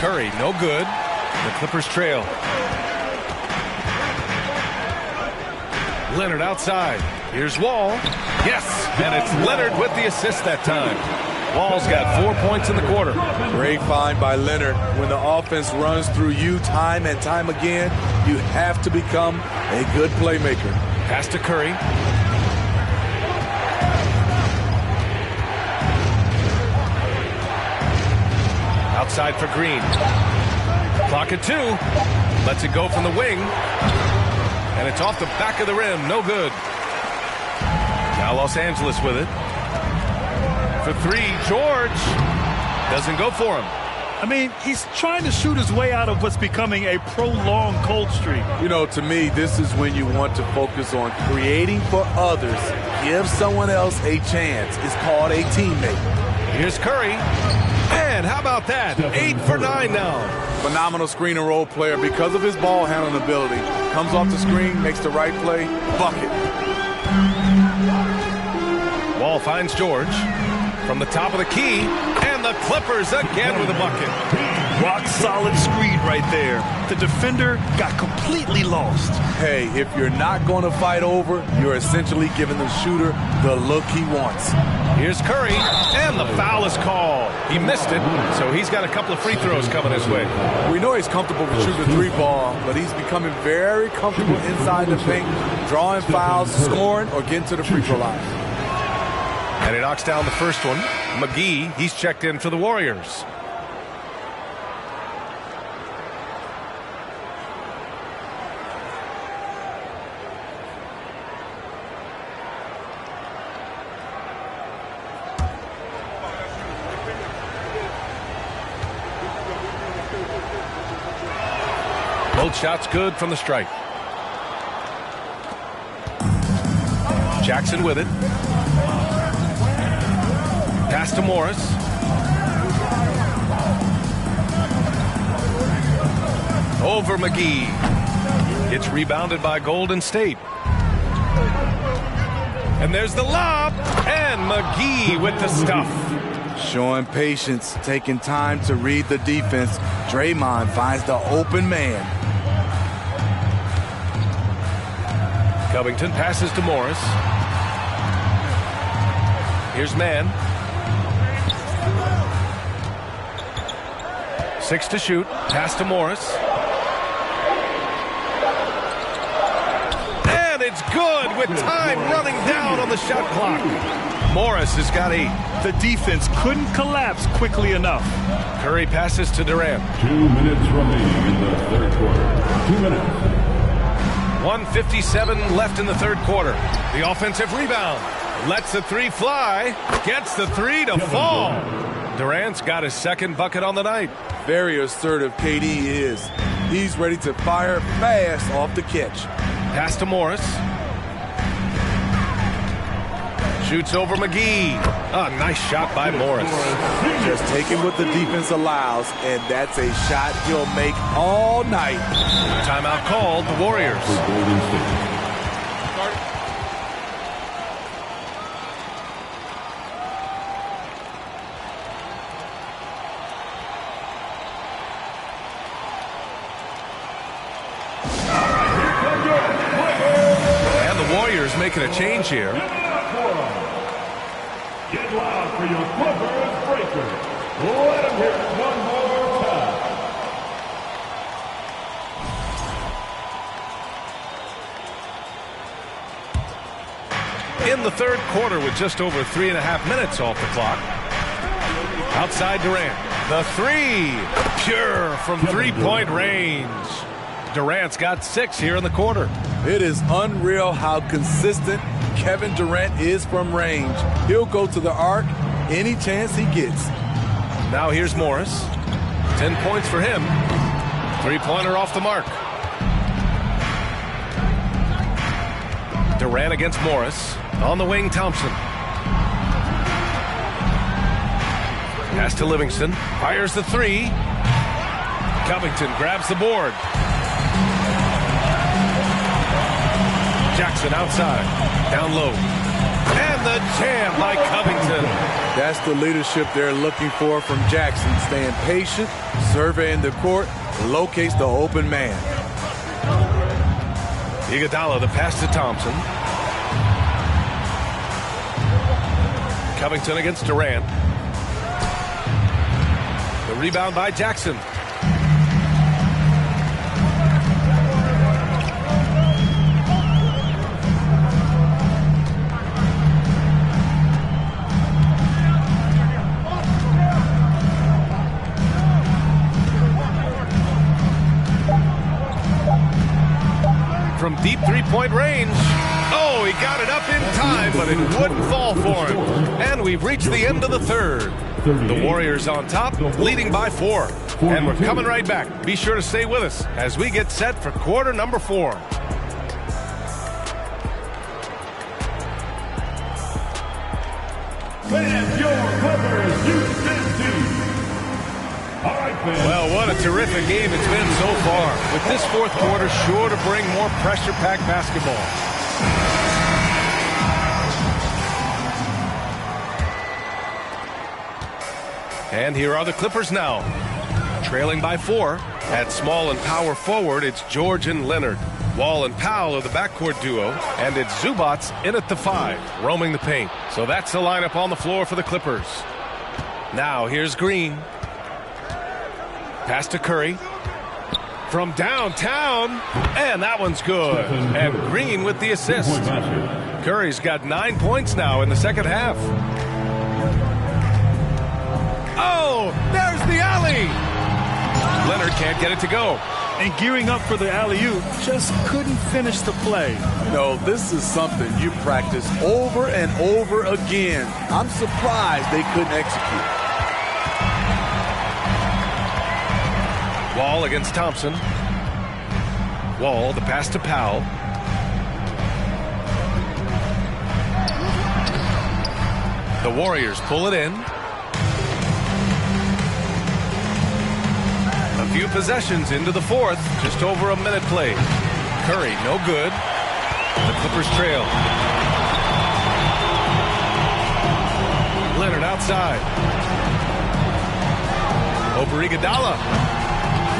Speaker 3: Curry, no good. The Clippers trail. Leonard outside. Here's Wall. Yes, and it's Leonard with the assist that time. Wall's got 4 points in the quarter.
Speaker 21: Great find by Leonard. When the offense runs through you time and time again, you have to become a good playmaker.
Speaker 3: Pass to Curry. Outside for Green. Clock at 2. Lets it go from the wing. And it's off the back of the rim. No good. Now Los Angeles with it. For 3, George doesn't go for him.
Speaker 8: I mean, he's trying to shoot his way out of what's becoming a prolonged cold streak.
Speaker 21: You know, to me, this is when you want to focus on creating for others. Give someone else a chance. It's called a teammate.
Speaker 3: Here's Curry. And how about that? 8 for 9 now.
Speaker 21: Phenomenal screen and roll player because of his ball handling ability. Comes off the screen, makes the right play, bucket.
Speaker 3: Wall finds George from the top of the key, and the Clippers again with a bucket.
Speaker 8: Rock solid screen right there. The defender got completely lost.
Speaker 21: Hey, if you're not going to fight over, you're essentially giving the shooter the look he wants.
Speaker 3: Here's Curry, and the foul is called. He missed it, so he's got a couple of free throws coming his way.
Speaker 21: We know he's comfortable with shooting the 3-ball, but he's becoming very comfortable inside the paint, drawing fouls, scoring, or getting to the free throw line.
Speaker 3: And he knocks down the first one. McGee, he's checked in for the Warriors. Both shots good from the stripe. Jackson with it. Pass to Morris. Over McGee. It's rebounded by Golden State. And there's the lob. And McGee with the stuff.
Speaker 21: Showing patience, taking time to read the defense. Draymond finds the open man.
Speaker 3: Covington passes to Morris. Here's Mann. 6 to shoot. Pass to Morris. And it's good with time running down on the shot clock. Morris has got 8.
Speaker 8: The defense couldn't collapse quickly enough.
Speaker 3: Curry passes to Durant.
Speaker 7: 2 minutes remaining in the third quarter. 2 minutes.
Speaker 3: 1:57 left in the third quarter. The offensive rebound. Lets the 3 fly. Gets the 3 to fall. Durant's got his second bucket on the night.
Speaker 21: Very assertive KD is. He's ready to fire fast off the catch.
Speaker 3: Pass to Morris. Shoots over McGee. A nice shot by Morris.
Speaker 21: Just taking what the defense allows, and that's a shot he'll make all night.
Speaker 3: Timeout called, the Warriors. And the Warriors making a change here.
Speaker 7: Get loud for your Clippers breaker. Let him hear it one more time.
Speaker 3: In the third quarter with just over 3.5 minutes off the clock. Outside Durant. The three. Pure from three-point range. Durant's got 6 here in the quarter.
Speaker 21: It is unreal how consistent Kevin Durant is from range. He'll go to the arc any chance he gets.
Speaker 3: Now here's Morris. 10 points for him. Three-pointer off the mark. Durant against Morris. On the wing, Thompson. Pass to Livingston. Fires the three. Covington grabs the board. Jackson outside. Down low. And the jam by Covington.
Speaker 21: That's the leadership they're looking for from Jackson. Staying patient, surveying the court, locates the open man.
Speaker 3: Iguodala, the pass to Thompson. Covington against Durant. The rebound by Jackson. From deep three-point range. Oh, he got it up in time, but it wouldn't fall for him. And we've reached the end of the third. The Warriors on top, leading by 4. And we're coming right back. Be sure to stay with us as we get set for quarter number 4.
Speaker 7: Fans, your Clippers, Houston team. All right, fans.
Speaker 3: Well, what a terrific game it's been so far. With this fourth quarter sure to bring more pressure-packed basketball. And here are the Clippers now. Trailing by 4. At small and power forward, it's George and Leonard. Wall and Powell are the backcourt duo. And it's Zubats in at the 5, roaming the paint. So that's the lineup on the floor for the Clippers. Now here's Green. Pass to Curry. From downtown. And that one's good. And Green with the assist. Curry's got 9 points now in the second half. Oh, there's the alley. Leonard can't get it to go.
Speaker 8: And gearing up for the alley-oop, just couldn't finish the play.
Speaker 21: No, this is something you practice over and over again. I'm surprised they couldn't execute.
Speaker 3: Wall against Thompson. Wall, the pass to Powell. The Warriors pull it in. A few possessions into the fourth. Just over a minute played. Curry, no good. The Clippers trail. Leonard outside. Over Iguodala.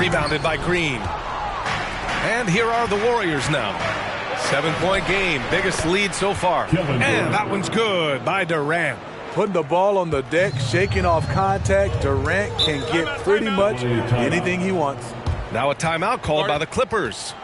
Speaker 3: Rebounded by Green. And here are the Warriors now. 7-point game. Biggest lead so far. And that one's good by Durant.
Speaker 21: Putting the ball on the deck, shaking off contact, Durant can get pretty much anything he wants.
Speaker 3: Now a timeout called by the Clippers.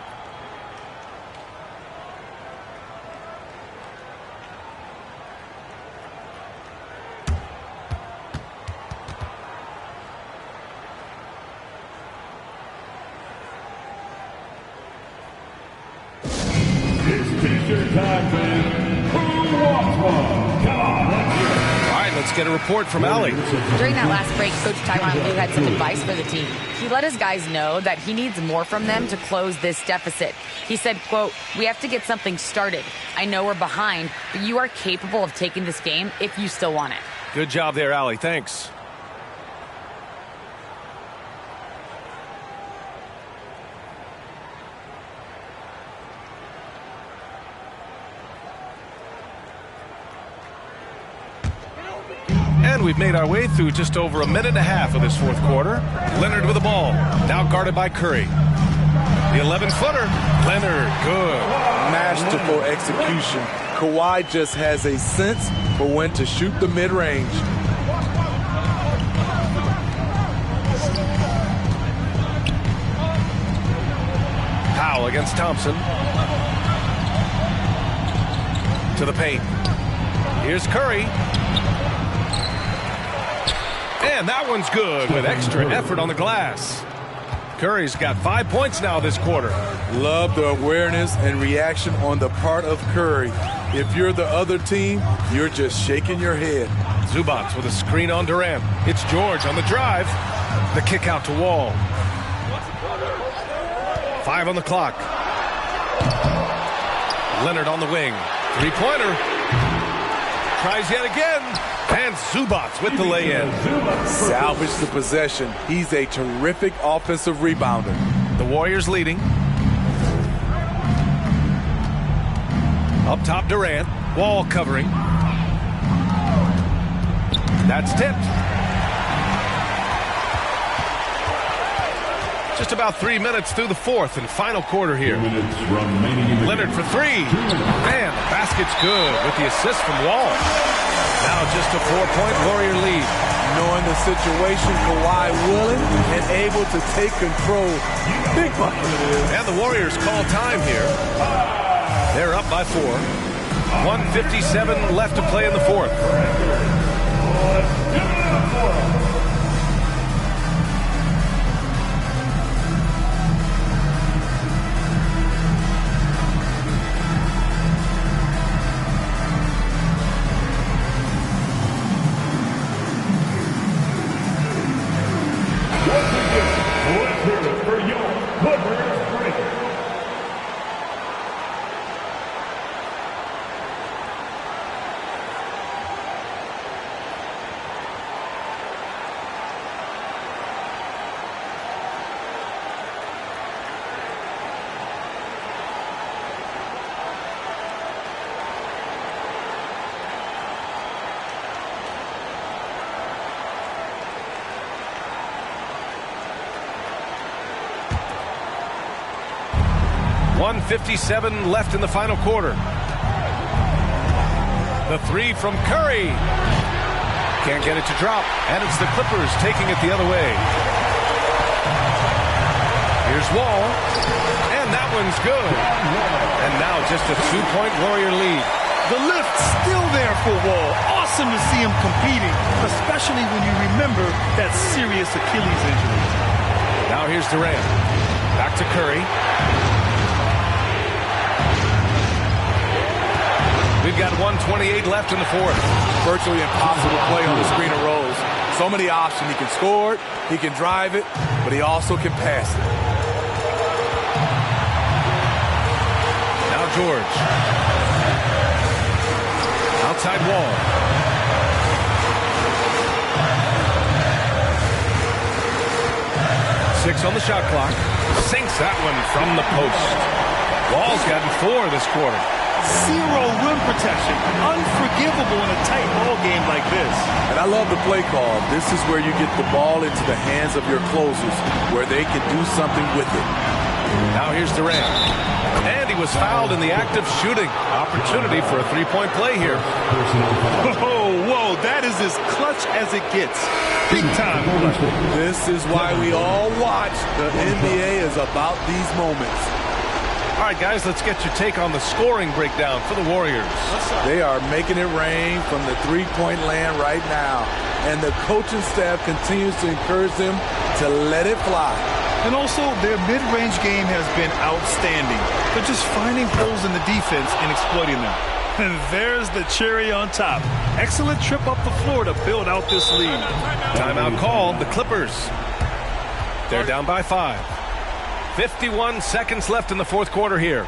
Speaker 7: It's t-shirt time, man. Who wants one? Come on, let's hear it.
Speaker 3: Let's get a report from Allie.
Speaker 5: During that last break, Coach Tyronn Lue had some advice for the team. He let his guys know that he needs more from them to close this deficit. He said, quote, "We have to get something started. I know we're behind, but you are capable of taking this game if you still want it."
Speaker 3: Good job there, Allie. Thanks. And we've made our way through just over a minute and a half of this fourth quarter. Leonard with the ball. Now guarded by Curry. The 11-footer. Leonard, good.
Speaker 21: Masterful execution. Kawhi just has a sense for when to shoot the mid-range.
Speaker 3: Powell against Thompson. To the paint. Here's Curry. And that one's good with extra effort on the glass. Curry's got 5 points now this quarter.
Speaker 21: Love the awareness and reaction on the part of Curry. If you're the other team, you're just shaking your head.
Speaker 3: Zubac with a screen on Durant. It's George on the drive. The kick out to Wall. 5 on the clock. Leonard on the wing. Three-pointer. Tries yet again. And Zubac with the lay-in.
Speaker 21: Salvage the possession. He's a terrific offensive rebounder.
Speaker 3: The Warriors leading. Up top, Durant. Wall covering. That's tipped. Just about 3 minutes through the fourth and final quarter here. Leonard for three. And the basket's good with the assist from Wall. Now just a 4-point Warrior lead.
Speaker 21: Knowing the situation, Kawhi willing and able to take control. Big bucket.
Speaker 3: And the Warriors call time here. They're up by 4. 1:57 left to play in the fourth. .157 left in the final quarter. The three from Curry. Can't get it to drop. And it's the Clippers taking it the other way. Here's Wall. And that one's good. And now just a 2-point Warrior lead.
Speaker 8: The lift still there for Wall. Awesome to see him competing, especially when you remember that serious Achilles injury.
Speaker 3: Now here's Durant. Back to Curry. We've got 1:28 left in the fourth.
Speaker 21: Virtually impossible play on the screen of rolls. So many options. He can score it, he can drive it, but he also can pass it.
Speaker 3: Now George. Outside Wall. Six on the shot clock. Sinks that one from the post. Wall's gotten 4 this quarter.
Speaker 8: Zero rim protection. Unforgivable in a tight ball game like this.
Speaker 21: And I love the play call. This is where you get the ball into the hands of your closers, where they can do something with it.
Speaker 3: Now here's Durant. And he was fouled in the act of shooting. Opportunity for a 3-point play here.
Speaker 8: Whoa, that is as clutch as it gets. Big time.
Speaker 21: This is why we all watch. The NBA is about these moments.
Speaker 3: All right, guys, let's get your take on the scoring breakdown for the Warriors.
Speaker 21: They are making it rain from the three-point land right now. And the coaching staff continues to encourage them to let it fly.
Speaker 8: And also, their mid-range game has been outstanding. They're just finding holes in the defense and exploiting them. And there's the cherry on top. Excellent trip up the floor to build out this lead.
Speaker 3: Timeout called, the Clippers. They're down by 5. 51 seconds left in the fourth quarter here.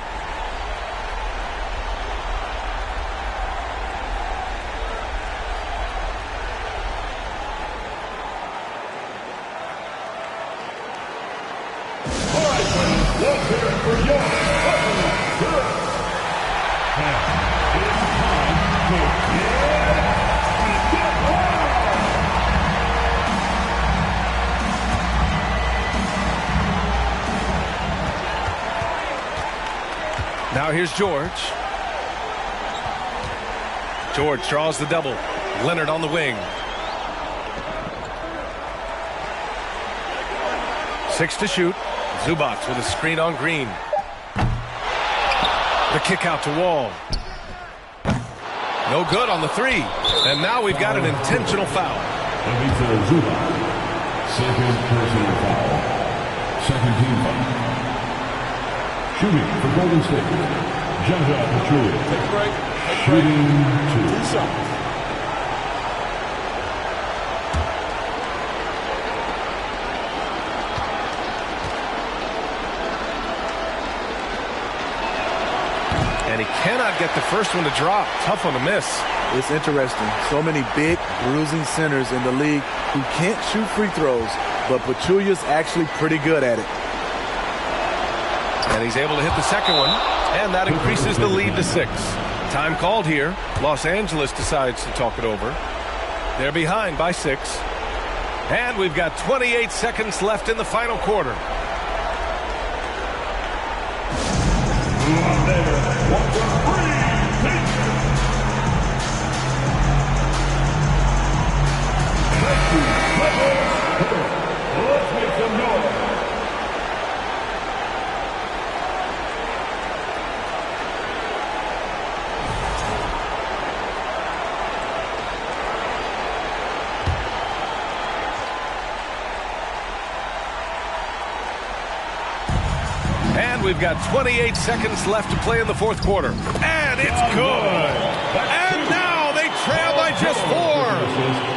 Speaker 3: Now here's George. George draws the double. Leonard on the wing. 6 to shoot. Zubac with a screen on Green. The kick out to Wall. No good on the 3. And now we've got an intentional foul.
Speaker 7: Ivica Zubac. Second personal foul. Second team foul. Shooting for Golden State. Jaja Pachulia.
Speaker 4: Take a break.
Speaker 7: Shooting 2.
Speaker 4: 2 shots.
Speaker 3: And he cannot get the first one to drop. Tough one to miss.
Speaker 21: It's interesting. So many big, bruising centers in the league who can't shoot free throws, but Pachulia's actually pretty good at it.
Speaker 3: And he's able to hit the second one, and that increases the lead to 6. Time called here. Los Angeles decides to talk it over. They're behind by 6. And we've got 28 seconds left in the final quarter.
Speaker 7: Let's make some noise.
Speaker 3: And we've got 28 seconds left to play in the fourth quarter. And it's good. And now they trail by just 4.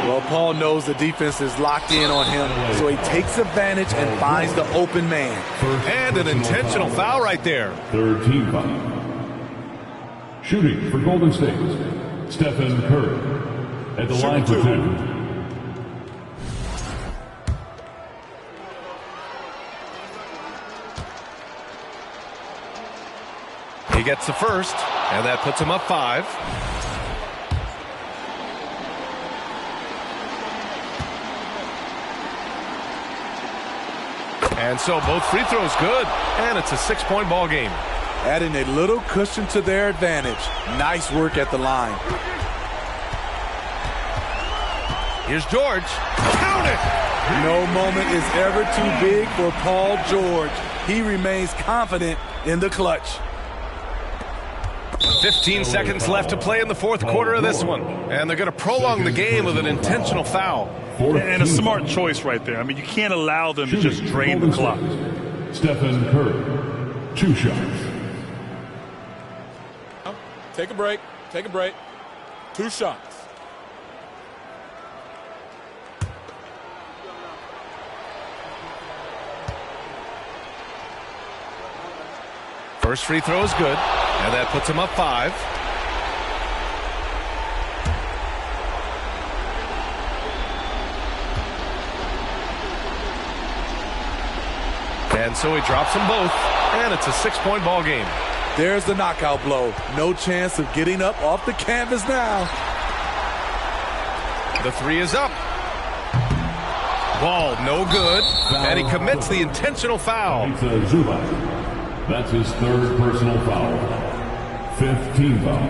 Speaker 21: Well, Paul knows the defense is locked in on him, so he takes advantage and finds the open man.
Speaker 3: And an intentional foul right there.
Speaker 7: Third team foul. Shooting for Golden State. Stephen Curry. At the line for 2.
Speaker 3: He gets the first, and that puts him up 5. And so both free throws good, and it's a 6-point ball game.
Speaker 21: Adding a little cushion to their advantage. Nice work at the line.
Speaker 3: Here's George. Count it!
Speaker 21: No moment is ever too big for Paul George. He remains confident in the clutch.
Speaker 3: 15 seconds left to play in the fourth quarter of this one. And they're going to prolong the game with an intentional foul.
Speaker 8: And a smart choice right there. I mean, you can't allow them to just drain the clock.
Speaker 7: Stephen Curry. 2 shots.
Speaker 4: Take a break. Take a break. 2 shots.
Speaker 3: First free throw is good, and that puts him up 5. And so he drops them both, and it's a 6-point ball game.
Speaker 21: There's the knockout blow. No chance of getting up off the canvas now.
Speaker 3: The 3 is up. Ball no good, and he commits the intentional foul.
Speaker 7: That's his 3rd personal foul. 5th team foul.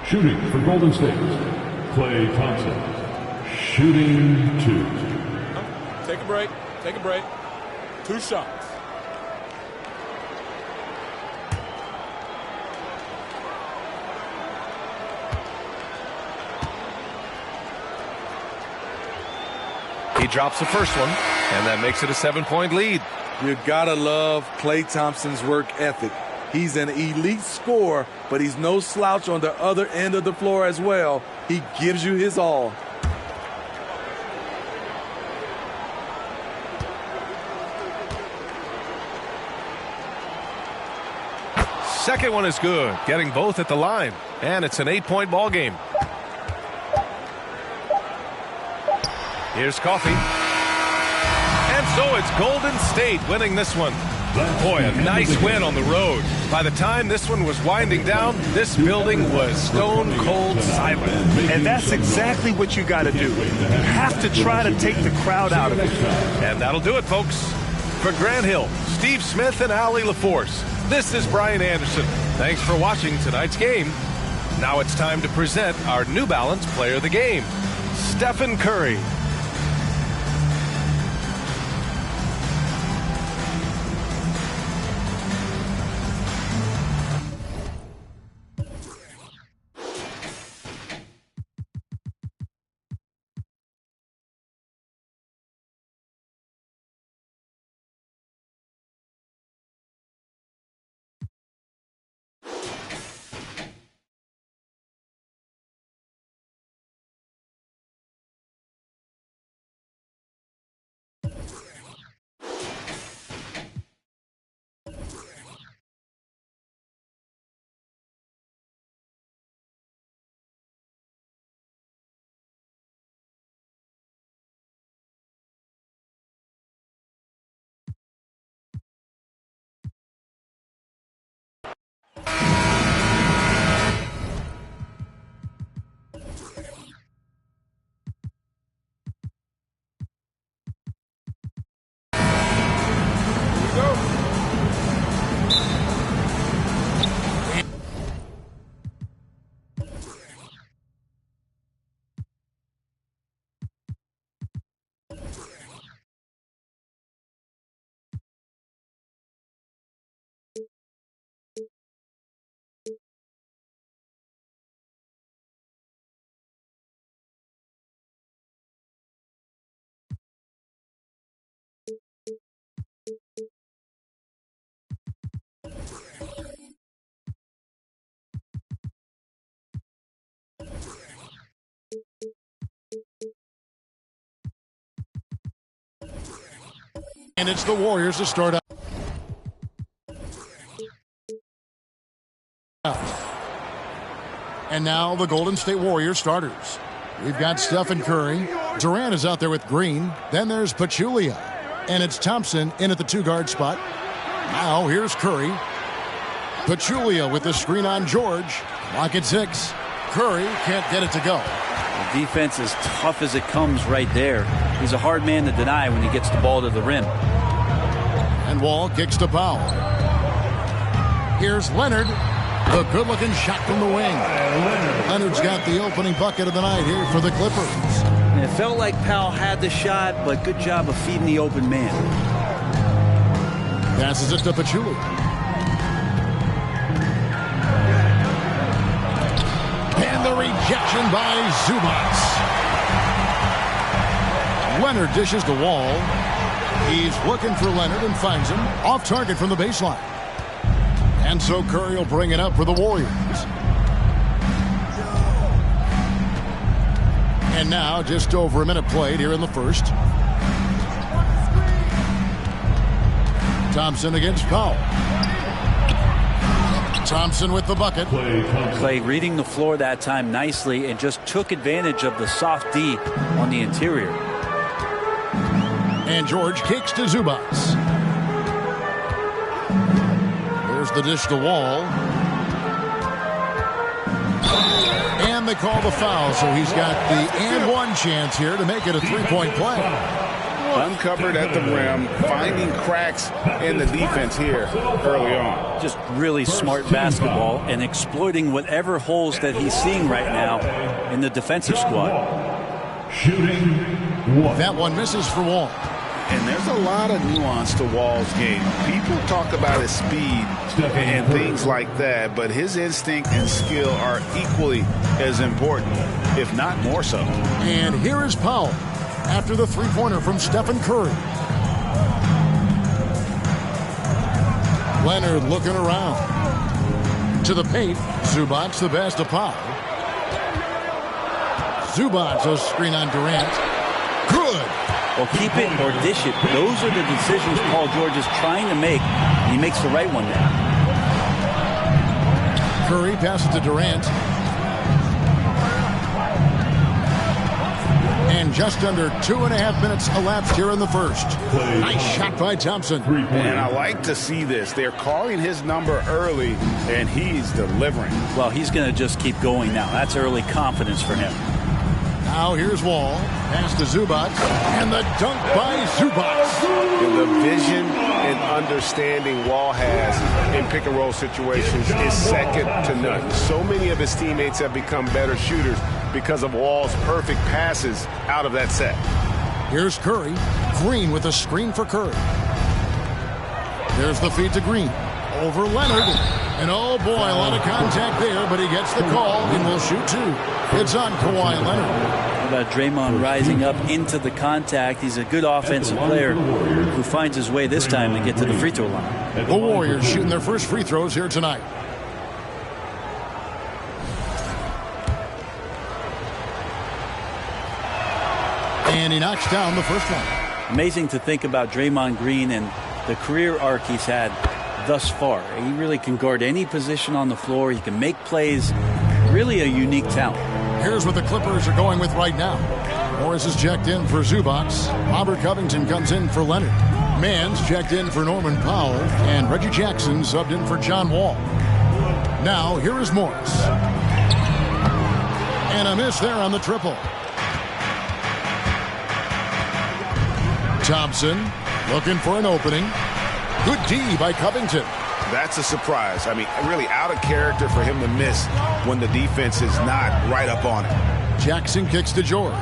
Speaker 7: Shooting for Golden State. Klay Thompson. Shooting 2.
Speaker 4: Take a break. Take a break. 2 shots.
Speaker 3: He drops the first one, and that makes it a 7-point lead.
Speaker 21: You gotta love Klay Thompson's work ethic. He's an elite scorer, but he's no slouch on the other end of the floor as well. He gives you his all.
Speaker 3: Second one is good, getting both at the line, and it's an 8-point ball game. Here's Coffey. And so it's Golden State winning this one. Boy, a nice win on the road. By the time this one was winding down, this building was stone cold silent.
Speaker 8: And that's exactly what you got to do. You have to try to take the crowd out of it.
Speaker 3: And that'll do it, folks. For Grant Hill, Steve Smith, and Allie LaForce, this is Brian Anderson. Thanks for watching tonight's game. Now it's time to present our New Balance Player of the Game, Stephen Curry.
Speaker 11: And it's the Warriors to start out. And now the Golden State Warriors starters. We've got Stephen Curry. Durant is out there with Green. Then there's Pachulia. And it's Thompson in at the 2-guard spot. Now here's Curry. Pachulia with the screen on George. Clock at 6. Curry can't get it to go.
Speaker 6: The defense is tough as it comes right there. He's a hard man to deny when he gets the ball to the rim.
Speaker 11: And Wall kicks to Powell. Here's Leonard. A good-looking shot from the wing. Leonard's got the opening bucket of the night here for the Clippers.
Speaker 6: And it felt like Powell had the shot, but good job of feeding the open man.
Speaker 11: Passes it to Pachulia. And the rejection by Zubac. Leonard dishes the Wall. He's looking for Leonard and finds him off target from the baseline. And so Curry will bring it up for the Warriors. And now just over a minute played here in the first. Thompson against Powell. Thompson with the bucket.
Speaker 6: Clay reading the floor that time nicely and just took advantage of the soft D on the interior.
Speaker 11: And George kicks to Zubac. There's the dish to Wall. And they call the foul, so he's got the and one chance here to make it a three-point play.
Speaker 13: Uncovered at the rim, finding cracks in the defense here early on.
Speaker 6: Just really smart basketball and exploiting whatever holes that he's seeing right now in the defensive squad.
Speaker 11: That one misses for Wall.
Speaker 13: And there's a lot of nuance to Wall's game. People talk about his speed and things like that, but his instinct and skill are equally as important, if not more so.
Speaker 11: And here is Powell after the three-pointer from Stephen Curry. Leonard looking around. To the paint. Zubac the best of Powell. Zubac a screen on Durant. Good.
Speaker 6: Well, keep it or dish it. Those are the decisions Paul George is trying to make, and he makes the right one there.
Speaker 11: Curry passes to Durant. And just under 2.5 minutes elapsed here in the first. Nice shot by Thompson.
Speaker 13: And I like to see this. They're calling his number early, and he's delivering.
Speaker 6: Well, he's going to just keep going now. That's early confidence for him.
Speaker 11: Now here's Wall. Pass to Zubac. And the dunk by Zubac.
Speaker 16: The vision and understanding Wall has in pick-and-roll situations is second to none. So many of his teammates have become better shooters because of Wall's perfect passes out of that set.
Speaker 11: Here's Curry. Green with a screen for Curry. There's the feed to Green. Over Leonard. And oh boy, a lot of contact there, but he gets the call and will shoot two. It's on Kawhi Leonard.
Speaker 6: How about Draymond rising up into the contact? He's a good offensive player who finds his way this time to get to the free throw line.
Speaker 11: The Warriors shooting their first free throws here tonight. And he knocks down the first one.
Speaker 6: Amazing to think about Draymond Green and the career arc he's had thus far. He really can guard any position on the floor. He can make plays. Really a unique talent.
Speaker 11: Here's what the Clippers are going with right now. Morris is checked in for Zubac. Robert Covington comes in for Leonard. Mann's checked in for Norman Powell. And Reggie Jackson subbed in for John Wall. Now, here is Morris. And a miss there on the triple. Thompson looking for an opening. Good D by Covington.
Speaker 16: That's a surprise. I mean, really out of character for him to miss when the defense is not right up on it.
Speaker 11: Jackson kicks to George.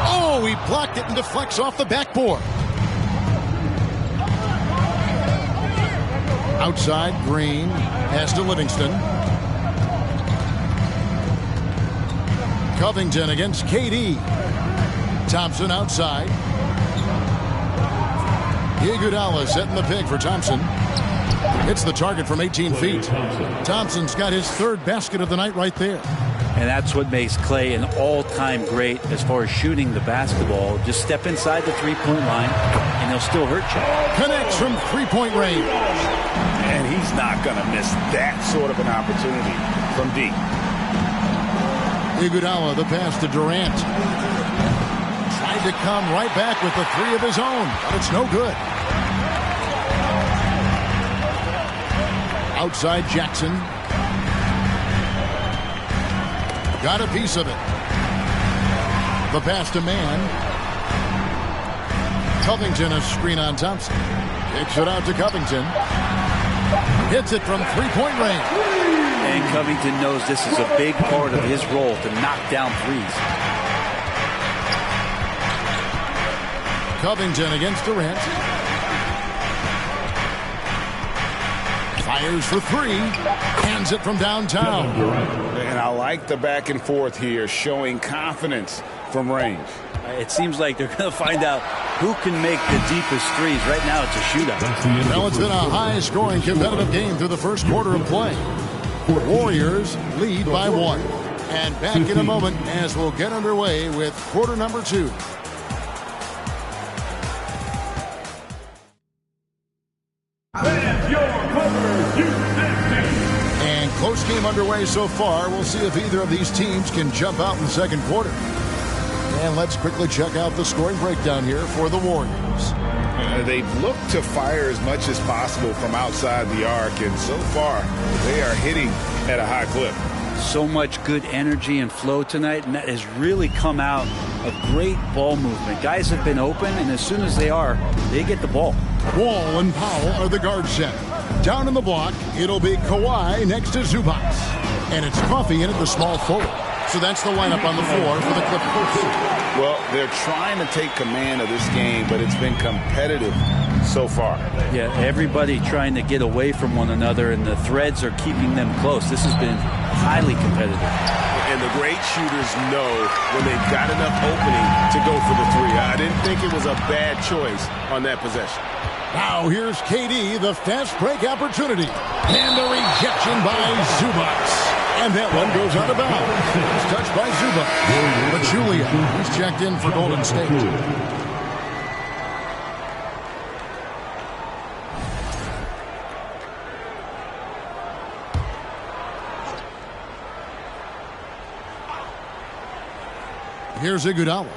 Speaker 11: Oh, he blocked it and deflects off the backboard. Outside, Green. Pass to Livingston. Covington against KD. Thompson outside. Iguodala setting the pick for Thompson. It's the target from 18 feet. Thompson's got his third basket of the night right there.
Speaker 6: And that's what makes Clay an all-time great as far as shooting the basketball. Just step inside the three-point line, and he'll still hurt you.
Speaker 11: Connects from three-point range.
Speaker 13: And he's not going to miss that sort of an opportunity from deep.
Speaker 11: Iguodala, the pass to Durant. Tried to come right back with the three of his own, but it's no good. Outside Jackson. Got a piece of it. The pass to Mann. Covington, a screen on Thompson. Kicks it out to Covington. Hits it from three-point range.
Speaker 6: And Covington knows this is a big part of his role to knock down threes.
Speaker 11: Covington against Durant. Fires for three. Hands it from downtown.
Speaker 13: And I like the back and forth here, showing confidence from range.
Speaker 6: It seems like they're going to find out who can make the deepest threes. Right now, it's a shootout.
Speaker 11: Well, it's been a high-scoring competitive game through the first quarter of play. Warriors lead by 1. And back in a moment as we'll get underway with quarter number 2. And close game underway so far. We'll see if either of these teams can jump out in the second quarter. And let's quickly check out the scoring breakdown here for the Warriors.
Speaker 13: They've looked to fire as much as possible from outside the arc, and so far they are hitting at a high clip.
Speaker 6: So much good energy and flow tonight, and that has really come out of great ball movement. Guys have been open, and as soon as they are, they get the ball.
Speaker 11: Wall and Powell are the guard set. Down in the block, it'll be Kawhi next to Zubac. And it's Coffey in at the small forward. So that's the lineup on the floor for the Clippers.
Speaker 13: Well, they're trying to take command of this game, but it's been competitive so far.
Speaker 6: Yeah, everybody trying to get away from one another, and the threads are keeping them close. This has been highly competitive.
Speaker 16: And the great shooters know when they've got enough opening to go for the three. I didn't think it was a bad choice on that possession.
Speaker 11: Now here's KD, the fast break opportunity. And the rejection by Zubac. And that one goes out of bounds. It's touched by Zubac. Pachulia, he's checked in for Golden State. Here's Iguodala.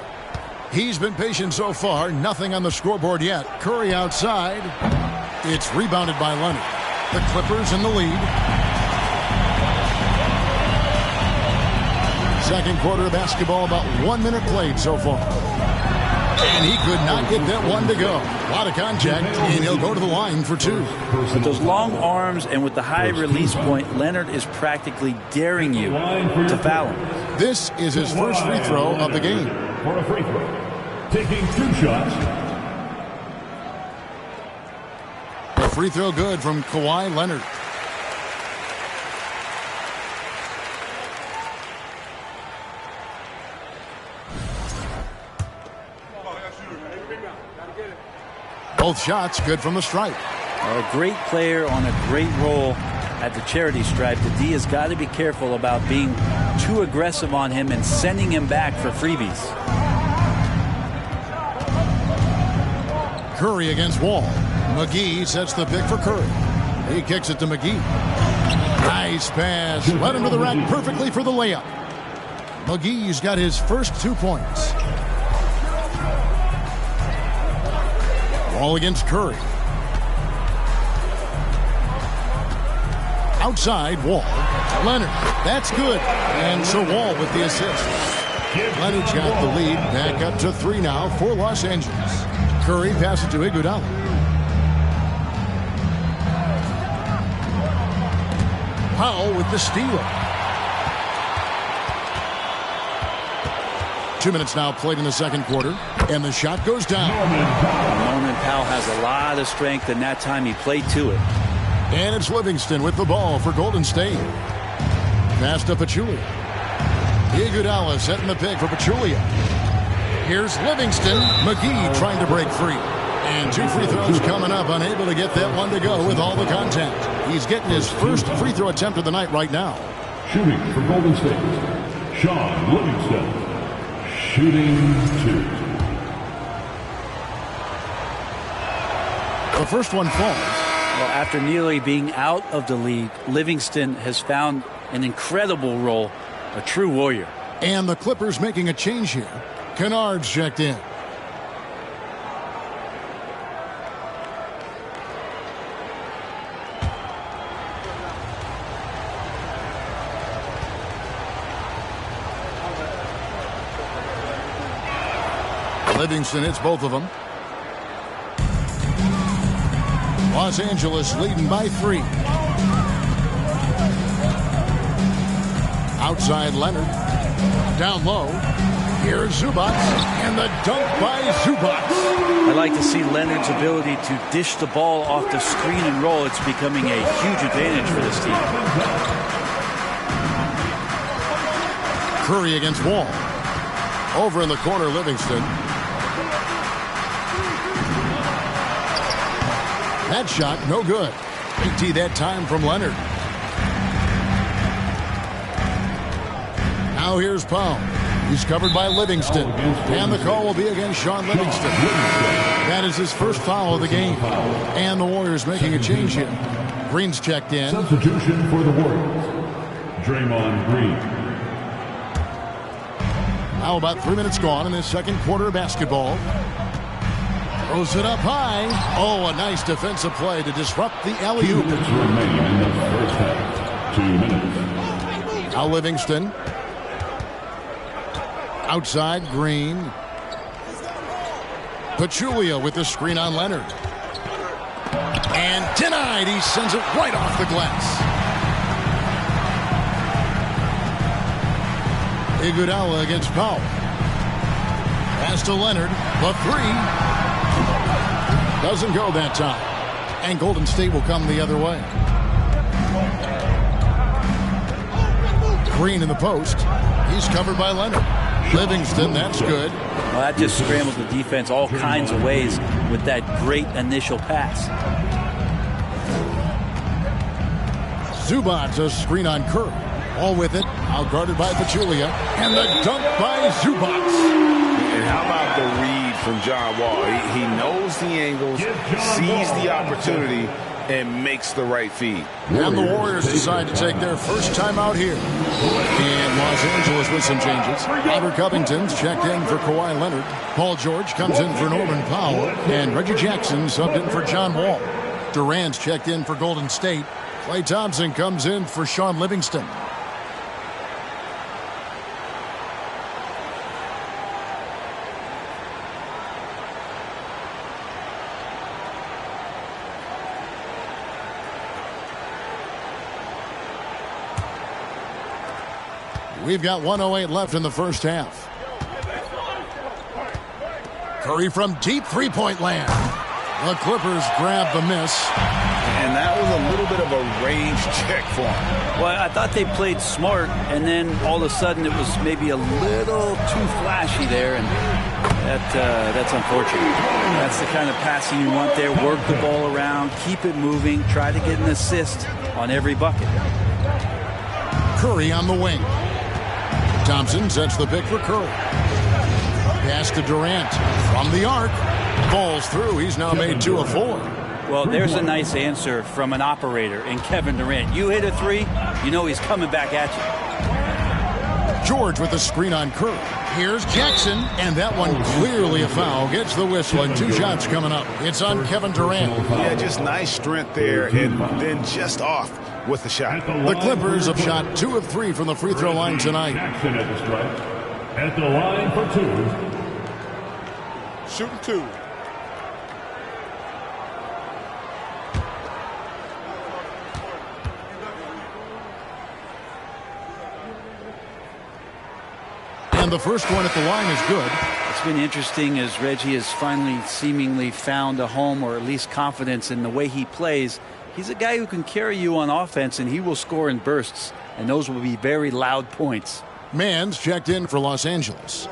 Speaker 11: He's been patient so far. Nothing on the scoreboard yet. Curry outside. It's rebounded by Leonard. The Clippers in the lead. Second quarter of basketball, about 1 minute played so far. And he could not get that one to go. A lot of contact, and he'll go to the line for 2.
Speaker 6: With those long arms and with the high release point, Leonard is practically daring you to foul him.
Speaker 11: This is his first free throw of the game.
Speaker 7: For a free throw, taking 2 shots.
Speaker 11: A free throw good from Kawhi Leonard. Both shots good from the stripe.
Speaker 6: A great player on a great role at the charity stripe. The D has got to be careful about being too aggressive on him and sending him back for freebies.
Speaker 11: Curry against Wall. McGee sets the pick for Curry. He kicks it to McGee. Nice pass. Led him to the rack perfectly for the layup. McGee's got his first 2 points. Wall against Curry. Outside, Wall. Leonard. That's good. And so Wall with the assist. Leonard's got the lead. Back up to 3 now for Los Angeles. Curry passes to Iguodala. Powell with the steal. 2 minutes now played in the second quarter. And the shot goes down.
Speaker 6: Norman Powell has a lot of strength, and that time he played to it.
Speaker 11: And it's Livingston with the ball for Golden State. Pass to Pachulia. Iguodala setting the pick for Pachulia. Here's Livingston. McGee trying to break free. And 2 free throws coming up. Unable to get that one to go with all the contact. He's getting his first free throw attempt of the night right now.
Speaker 7: Shooting for Golden State, Sean Livingston, shooting 2.
Speaker 11: The first one falls.
Speaker 6: Well, after nearly being out of the league, Livingston has found an incredible role, a true warrior.
Speaker 11: And the Clippers making a change here. Kennard's checked in. Livingston hits both of them. Los Angeles leading by 3. Outside Leonard. Down low. Here's Zubac. And the dunk by Zubac.
Speaker 6: I like to see Leonard's ability to dish the ball off the screen and roll. It's becoming a huge advantage for this team.
Speaker 11: Curry against Wall. Over in the corner, Livingston. That shot, no good. PT that time from Leonard. Now here's Powell. He's covered by Livingston. And the call will be against Sean Livingston. That is his first foul of the game. And the Warriors making a change here. Green's checked in.
Speaker 7: Substitution for the Warriors, Draymond Green.
Speaker 11: Now about 3 minutes gone in this second quarter of basketball. Throws it up high. Oh, a nice defensive play to disrupt the alley-oop.
Speaker 7: 2 minutes remain in the first half. 2 minutes.
Speaker 11: Now Livingston. Outside, Green. Pachulia with the screen on Leonard. And denied. He sends it right off the glass. Iguodala against Powell. Pass to Leonard. The 3. Doesn't go that time. And Golden State will come the other way. Green in the post. He's covered by Leonard. Livingston, that's good.
Speaker 6: Well, that just scrambled the defense all kinds of ways with that great initial pass.
Speaker 11: Zubac, a screen on Curry. All with it. Out guarded by Pachulia. And the dunk by Zubac.
Speaker 13: And how about the read from John Wall? He knows the angles, sees the opportunity, and makes the right feed.
Speaker 11: And the Warriors decide to take their first time out here. And Los Angeles with some changes. Robert Covington's checked in for Kawhi Leonard. Paul George comes in for Norman Powell. And Reggie Jackson subbed in for John Wall. Durant's checked in for Golden State. Klay Thompson comes in for Sean Livingston. We've got 1:08 left in the first half. Curry from deep three-point land. The Clippers grab the miss.
Speaker 13: And that was a little bit of a range check for him.
Speaker 6: Well, I thought they played smart, and then all of a sudden it was maybe a little too flashy there, and that's unfortunate. That's the kind of passing you want there. Work the ball around, keep it moving, try to get an assist on every bucket.
Speaker 11: Curry on the wing. Thompson sets the pick for Curry. Pass to Durant from the arc. Falls through. He's now made 2 of 4.
Speaker 6: Well, there's a nice answer from an operator in Kevin Durant. You hit a 3, you know he's coming back at you.
Speaker 11: George with the screen on Curry. Here's Jackson, and that one clearly a foul. Gets the whistle, and 2 shots coming up. It's on Kevin Durant.
Speaker 16: Yeah, just nice strength there, and then just off with the shot.
Speaker 11: The Clippers have shot 2 of 3 from the free throw line tonight.
Speaker 7: Jackson at the stripe. At the line for 2.
Speaker 4: Shooting 2.
Speaker 11: And the first one at the line is good.
Speaker 6: It's been interesting as Reggie has finally seemingly found a home, or at least confidence in the way he plays. He's a guy who can carry you on offense, and he will score in bursts, and those will be very loud points.
Speaker 11: Mann's checked in for Los Angeles.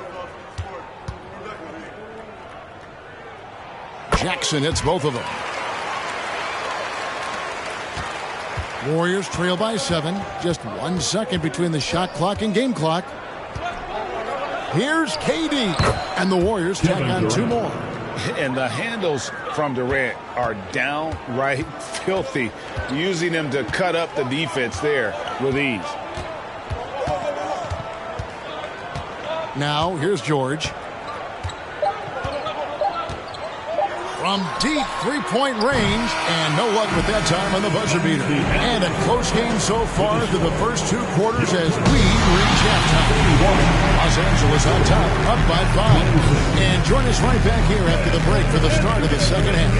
Speaker 11: Jackson hits both of them. Warriors trail by 7. Just 1 second between the shot clock and game clock. Here's KD. And the Warriors tack on 2 more.
Speaker 13: And the handles from Durant are downright filthy, using them to cut up the defense there with ease.
Speaker 11: Now, here's George. From deep three-point range, and no luck with that time on the buzzer beater. And a close game so far through the first 2 quarters as we reach halftime. Los Angeles on top, up by 5. And join us right back here after the break for the start of the second half.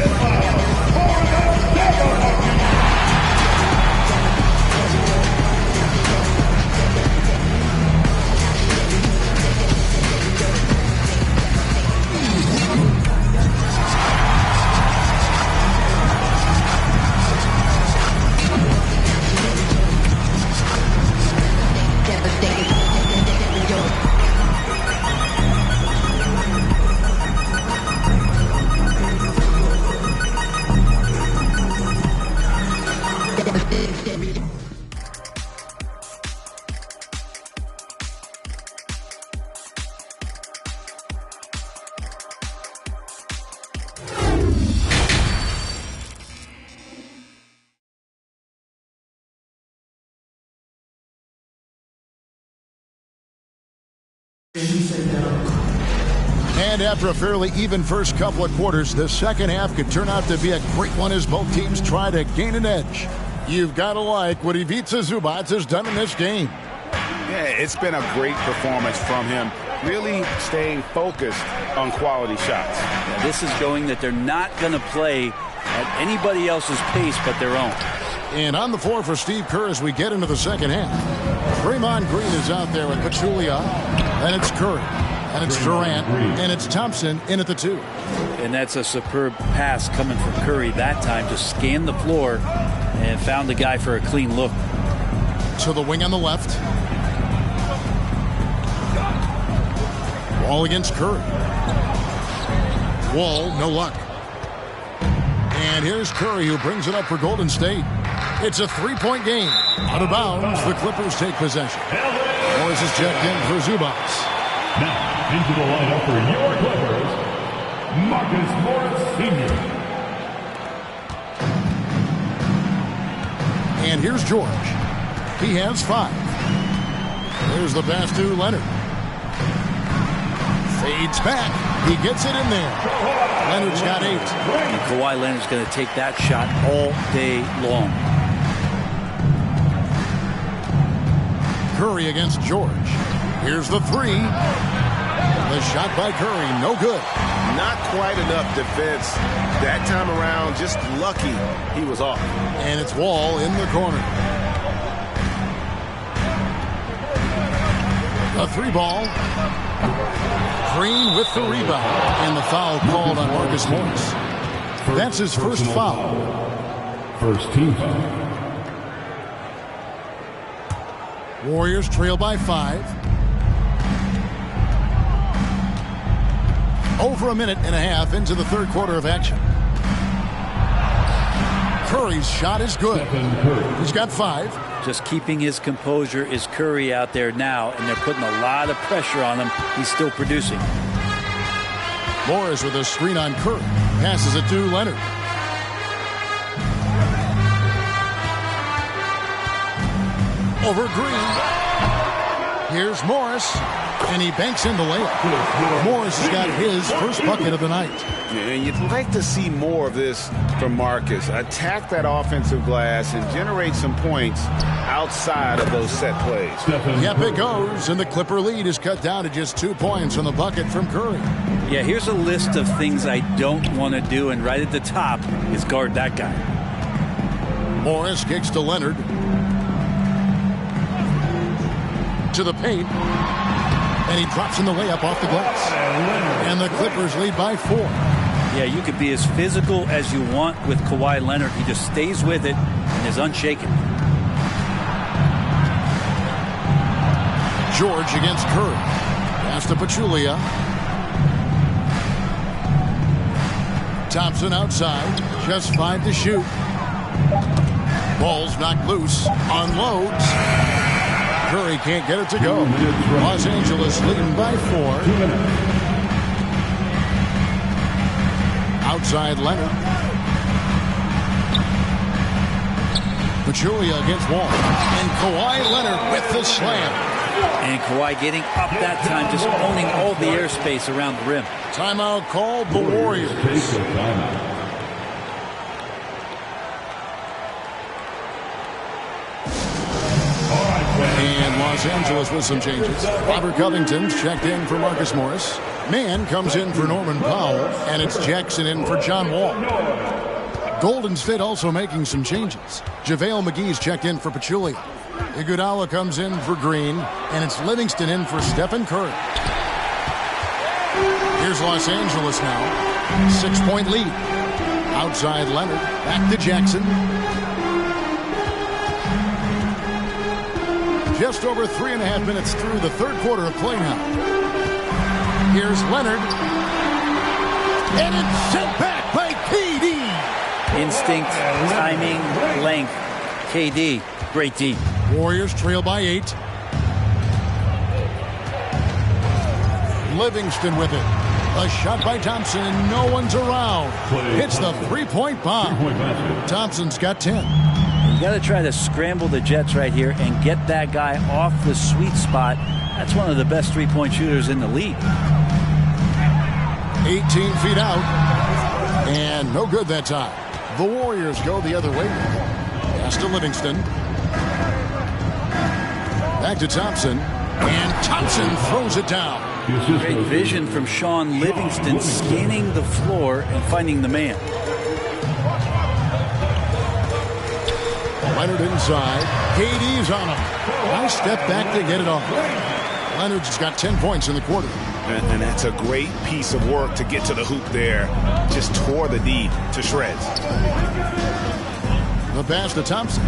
Speaker 11: And after a fairly even first couple of quarters, the second half could turn out to be a great one as both teams try to gain an edge. You've got to like what Ivica Zubac has done in this game.
Speaker 13: Yeah, it's been a great performance from him, really staying focused on quality shots.
Speaker 6: Yeah, this is showing that they're not going to play at anybody else's pace but their own.
Speaker 11: And on the floor for Steve Kerr as we get into the second half. Draymond Green is out there with Pachulia. And it's Curry. And it's Durant. And it's Thompson in at the 2.
Speaker 6: And that's a superb pass coming from Curry that time. Just scanned the floor and found the guy for a clean look.
Speaker 11: To the wing on the left. Wall against Curry. Wall, no luck. And here's Curry who brings it up for Golden State. It's a 3-point game. Out of bounds, the Clippers take possession. Morris is checked in for Zubac.
Speaker 7: Now, into the lineup for your Clippers, Marcus Morris Sr.
Speaker 11: And here's George. He has 5. There's the pass to Leonard. Fades back. He gets it in there. Leonard's got 8.
Speaker 6: And Kawhi Leonard's going to take that shot all day long.
Speaker 11: Curry against George. Here's the 3. The shot by Curry, no good.
Speaker 16: Not quite enough defense. That time around, just lucky he was off.
Speaker 11: And it's Wall in the corner. A 3 ball. Green with the rebound. And the foul called on Marcus Morris. That's his first foul.
Speaker 7: First team foul.
Speaker 11: Warriors trail by 5. Over a minute and a half into the third quarter of action. Curry's shot is good. He's got 5.
Speaker 6: Just keeping his composure is Curry out there now, and they're putting a lot of pressure on him. He's still producing.
Speaker 11: Morris with a screen on Curry. Passes it to Leonard. Over Green. Here's Morris. And he banks in the layup. Morris has got his first bucket of the night.
Speaker 13: Yeah, you'd like to see more of this from Marcus. Attack that offensive glass and generate some points outside of those set plays.
Speaker 11: Yep, it goes. And the Clipper lead is cut down to just 2 points on the bucket from Curry.
Speaker 6: Yeah, here's a list of things I don't want to do. And right at the top is guard that guy.
Speaker 11: Morris kicks to Leonard. To the paint. And he drops in the layup off the glass. And the Clippers lead by 4.
Speaker 6: Yeah, you could be as physical as you want with Kawhi Leonard. He just stays with it and is unshaken.
Speaker 11: George against Curry. Pass to Pachulia. Thompson outside. Just 5 to shoot. Ball's knocked loose. Unloads. Curry can't get it to go. Los Angeles leading by 4. Outside Leonard. Pachulia against Wall. And Kawhi Leonard with the slam.
Speaker 6: And Kawhi getting up that time, just owning all the airspace around the rim.
Speaker 11: Timeout called the Warriors. And Los Angeles with some changes. Robert Covington's checked in for Marcus Morris. Mann comes in for Norman Powell. And it's Jackson in for John Wall. Golden State also making some changes. JaVale McGee's checked in for Pachulia. Iguodala comes in for Green. And it's Livingston in for Stephen Curry. Here's Los Angeles now. 6-point lead. Outside Leonard. Back to Jackson. Just over 3.5 minutes through the third quarter of play now. Here's Leonard. And it's sent back by KD.
Speaker 6: Instinct, timing, length. KD, great D.
Speaker 11: Warriors trail by 8. Livingston with it. A shot by Thompson, and no one's around. Hits the three-point bomb. Thompson's got 10.
Speaker 6: You got to try to scramble the Jets right here and get that guy off the sweet spot. That's one of the best three-point shooters in the league.
Speaker 11: 18 feet out. And no good that time. The Warriors go the other way. Pass to Livingston. Back to Thompson. And Thompson throws it down.
Speaker 6: Great vision from Sean Livingston, scanning the floor and finding the man.
Speaker 11: Leonard inside. KD's on him. Nice step back to get it off. Leonard's got 10 points in the quarter.
Speaker 13: And that's a great piece of work to get to the hoop there. Just tore the D to shreds.
Speaker 11: The pass to Thompson.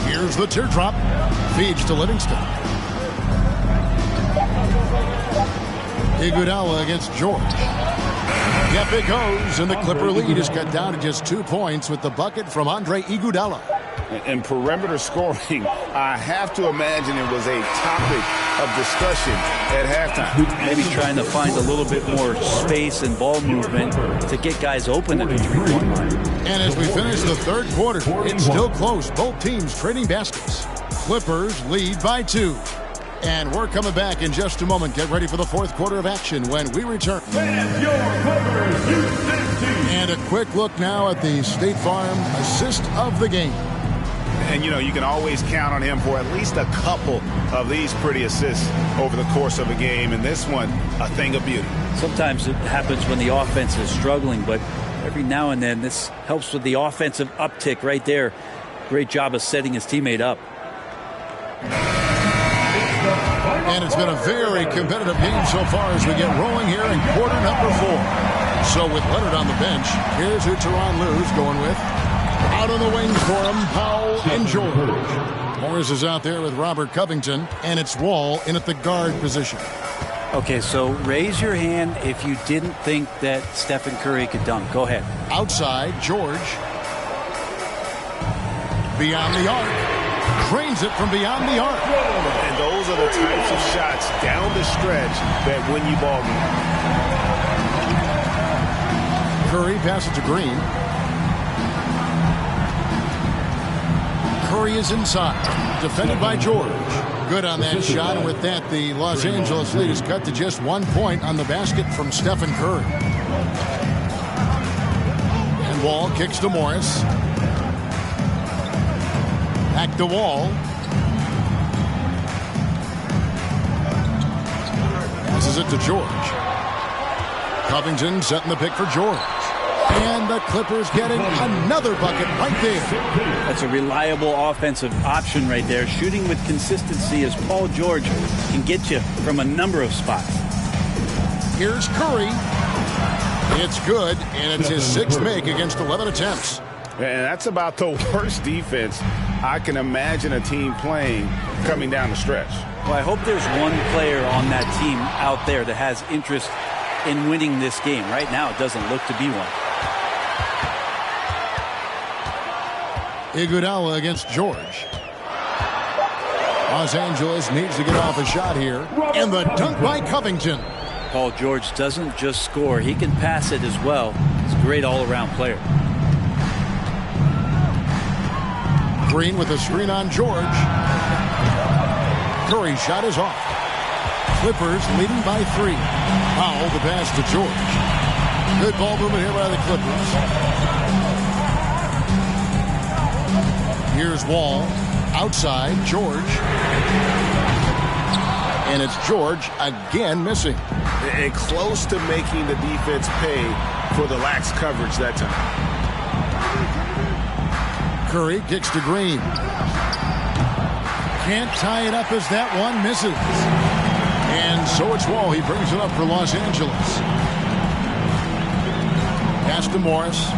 Speaker 11: Here's the teardrop. Feeds to Livingston. Iguodala against George. Yep, it goes, and the Clipper lead is cut down to just 2 points with the bucket from Andre Iguodala.
Speaker 13: And perimeter scoring, I have to imagine it was a topic of discussion at halftime.
Speaker 6: Maybe trying to find a little bit more space and ball movement to get guys open at the three-point line.
Speaker 11: And as we finish the third quarter, it's still close. Both teams trading baskets. Clippers lead by 2. And we're coming back in just a moment. Get ready for the fourth quarter of action when we return. And a quick look now at the State Farm assist of the game.
Speaker 13: And, you know, you can always count on him for at least a couple of these pretty assists over the course of a game. And this one, a thing of beauty.
Speaker 6: Sometimes it happens when the offense is struggling, but every now and then this helps with the offensive uptick right there. Great job of setting his teammate up.
Speaker 11: And it's been a very competitive game so far as we get rolling here in quarter number 4. So with Leonard on the bench, here's who Tyronn Lue's going with. Out on the wings for him, Powell and George. Morris is out there with Robert Covington, and it's Wall in at the guard position.
Speaker 6: Okay, so raise your hand if you didn't think that Stephen Curry could dunk. Go ahead.
Speaker 11: Outside, George. Beyond the arc. Cranes it from beyond the arc.
Speaker 13: And those are the types of shots down the stretch that win you ball games.
Speaker 11: Curry passes to Green. Curry is inside. Defended by George. Good on that shot. And with that, the Los Angeles lead is cut to just 1 point on the basket from Stephen Curry. And Wall kicks to Morris. Back to Wall. Passes it to George. Covington setting the pick for George. And the Clippers getting another bucket right there.
Speaker 6: That's a reliable offensive option right there. Shooting with consistency as Paul George can get you from a number of spots.
Speaker 11: Here's Curry. It's good, and it's his 6th make against 11 attempts.
Speaker 13: And that's about the worst defense I can imagine a team playing coming down the stretch.
Speaker 6: Well, I hope there's one player on that team out there that has interest in winning this game. Right now, it doesn't look to be one.
Speaker 11: Iguodala against George. Los Angeles needs to get off a shot here. And the dunk by Covington.
Speaker 6: Paul George doesn't just score. He can pass it as well. He's a great all-around player.
Speaker 11: Green with a screen on George. Curry's shot is off. Clippers leading by 3. Powell the pass to George. Good ball movement here by the Clippers. Here's Wall. Outside, George. And it's George again missing.
Speaker 16: And close to making the defense pay for the lax coverage that time.
Speaker 11: Curry kicks to Green. Can't tie it up as that one misses. And so it's Wall. He brings it up for Los Angeles. Pass to Morris.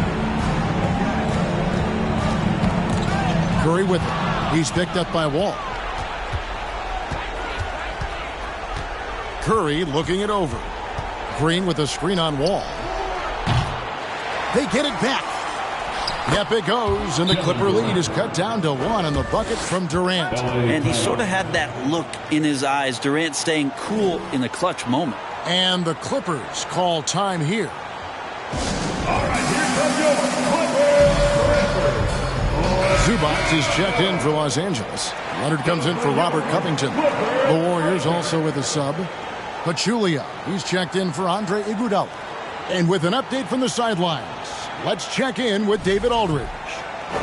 Speaker 11: Curry with it. He's picked up by Wall. Curry looking it over. Green with a screen on Wall. They get it back. Yep, it goes, and the Clipper lead is cut down to 1 on the bucket from Durant.
Speaker 6: And he sort of had that look in his eyes. Durant staying cool in a clutch moment.
Speaker 11: And the Clippers call time here.
Speaker 7: All right, here comes your Clippers.
Speaker 11: Zubac is checked in for Los Angeles. Leonard comes in for Robert Covington. The Warriors also with a sub. Pachulia, he's checked in for Andre Iguodala. And with an update from the sidelines, let's check in with David Aldridge.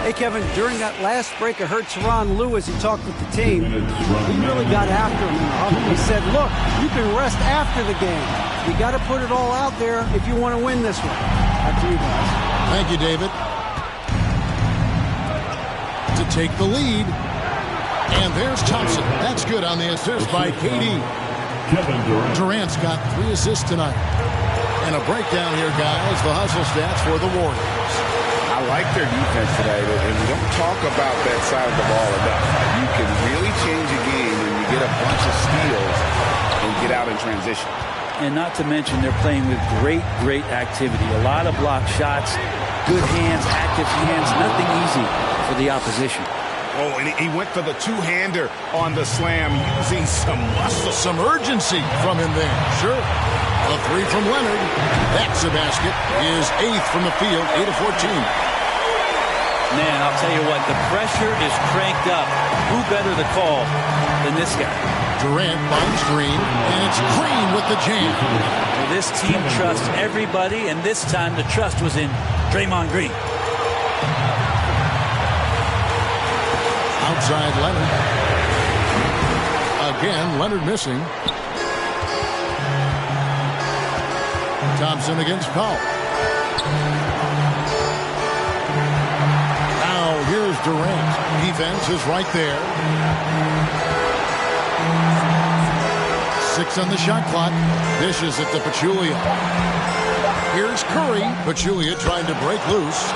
Speaker 12: Hey, Kevin, during that last break, I heard Tyronn Lue as he talked with the team. He really got after him in the huddle. He said, look, you can rest after the game. You got to put it all out there if you want to win this one. Back to you guys.
Speaker 11: Thank you, David. To take the lead. And there's Thompson. That's good on the assist by KD. Durant's got 3 assists tonight. And a breakdown here, guys. The hustle stats for the Warriors.
Speaker 13: I like their defense today, and we don't talk about that side of the ball enough. You can really change a game when you get a bunch of steals and get out in transition.
Speaker 6: And not to mention they're playing with great activity. A lot of block shots, good hands, active hands, nothing easy for the opposition.
Speaker 13: Oh, and he went for the two-hander on the slam using some muscle.
Speaker 11: Some urgency from him there. Sure. A 3 from Leonard. That's a basket. His 8th from the field, 8 of 14.
Speaker 6: Man, I'll tell you what, the pressure is cranked up. Who better to call than this guy?
Speaker 11: Durant finds Green, and it's Green with the jam.
Speaker 6: Well, this team trusts everybody, and this time the trust was in Draymond Green.
Speaker 11: Outside Leonard. Again, Leonard missing. Thompson against Powell. Now here's Durant. Defense is right there. 6 on the shot clock. Dishes it to Pachulia. Here's Curry. Pachulia trying to break loose.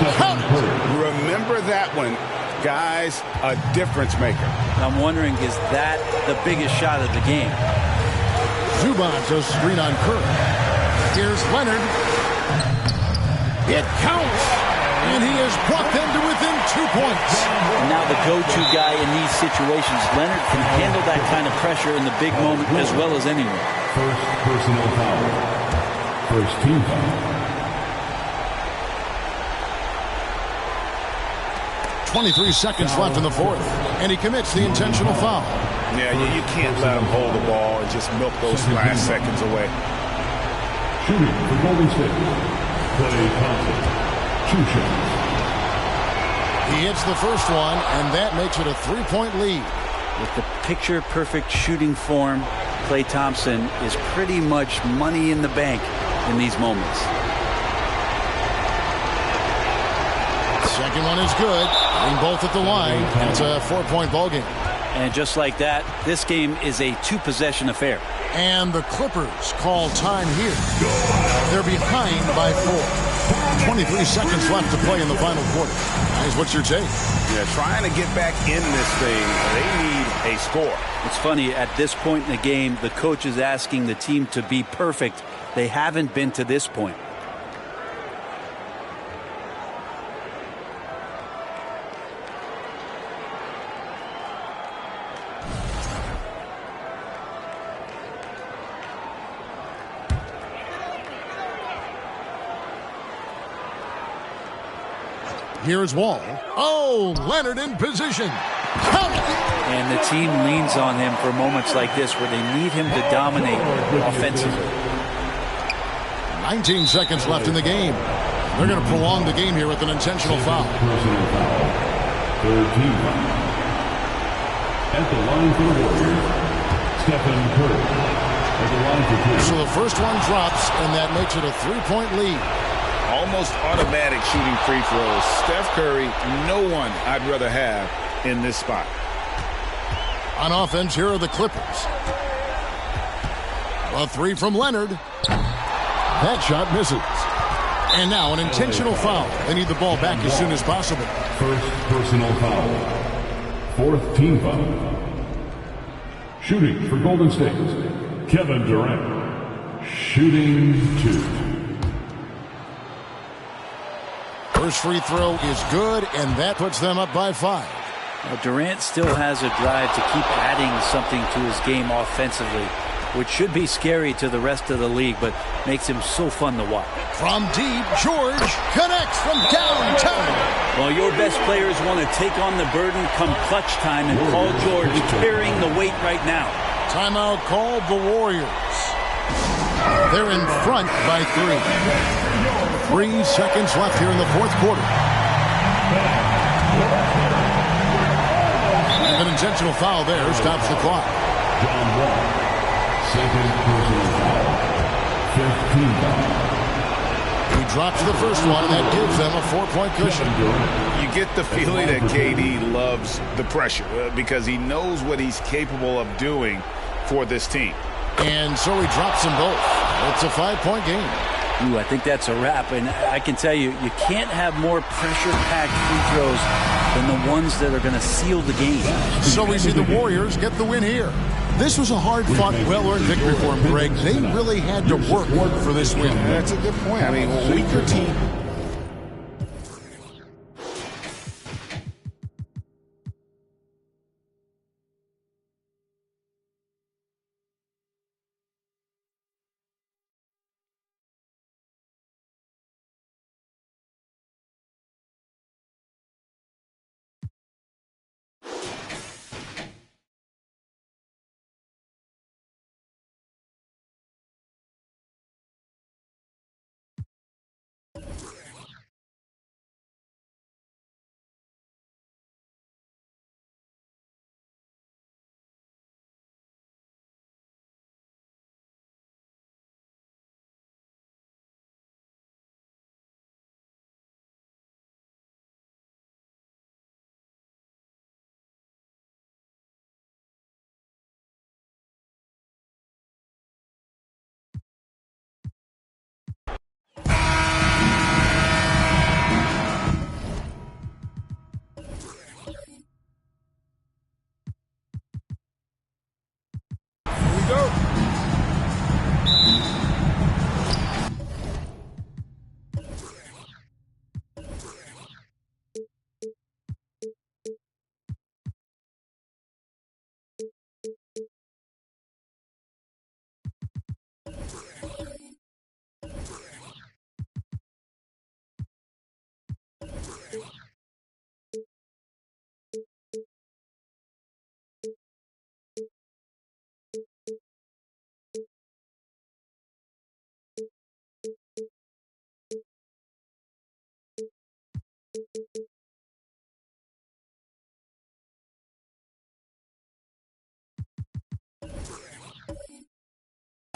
Speaker 13: Remember that one. Guys, a difference maker.
Speaker 6: I'm wondering, is that the biggest shot of the game?
Speaker 11: Zubac does screen on Curry. Here's Leonard. It counts. And he has brought them to within 2 points.
Speaker 6: And now the go-to guy in these situations. Leonard can handle that kind of pressure in the big moment as well as anyone.
Speaker 7: First personal foul. First team foul.
Speaker 11: 23 seconds left in the fourth, and he commits the intentional foul.
Speaker 13: Yeah, you can't let him hold the ball and just milk those last seconds away.
Speaker 7: Shooting for Golden State. Klay Thompson. 2 shots.
Speaker 11: He hits the first one, and that makes it a 3-point lead.
Speaker 6: With the picture-perfect shooting form, Klay Thompson is pretty much money in the bank in these moments.
Speaker 11: Second one is good. And both at the line. And it's a 4-point ball game.
Speaker 6: And just like that, this game is a 2-possession affair.
Speaker 11: And the Clippers call time here. They're behind by 4. 23 seconds left to play in the final quarter. Guys, what's your take?
Speaker 13: Yeah, trying to get back in this thing, they need a score.
Speaker 6: It's funny, at this point in the game, the coach is asking the team to be perfect. They haven't been to this point.
Speaker 11: Here's Wall. Oh, Leonard in position. Count it.
Speaker 6: And the team leans on him for moments like this where they need him to dominate offensively.
Speaker 11: 19 seconds left in the game. They're going to prolong the game here with an intentional foul.
Speaker 7: Personal foul. Third team foul. At the line for the Warriors, Stephen Curry. At the line for two.
Speaker 11: So the first one drops, and that makes it a 3-point lead.
Speaker 13: Almost automatic shooting free throws. Steph Curry, no one I'd rather have in this spot.
Speaker 11: On offense, here are the Clippers. A three from Leonard. That shot misses. And now an intentional foul. They need the ball back as soon as possible.
Speaker 7: First personal foul. Fourth team foul. Shooting for Golden State, Kevin Durant. Shooting 2.
Speaker 11: First free throw is good, and that puts them up by 5.
Speaker 6: Now, Durant still has a drive to keep adding something to his game offensively, which should be scary to the rest of the league, but makes him so fun to watch.
Speaker 11: From deep, George connects from downtown.
Speaker 6: Well, your best players want to take on the burden come clutch time, and Paul George carrying the weight right now.
Speaker 11: Timeout called the Warriors. They're in front by 3. 3 seconds left here in the fourth quarter. An intentional foul there stops the clock.
Speaker 7: John Wall. Second personal foul. 15 foul.
Speaker 11: He drops the first one, and that gives them a 4-point cushion.
Speaker 13: You get the feeling that KD loves the pressure because he knows what he's capable of doing for this team.
Speaker 11: And so he drops them both. It's a 5-point game.
Speaker 6: Ooh, I think that's a wrap, and I can tell you, you can't have more pressure-packed free throws than the ones that are going to seal the game.
Speaker 11: So we see the Warriors get the win here. This was a hard-fought, well-earned victory for them, Greg. They really had to work for this win.
Speaker 13: That's a good point. I mean, a weaker team.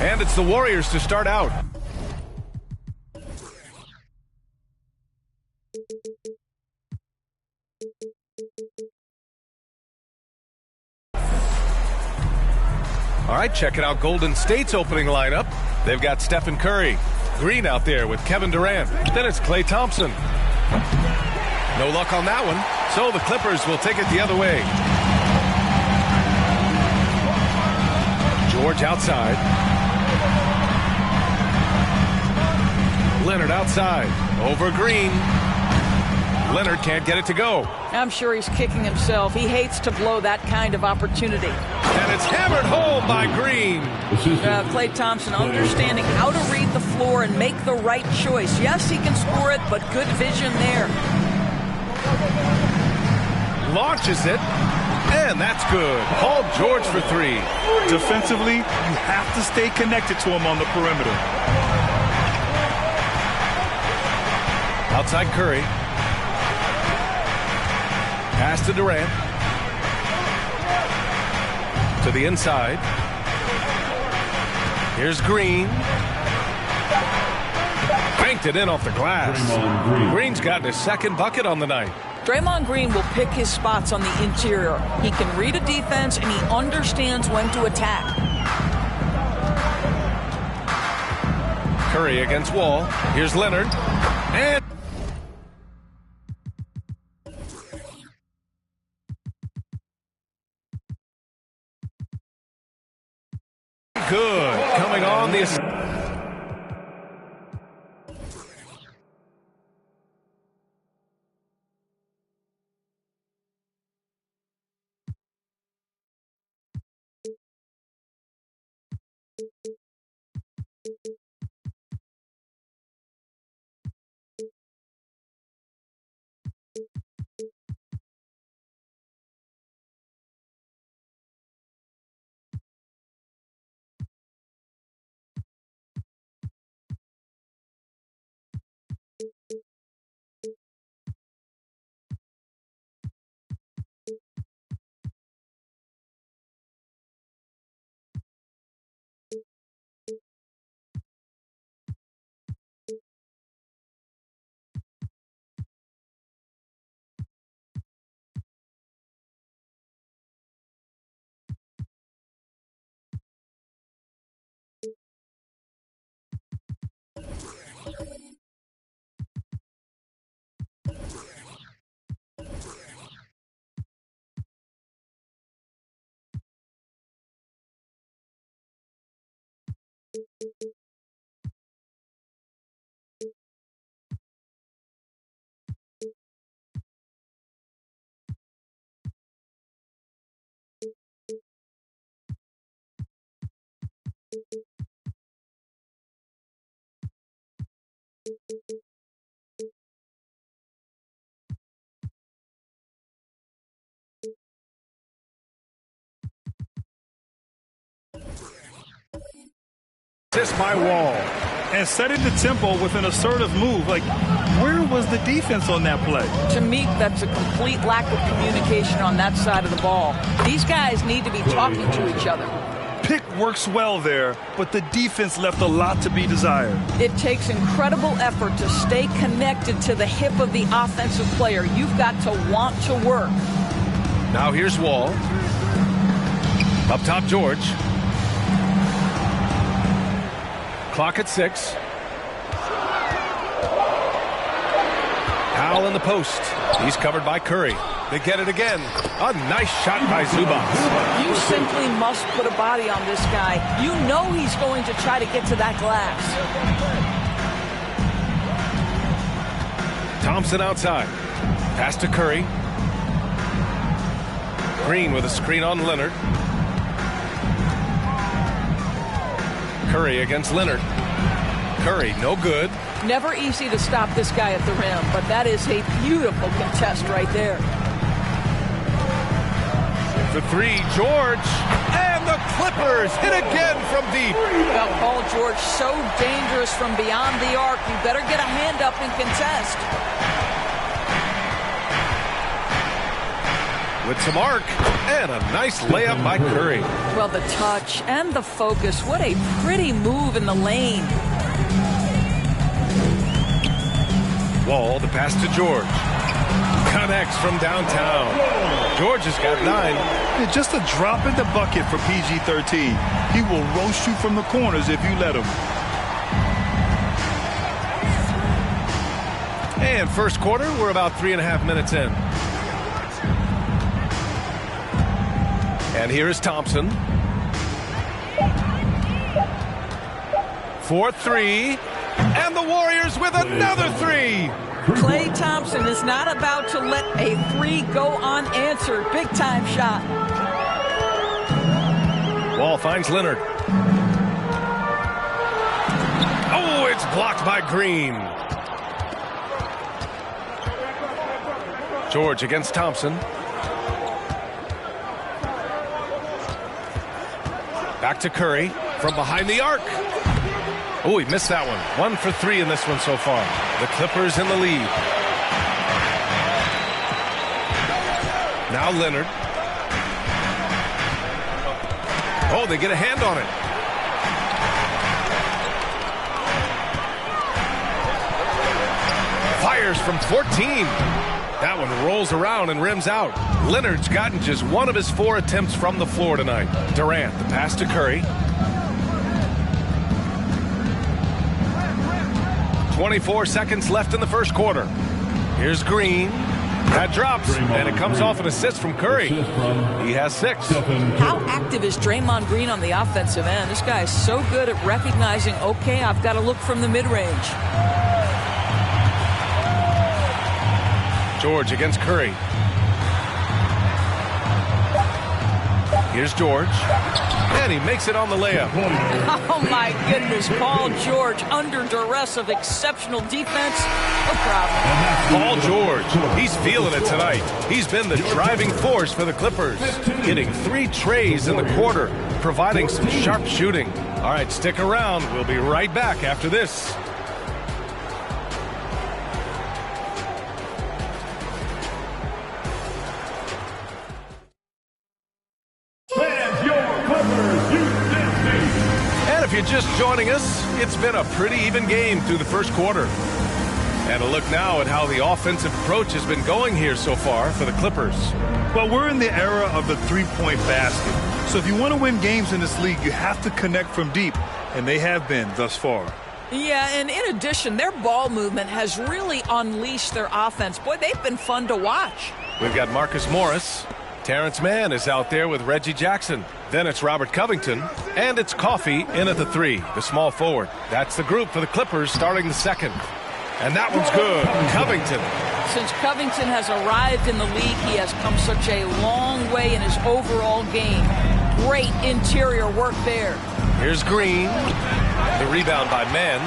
Speaker 3: And it's the Warriors to start out. All right, checking out Golden State's opening lineup. They've got Stephen Curry, Green out there with Kevin Durant. Then it's Klay Thompson. No luck on that one, so the Clippers will take it the other way. George outside. Leonard outside. Over Green. Leonard can't get it to go.
Speaker 10: I'm sure he's kicking himself. He hates to blow that kind of opportunity.
Speaker 3: And it's hammered home by Green.
Speaker 10: Klay Thompson understanding how to read the floor and make the right choice. Yes, he can score it, but good vision there.
Speaker 3: Launches it. And that's good. Paul George for 3.
Speaker 8: Defensively, you have to stay connected to him on the perimeter.
Speaker 3: Outside Curry. Pass to Durant. To the inside. Here's Green. Banked it in off the glass. Green's gotten his second bucket on the night.
Speaker 10: Draymond Green will pick his spots on the interior. He can read a defense, and he understands when to attack.
Speaker 3: Curry against Wall. Here's Leonard. And good. Coming on the... Assist by Wall.
Speaker 8: And setting the tempo with an assertive move. Like, where was the defense on that play?
Speaker 10: To me, that's a complete lack of communication on that side of the ball. These guys need to be talking to each other.
Speaker 8: Pick works well there, but the defense left a lot to be desired.
Speaker 10: It takes incredible effort to stay connected to the hip of the offensive player. You've got to want to work.
Speaker 3: Now here's Wall. Up top, George. Clock at 6. Powell in the post. He's covered by Curry. They get it again. A nice shot by Zubac.
Speaker 10: You simply must put a body on this guy. You know he's going to try to get to that glass.
Speaker 3: Thompson outside. Pass to Curry. Green with a screen on Leonard. Curry against Leonard. Curry, no good.
Speaker 10: Never easy to stop this guy at the rim, but that is a beautiful contest right there.
Speaker 3: For 3, George. And the Clippers hit again from deep.
Speaker 10: Well, Paul George, so dangerous from beyond the arc. You better get a hand up and contest.
Speaker 3: With some arc and a nice layup by Curry.
Speaker 10: Well, the touch and the focus. What a pretty move in the lane.
Speaker 3: Wall, the pass to George. Connects from downtown. George has got 9.
Speaker 8: Yeah, just a drop in the bucket for PG-13. He will roast you from the corners if you let him.
Speaker 3: And first quarter, we're about 3.5 minutes in. And here is Thompson. For 3. And the Warriors with another 3.
Speaker 10: Klay Thompson is not about to let a 3 go unanswered. Big time shot.
Speaker 3: Wall finds Leonard. Oh, it's blocked by Green. George against Thompson. Back to Curry from behind the arc. Oh, he missed that one. 1 for 3 in this one so far. The Clippers in the lead. Now Leonard. Oh, they get a hand on it. Fires from 14. That one rolls around and rims out. Leonard's gotten just 1 of his 4 attempts from the floor tonight. Durant, the pass to Curry. 24 seconds left in the first quarter. Here's Green. That drops, and it comes off an assist from Curry. He has 6.
Speaker 10: How active is Draymond Green on the offensive end? This guy is so good at recognizing, okay, I've got to look from the mid-range.
Speaker 3: George against Curry. Here's George. And he makes it on the layup.
Speaker 10: Oh, my goodness. Paul George under duress of exceptional defense. No problem.
Speaker 3: Paul George, he's feeling it tonight. He's been the driving force for the Clippers. Hitting 3 trays in the quarter, providing some sharp shooting. All right, stick around. We'll be right back after this. If you're just joining us, it's been a pretty even game through the first quarter. And a look now at how the offensive approach has been going here so far for the Clippers.
Speaker 8: Well, we're in the era of the three-point basket. So if you want to win games in this league, you have to connect from deep. And they have been thus far.
Speaker 10: Yeah, and in addition, their ball movement has really unleashed their offense. Boy, they've been fun to watch.
Speaker 3: We've got Marcus Morris. Terrence Mann is out there with Reggie Jackson. Then it's Robert Covington. And it's Coffey in at the 3, the small forward. That's the group for the Clippers starting the second. And that one's good. Covington.
Speaker 10: Since Covington has arrived in the league, he has come such a long way in his overall game. Great interior work there.
Speaker 3: Here's Green. The rebound by Mann.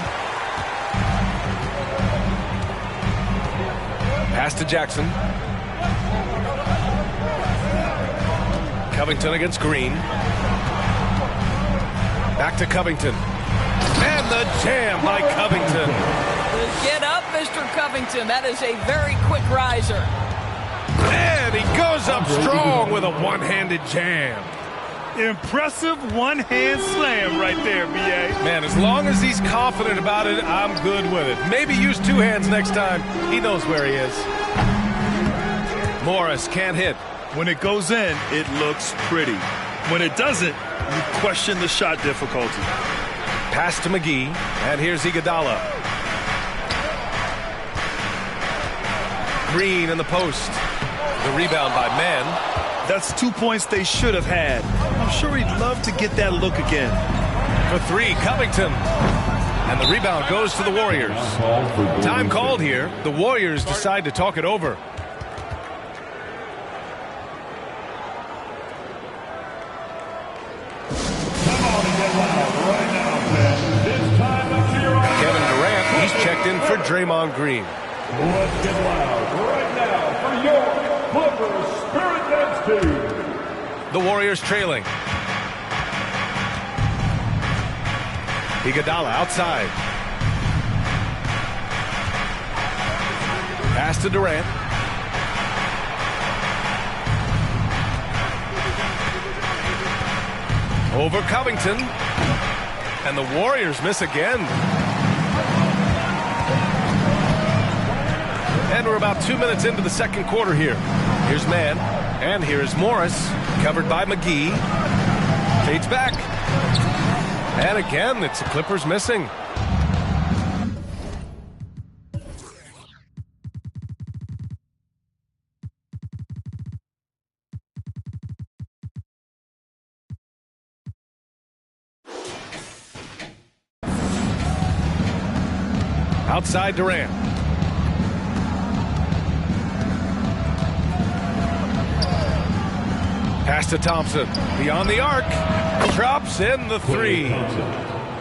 Speaker 3: Pass to Jackson. Covington against Green. Back to Covington. And the jam by Covington.
Speaker 10: Get up, Mr. Covington. That is a very quick riser.
Speaker 3: And he goes up strong with a one-handed jam.
Speaker 8: Impressive one-hand slam right there, B.A.
Speaker 3: Man, as long as he's confident about it, I'm good with it. Maybe use 2 hands next time. He knows where he is. Morris can't hit.
Speaker 8: When it goes in, it looks pretty. When it doesn't, you question the shot difficulty.
Speaker 3: Pass to McGee, and here's Iguodala. Green in the post. The rebound by Mann.
Speaker 8: That's 2 points they should have had. I'm sure he'd love to get that look again.
Speaker 3: For 3, Covington. And the rebound goes to the Warriors. Time called here. The Warriors decide to talk it over. Kevin Durant, he's checked in for Draymond Green.
Speaker 7: Let's get loud right now for your Clippers Spirit Dance team.
Speaker 3: The Warriors trailing. Iguodala outside. Pass to Durant. Over Covington. And the Warriors miss again. And we're about 2 minutes into the second quarter here. Here's Mann. And here's Morris. Covered by McGee. Fades back. And again, it's the Clippers missing. Outside Durant. Pass to Thompson. Beyond the arc. Drops in the 3.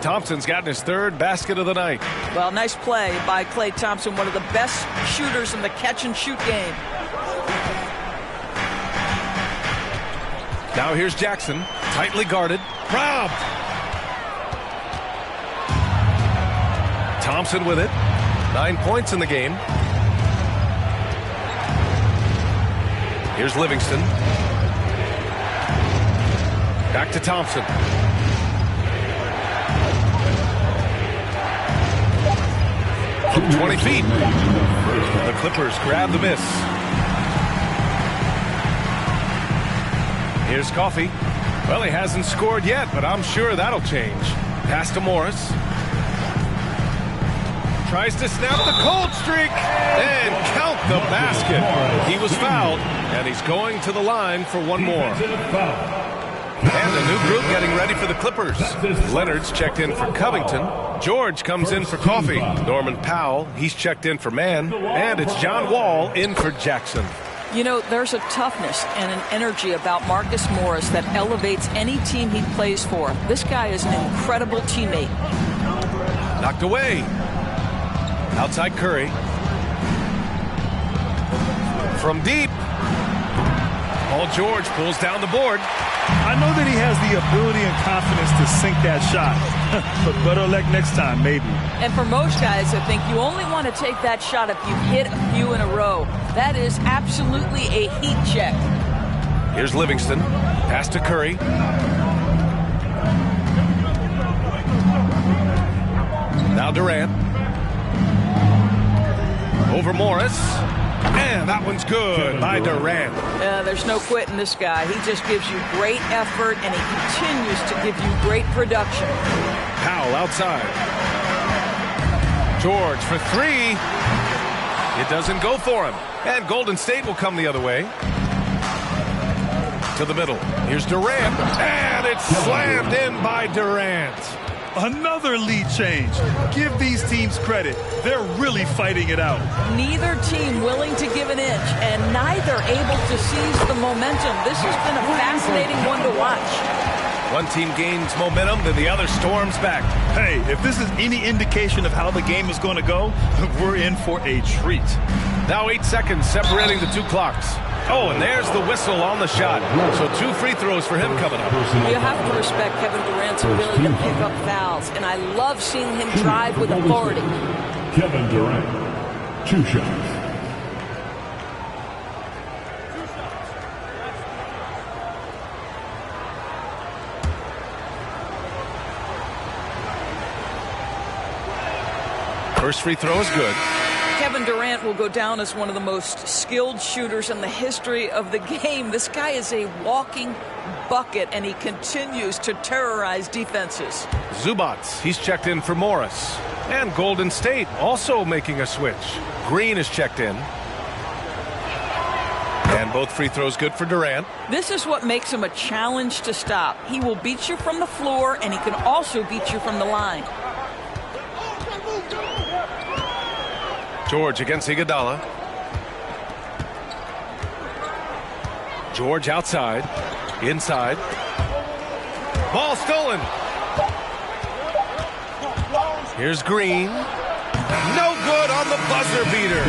Speaker 3: Thompson's gotten his 3rd basket of the night.
Speaker 10: Well, nice play by Klay Thompson, one of the best shooters in the catch-and-shoot game.
Speaker 3: Now here's Jackson, tightly guarded. Robbed. Thompson with it. 9 points in the game. Here's Livingston. Back to Thompson. From 20 feet. The Clippers grab the miss. Here's Coffey. Well, he hasn't scored yet, but I'm sure that'll change. Pass to Morris. Tries to snap the cold streak and count the basket. He was fouled, and he's going to the line for one more. And a new group getting ready for the Clippers. Leonard's checked in for Covington. George comes in for Coffey. Norman Powell, he's checked in for Mann. And it's John Wall in for Jackson.
Speaker 10: You know, there's a toughness and an energy about Marcus Morris that elevates any team he plays for. This guy is an incredible teammate.
Speaker 3: Knocked away. Outside Curry. From deep. Paul George pulls down the board.
Speaker 8: I know that he has the ability and confidence to sink that shot. But better luck next time, maybe.
Speaker 10: And for most guys, I think you only want to take that shot if you've hit a few in a row. That is absolutely a heat check.
Speaker 3: Here's Livingston. Pass to Curry. Now Durant. Over Morris. And that one's good by Durant.
Speaker 10: There's no quitting this guy. He just gives you great effort, and he continues to give you great production.
Speaker 3: Powell outside. George for three. It doesn't go for him. And Golden State will come the other way. To the middle. Here's Durant. And it's slammed in by Durant.
Speaker 8: Another lead change. Give these teams credit. They're really fighting it out.
Speaker 10: Neither team willing to give an inch, and neither able to seize the momentum. This has been a fascinating one to watch.
Speaker 3: One team gains momentum, then the other storms back.
Speaker 8: Hey, if this is any indication of how the game is going to go, we're in for a treat.
Speaker 3: Now 8 seconds separating the two clocks. Oh, and there's the whistle on the shot. So 2 free throws for him coming up.
Speaker 10: You have to respect Kevin Durant's ability to pick up fouls, and I love seeing him drive with authority.
Speaker 7: Kevin Durant, 2 shots.
Speaker 3: First free throw is good.
Speaker 10: Kevin Durant will go down as one of the most skilled shooters in the history of the game. This guy is a walking bucket, and he continues to terrorize defenses.
Speaker 3: Zubats, he's checked in for Morris. And Golden State also making a switch. Green is checked in. And both free throws good for Durant.
Speaker 10: This is what makes him a challenge to stop. He will beat you from the floor, and he can also beat you from the line.
Speaker 3: George against Iguodala. George outside. Inside. Ball stolen. Here's Green. No good on the buzzer beater.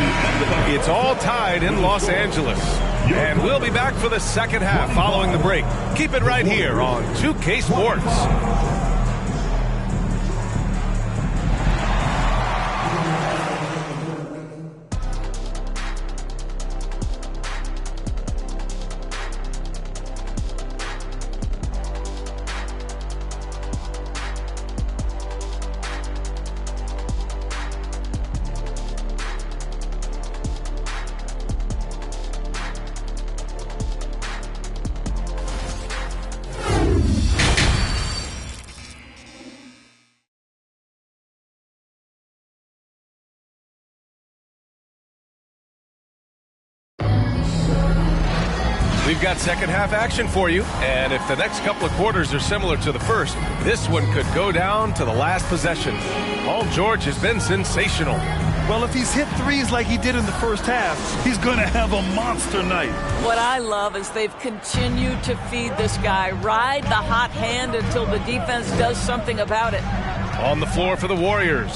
Speaker 3: It's all tied in Los Angeles. And we'll be back for the second half following the break. Keep it right here on 2K Sports. We've got second half action for you, and if the next couple of quarters are similar to the first, this one could go down to the last possession. Paul George has been sensational.
Speaker 8: Well, if he's hit threes like he did in the first half, he's going to have a monster night.
Speaker 10: What I love is they've continued to feed this guy, ride the hot hand until the defense does something about it.
Speaker 3: On the floor for the Warriors.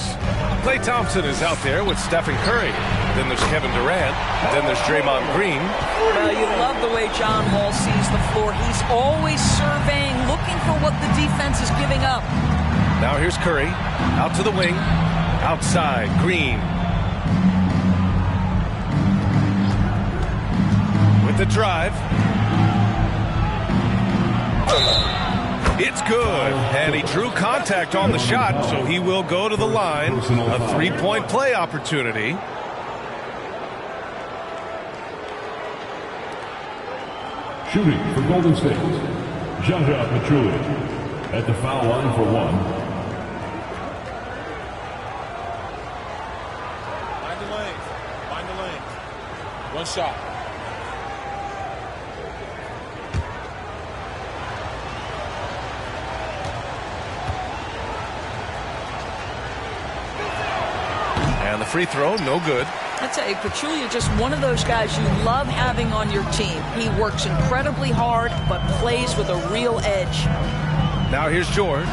Speaker 3: Klay Thompson is out there with Stephen Curry. Then there's Kevin Durant. Then there's Draymond Green.
Speaker 10: Well, you love the way John Wall sees the floor. He's always surveying, looking for what the defense is giving up.
Speaker 3: Now here's Curry. Out to the wing. Outside, Green. With the drive. It's good, and he drew contact on the shot, so he will go to the line. A three-point play opportunity.
Speaker 7: Shooting for Golden State, Zaza Pachulia at the foul line for one.
Speaker 4: Find the lanes. Find the lanes. One shot.
Speaker 3: And the free throw, no good.
Speaker 10: I'd say Pachulia, just one of those guys you love having on your team. He works incredibly hard, but plays with a real edge.
Speaker 3: Now here's George.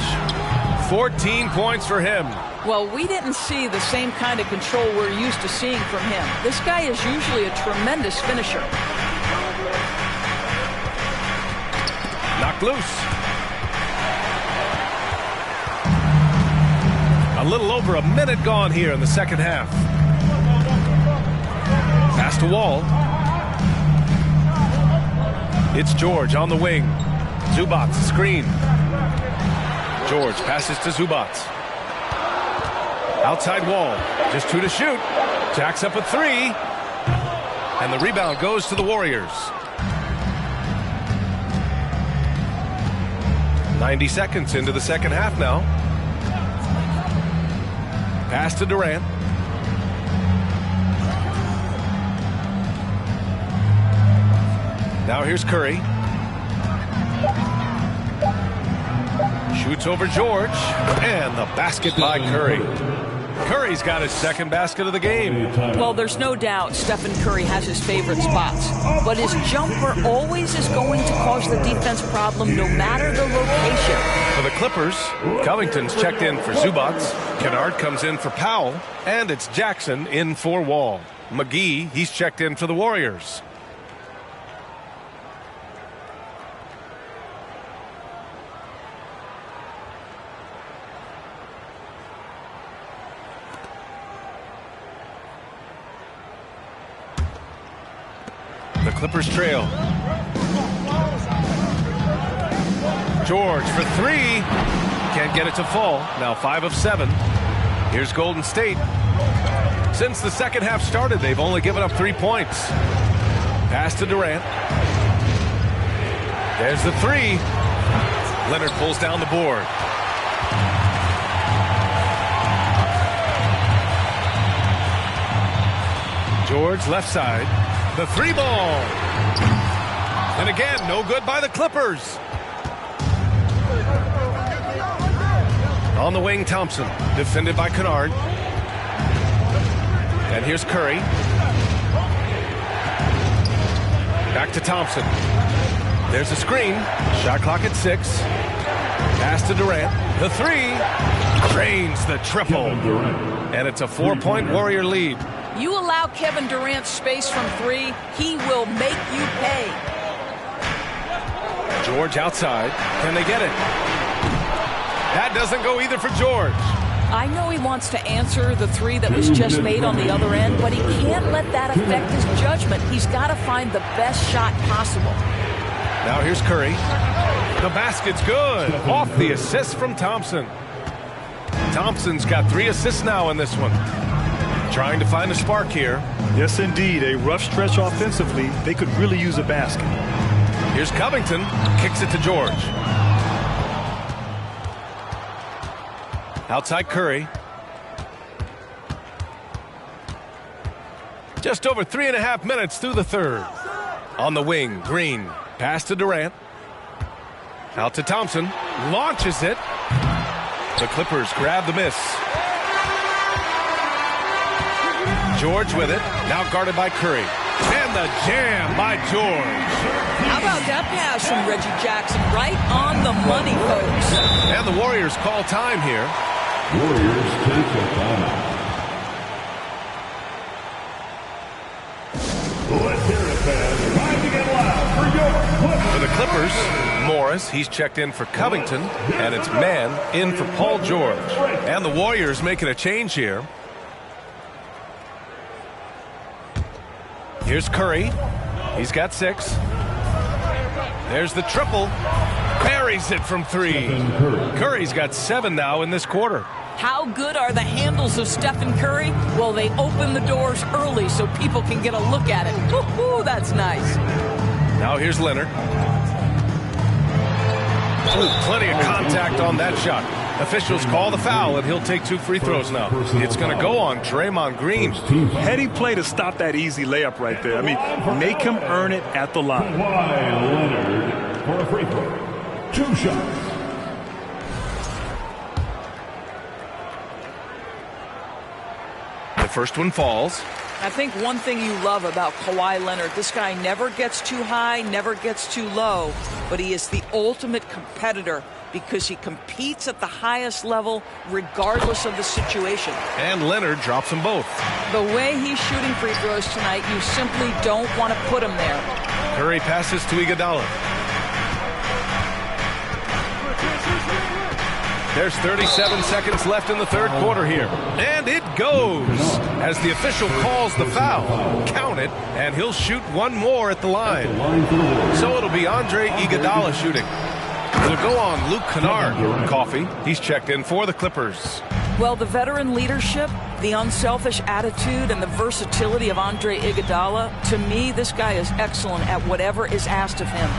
Speaker 3: 14 points for him.
Speaker 10: Well, we didn't see the same kind of control we're used to seeing from him. This guy is usually a tremendous finisher.
Speaker 3: Knocked loose. A little over a minute gone here in the second half. Pass to Wall. It's George on the wing. Zubac screen. George passes to Zubac. Outside Wall. Just 2 to shoot. Jacks up a 3. And the rebound goes to the Warriors. 90 seconds into the second half now. Pass to Durant. Now here's Curry. Shoots over George. And the basket by Curry. Curry's got his second basket of the game.
Speaker 10: Well, there's no doubt Stephen Curry has his favorite spots. But his jumper always is going to cause the defense problem no matter the location.
Speaker 3: For the Clippers, Covington's checked in for Zubac. Kennard comes in for Powell. And it's Jackson in for Wall. McGee, he's checked in for the Warriors. The Clippers trail. George for 3. Can't get it to fall. Now 5 of 7. Here's Golden State. Since the second half started, they've only given up 3 points. Pass to Durant. There's the 3. Leonard pulls down the board. George left side. The 3 ball. And again, no good by the Clippers. On the wing, Thompson. Defended by Kennard. And here's Curry. Back to Thompson. There's a screen. Shot clock at 6. Pass to Durant. The 3. Drains the triple. And it's a 4-point Warrior lead.
Speaker 10: You allow Kevin Durant space from 3, he will make you pay.
Speaker 3: George outside. Can they get it? That doesn't go either for George.
Speaker 10: I know he wants to answer the 3 that was just made on the other end, but he can't let that affect his judgment. He's got to find the best shot possible.
Speaker 3: Now here's Curry. The basket's good. Off the assist from Thompson. Thompson's got 3 assists now in this one. Trying to find a spark here.
Speaker 8: Yes, indeed. A rough stretch offensively. They could really use a basket.
Speaker 3: Here's Covington. Kicks it to George. Outside Curry. Just over 3.5 minutes through the third. On the wing, Green. Pass to Durant. Out to Thompson. Launches it. The Clippers grab the miss. George with it. Now guarded by Curry. And the jam by George.
Speaker 10: How about that pass from Reggie Jackson? Right on the money, folks.
Speaker 3: And the Warriors call time here.
Speaker 7: Warriors take a timeout. Let's hear it, fans. Time to get loud for your Clippers.
Speaker 3: For the Clippers, Morris, he's checked in for Covington, and it's Mann in for Paul George. And the Warriors making a change here. Here's Curry. He's got 6. There's the triple. Buries it from 3. Curry's got 7 now in this quarter.
Speaker 10: How good are the handles of Stephen Curry? Well, they open the doors early so people can get a look at it. Woo-hoo, that's nice.
Speaker 3: Now here's Leonard. Ooh, plenty of contact on that shot. Officials call the foul, and he'll take 2 free throws now. It's going to go on Draymond Green.
Speaker 8: Heady play to stop that easy layup right there. I mean, make him earn it at the line.
Speaker 7: Kawhi Leonard for a free throw. 2 shots.
Speaker 3: The first one falls.
Speaker 10: I think one thing you love about Kawhi Leonard, this guy never gets too high, never gets too low, but he is the ultimate competitor because he competes at the highest level regardless of the situation.
Speaker 3: And Leonard drops them both.
Speaker 10: The way he's shooting free throws tonight, you simply don't want to put him there.
Speaker 3: Curry passes to Iguodala. There's 37 seconds left in the third quarter here. And it goes as the official calls the foul. Count it, and he'll shoot one more at the line. So it'll be Andre Iguodala shooting. It'll go on Luke Kennard. Coffee, he's checked in for the Clippers.
Speaker 10: Well, the veteran leadership, the unselfish attitude, and the versatility of Andre Iguodala, to me, this guy is excellent at whatever is asked of him.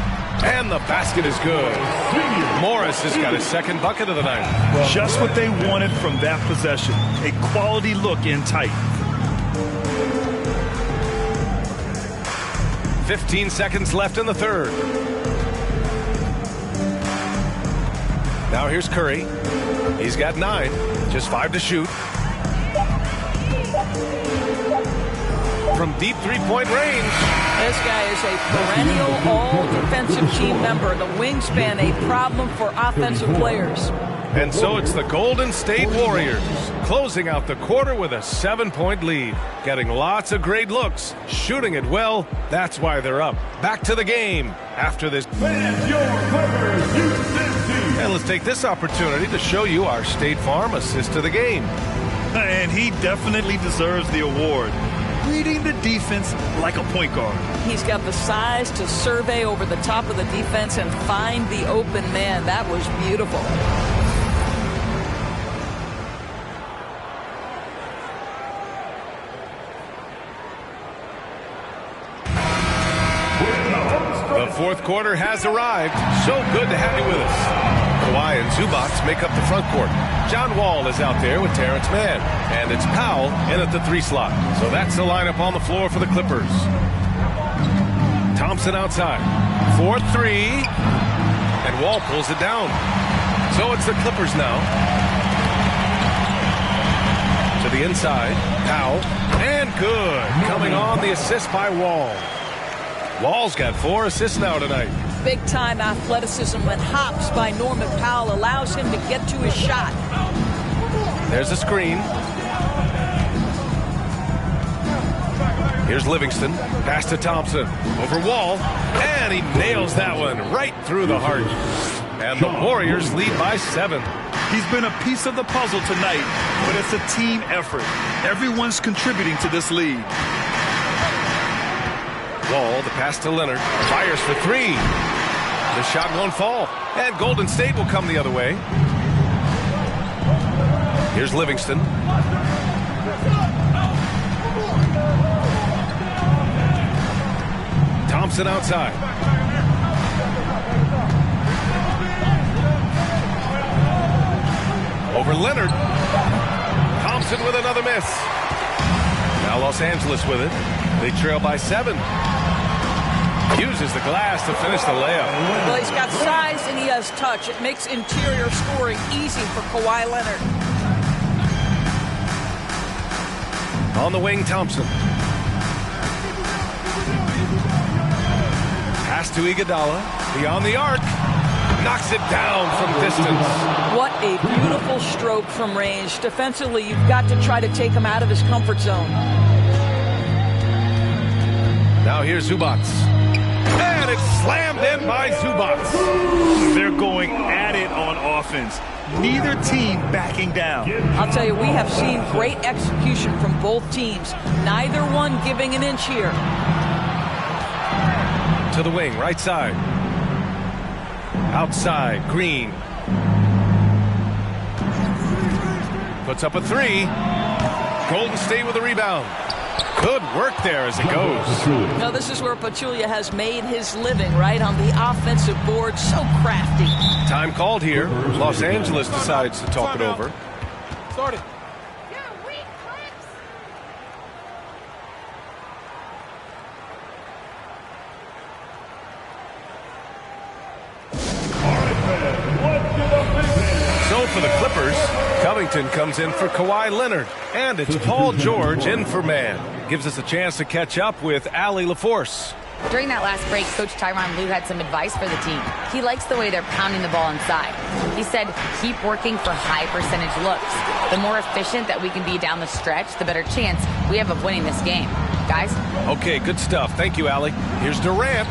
Speaker 3: And the basket is good. Morris has got his second bucket of the night.
Speaker 8: Just what they wanted from that possession. A quality look in tight.
Speaker 3: 15 seconds left in the third. Now here's Curry. He's got 9. Just 5 to shoot. From deep three-point range.
Speaker 10: This guy is a perennial all-defensive team member. The wingspan, a problem for offensive players.
Speaker 3: And so it's the Golden State Warriors closing out the quarter with a 7-point lead. Getting lots of great looks, shooting it well. That's why they're up. Back to the game after this. And let's take this opportunity to show you our State Farm assist to the game.
Speaker 8: And he definitely deserves the award. Reading the defense like a point guard.
Speaker 10: He's got the size to survey over the top of the defense and find the open man. That was beautiful.
Speaker 3: The fourth quarter has arrived. So good to have you with us. Kawhi and Zubac make up the front court. John Wall is out there with Terrence Mann. And it's Powell in at the 3 slot. So that's the lineup on the floor for the Clippers. Thompson outside. 4-3. And Wall pulls it down. So it's the Clippers now. To the inside. Powell. And good. Coming on the assist by Wall. Wall's got 4 assists now tonight.
Speaker 10: Big-time athleticism and hops by Norman Powell allows him to get to his shot.
Speaker 3: There's a screen. Here's Livingston. Pass to Thompson. Over Wall. And he nails that one right through the heart. And the Warriors lead by 7.
Speaker 8: He's been a piece of the puzzle tonight, but it's a team effort. Everyone's contributing to this lead.
Speaker 3: Wall, the pass to Leonard. Fires for 3. The shot won't fall. And Golden State will come the other way. Here's Livingston. Thompson outside. Over Leonard. Thompson with another miss. Now Los Angeles with it. They trail by 7. Uses the glass to finish the layup.
Speaker 10: Well, he's got size and he has touch. It makes interior scoring easy for Kawhi Leonard.
Speaker 3: On the wing, Thompson. Pass to Iguodala. Beyond the arc. knocks it down from distance.
Speaker 10: What a beautiful stroke from range. Defensively, you've got to try to take him out of his comfort zone.
Speaker 3: Now here's Zubats. And it's slammed in by Zubats.
Speaker 8: They're going at it on offense. Neither team backing down.
Speaker 10: I'll tell you, we have seen great execution from both teams. Neither one giving an inch here.
Speaker 3: To the wing, right side. Outside, Green. Puts up a three. Golden State with the rebound. Good work there as it goes.
Speaker 10: Now this is where Pachulia has made his living, right, on the offensive board. So crafty.
Speaker 3: Time called here. Los Angeles decides to talk it over.
Speaker 4: Started.
Speaker 3: So for the Clippers, Covington comes in for Kawhi Leonard. And it's Paul George in for man. Gives us a chance to catch up with Allie LaForce.
Speaker 5: During that last break, Coach Tyronn Lue had some advice for the team. He likes the way they're pounding the ball inside. He said, keep working for high percentage looks. The more efficient that we can be down the stretch, the better chance we have of winning this game. Guys?
Speaker 3: Okay, good stuff. Thank you, Allie. Here's Durant.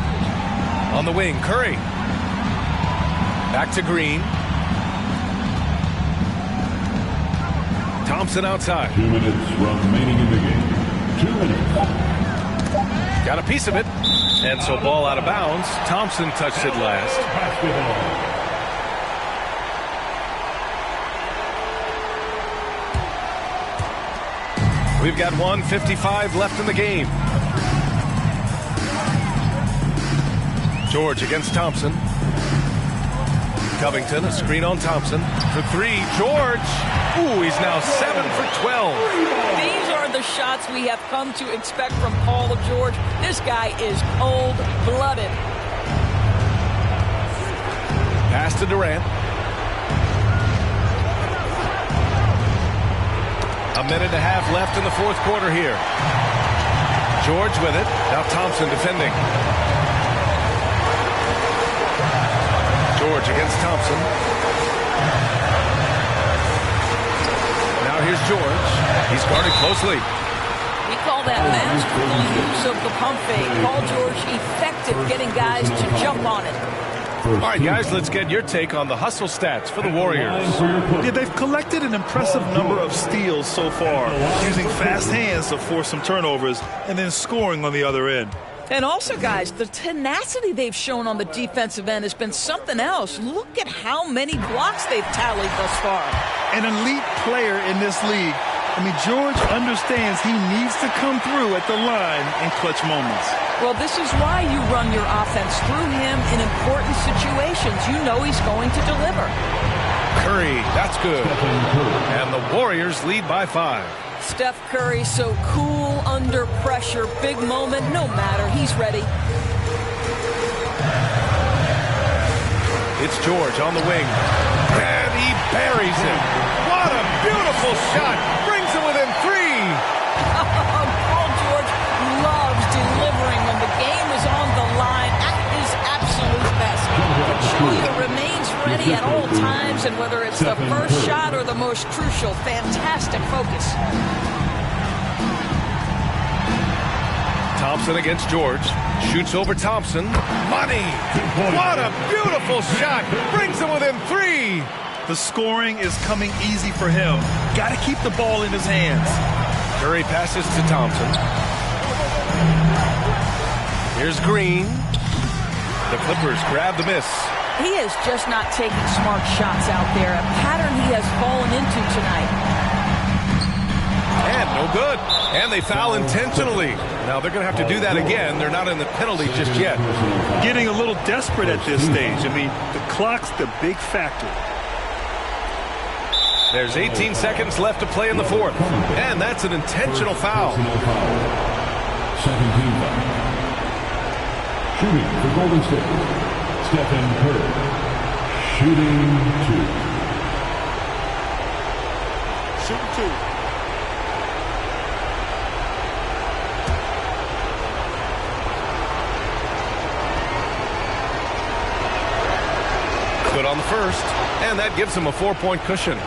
Speaker 3: On the wing, Curry. Back to Green. Thompson outside.
Speaker 7: 2 minutes remaining in the game. 2 minutes.
Speaker 3: Got a piece of it. And so ball out of bounds. Thompson touched it last. We've got 1:55 left in the game. George against Thompson. Covington, a screen on Thompson. For three, George. Ooh, he's now 7 for 12.
Speaker 10: These are the shots we have come to expect from Paul George. This guy is cold-blooded.
Speaker 3: Pass to Durant. A minute and a half left in the fourth quarter here. George with it. Now Thompson defending. George against Thompson. Now here's George. He's guarded closely.
Speaker 10: We call that masterful use of the pump fake. Paul George effective getting guys to jump on it.
Speaker 3: All right, guys, let's get your take on the hustle stats for the Warriors.
Speaker 8: Yeah, they've collected an impressive number of steals so far, using fast hands to force some turnovers and then scoring on the other end.
Speaker 10: And also, guys, the tenacity they've shown on the defensive end has been something else. Look at how many blocks they've tallied thus far.
Speaker 8: An elite player in this league. I mean, George understands he needs to come through at the line in clutch moments.
Speaker 10: Well, this is why you run your offense through him in important situations. You know he's going to deliver.
Speaker 3: Curry, that's good. And the Warriors lead by 5.
Speaker 10: Steph Curry so cool under pressure. Big moment, no matter. He's ready.
Speaker 3: It's George on the wing. And he buries him. What a beautiful shot. Brings him within 3.
Speaker 10: Paul George loves delivering when the game is on the line at his absolute best. Pachulia remains ready at all times, and whether it's the first shot or the most crucial, fantastic focus.
Speaker 3: Thompson against George. Shoots over Thompson. Money! What a beautiful shot! Brings him within 3.
Speaker 8: The scoring is coming easy for him. Got to keep the ball in his hands.
Speaker 3: Curry passes to Thompson. Here's Green. The Clippers grab the miss.
Speaker 10: He is just not taking smart shots out there. A pattern he has fallen into tonight.
Speaker 3: And no good. And they foul intentionally. Now they're going to have to do that again. They're not in the penalty just yet.
Speaker 8: Getting a little desperate at this stage. I mean, the clock's the big factor.
Speaker 3: There's 18 seconds left to play in the fourth. And that's an intentional foul.
Speaker 7: 17 foul. Shooting for Golden State. Stephen Curry. Shooting 2.
Speaker 4: Shooting 2.
Speaker 3: good on the first, and that gives him a 4-point cushion.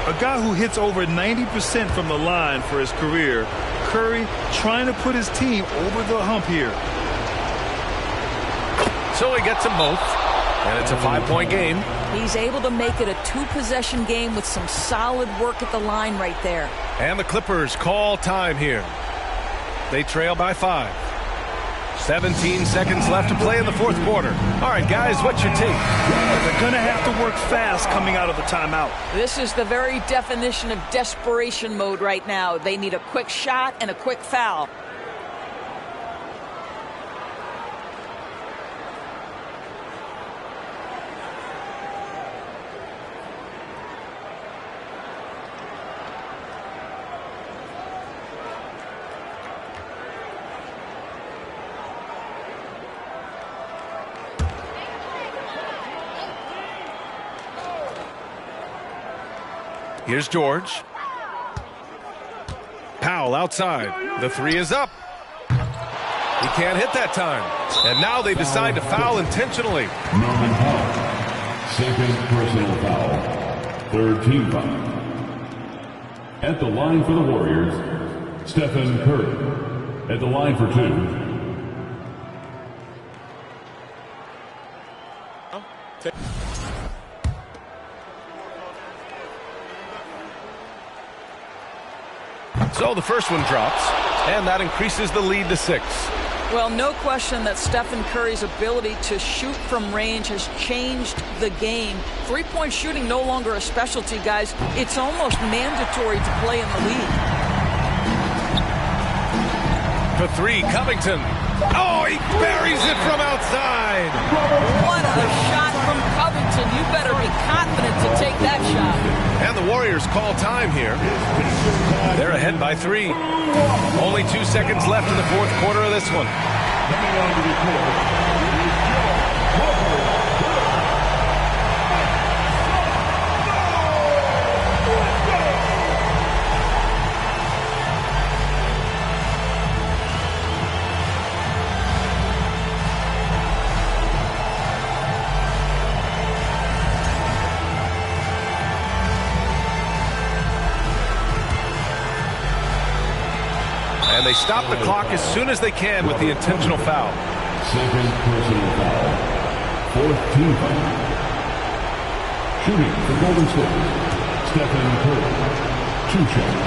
Speaker 8: A guy who hits over 90% from the line for his career, Curry trying to put his team over the hump here.
Speaker 3: So he gets them both, and it's a 5-point game.
Speaker 10: He's able to make it a 2-possession game with some solid work at the line right there.
Speaker 3: And the Clippers call time here. They trail by 5. 17 seconds left to play in the fourth quarter. All right, guys, what's your take?
Speaker 8: They're going to have to work fast coming out of the timeout.
Speaker 10: This is the very definition of desperation mode right now. They need a quick shot and a quick foul.
Speaker 3: Here's George. Powell outside. The 3 is up. He can't hit that time. And now they decide to foul intentionally.
Speaker 7: Norman Powell, second personal foul, third team foul. At the line for the Warriors, Stephen Curry. At the line for 2.
Speaker 3: So the first one drops, and that increases the lead to 6.
Speaker 10: Well, no question that Stephen Curry's ability to shoot from range has changed the game. Three-point shooting no longer a specialty, guys. It's almost mandatory to play in the league.
Speaker 3: For 3, Covington. Oh, he buries it from outside.
Speaker 10: What a shot from Covington. You better be confident to take that shot.
Speaker 3: And the Warriors call time here. They're ahead by 3. Only 2 seconds left in the fourth quarter of this one. And they stop the clock as soon as they can with the intentional foul.
Speaker 7: Second personal foul. Fourth team foul. Shooting for Golden State, Stephen Curry. 2 shots.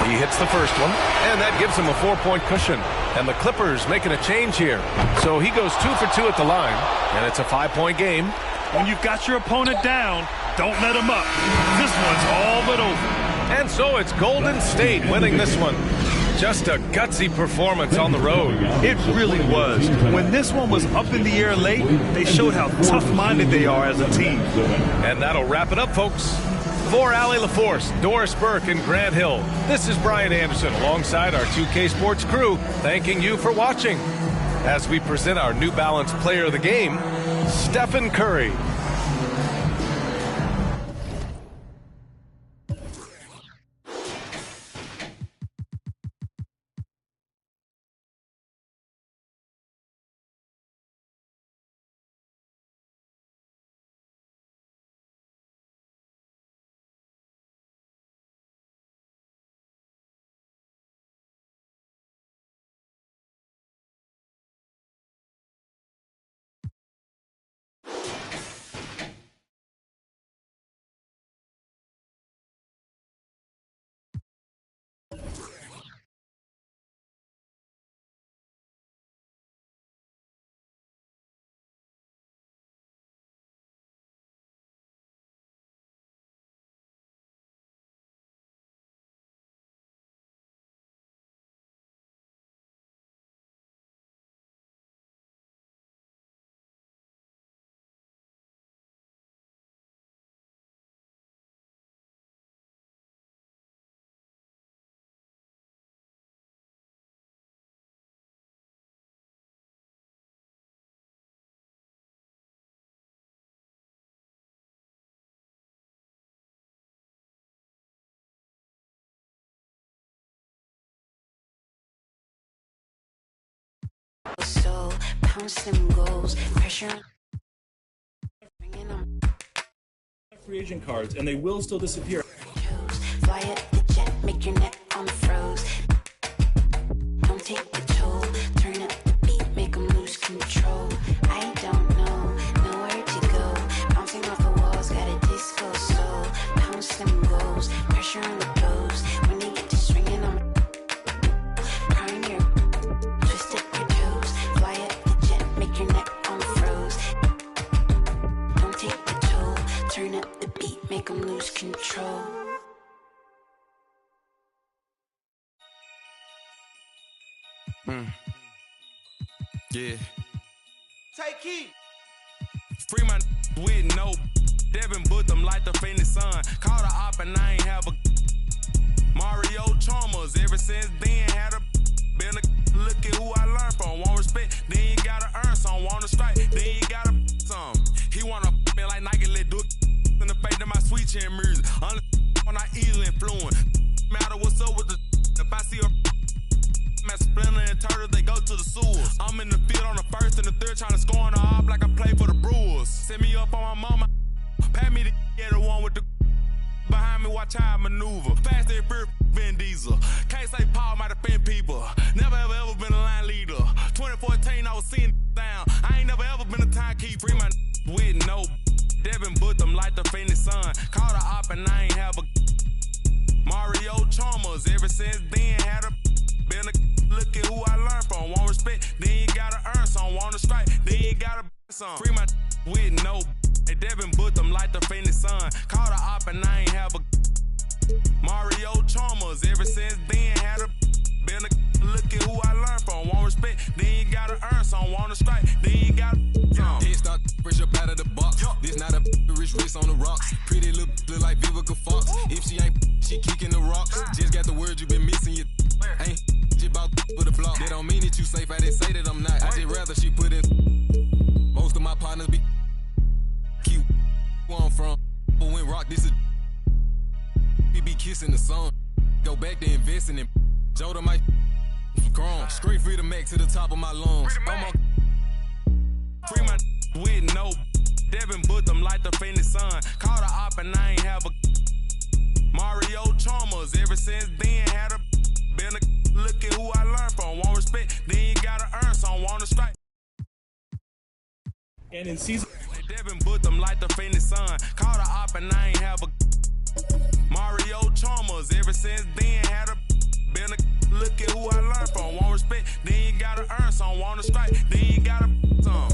Speaker 3: He hits the first one, and that gives him a 4-point cushion. And the Clippers making a change here. So he goes 2 for 2 at the line, and it's a 5-point game.
Speaker 8: When you've got your opponent down, don't let him up. This one's all but over.
Speaker 3: And so it's Golden State winning this one. Just a gutsy performance on the road.
Speaker 8: It really was. When this one was up in the air late, they showed how tough-minded they are as a team.
Speaker 3: And that'll wrap it up, folks. For Allie LaForce, Doris Burke, and Grant Hill, this is Brian Anderson alongside our 2K Sports crew, thanking you for watching as we present our New Balance Player of the Game, Stephen Curry.
Speaker 18: bounce them goals, pressure.
Speaker 15: Free agent cards, and they will still disappear.
Speaker 18: Fly at the jet, make your neck on froze. Don't take the toll, turn up the beat, make them lose control. I don't know, nowhere to go. Bouncing off the walls, got a disco soul. Bounce them goals, pressure on the pros. When they get to swinging on crying your twist up your toes. Fly at the jet, make your neck on froze. Don't take the toll, turn up the beat, make them lose control.
Speaker 19: Yeah.
Speaker 22: Take heat.
Speaker 19: Free my with no Devin booked them like the Phoenix Sun. Called a op and I ain't have a Mario Chalmers. Ever since then had a been a look at who I learned from. Want respect, then you gotta earn some. Want to strike, then you gotta some. He wanna me like Nike, let do it in the face of my sweet chin music. When I easily influence. Matter what's up with the if I see a Splinter and Turtles, they go to the sewers. I'm in the field on the first and the third, trying to score on the op like I play for the Brewers. Set me up on my mama, pat me the one with the behind me, watch how I maneuver. Fast and fear, Vin Diesel. Can't say Paul might offend people. Never ever been a line leader. 2014, I was seeing down. I ain't never ever been a timekeeper. Free my with no Devin booked them like the Phoenix Sun. Called a op and I ain't have a Mario Chalmers. Ever since then had a been a look at who I learned from. Want respect, then you gotta earn some. Want to strike, then you gotta some. Free my with no. And Devin booked them like the Phoenix Sun. Called a op and I ain't have a Mario Chalmers. Ever since then had a been a look at who I learned from. Want respect, then you gotta earn some. Want to strike, then you gotta some.
Speaker 20: Head start fresh up out of the box. This not a rich wrist on the rocks. Pretty look like Vivica Fox. If she ain't, she kicking the rocks. Just got the word you been missing. You ain't about for the block. They don't mean that you safe. I didn't say that I'm not. I just rather she put in. Most of my partners be keep where I'm from. But when rock this is we be kissing the sun. Go back to investing in Joda my grown. Straight free to Mac to the top of my lungs.
Speaker 19: Free my with no Devin booked them like the Phoenix Sun. Called a op and I ain't have a Mario Chalmers. Ever since then had a been a look at who I learned from. Want respect, then you gotta earn some. Want to strike.
Speaker 15: And in season
Speaker 19: Devin booked them like the Phoenix Sun. Called a op and I ain't have a Mario Chalmers. Ever since then had a been a look at who I learned from. Want respect, then you gotta earn some. Want to strike, then you gotta some.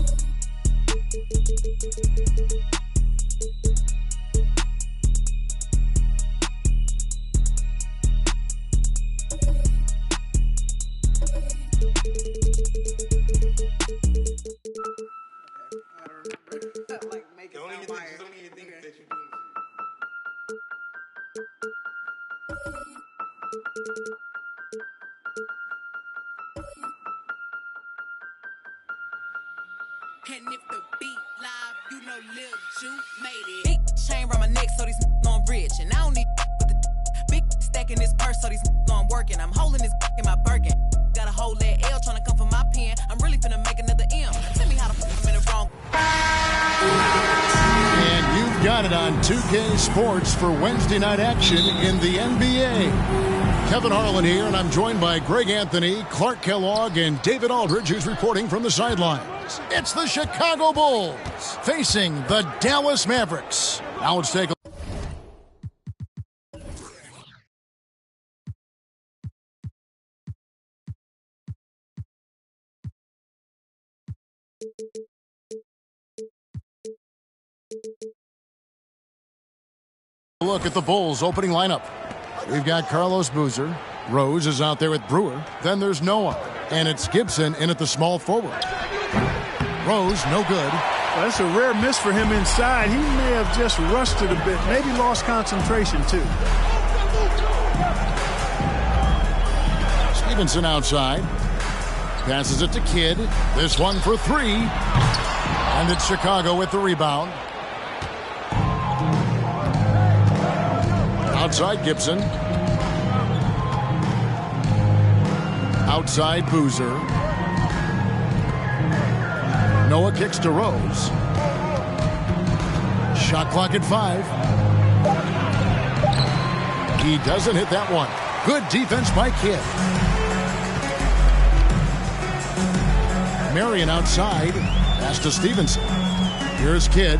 Speaker 9: And if the beat live, you know Lil Ju made it. Big chain around my neck so these on rich. And I don't need with the big stack in this purse so these on working. I'm holding this in my Birkin. Got a whole leg L trying to come for my pen. I'm really finna make another M. Tell me how to put them in the wrong.
Speaker 11: And you've got it on 2K Sports for Wednesday night action in the NBA. Kevin Harlan here, and I'm joined by Greg Anthony, Clark Kellogg, and David Aldridge, who's reporting from the sidelines. It's the Chicago Bulls facing the Dallas Mavericks. Now let's take a look at the Bulls' opening lineup. We've got Carlos Boozer. Rose is out there with Brewer. Then there's Noah. And it's Gibson in at the small forward. Rose, no good.
Speaker 8: Well, that's a rare miss for him inside. He may have just rushed it a bit. Maybe lost concentration, too.
Speaker 11: Stevenson outside. Passes it to Kidd. This one for three. And it's Chicago with the rebound. Outside Gibson. Outside Boozer. Noah kicks to Rose. Shot clock at 5. He doesn't hit that one. Good defense by Kidd. Marion outside. Pass to Stevenson. Here's Kidd.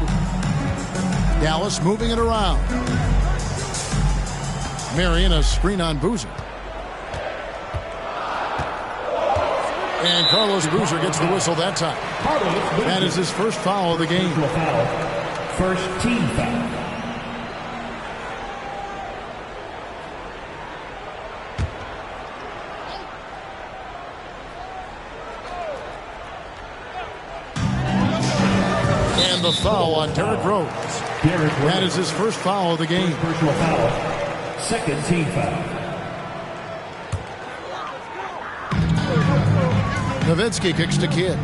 Speaker 11: Dallas moving it around. Marion a screen on Boozer. And Carlos Boozer gets the whistle that time. That is his first foul of the game.
Speaker 7: First team foul.
Speaker 11: And the foul on Derrick Rose. That is his first foul of the game.
Speaker 7: Personal foul. Second team foul.
Speaker 11: Nowitzki kicks to Kidd.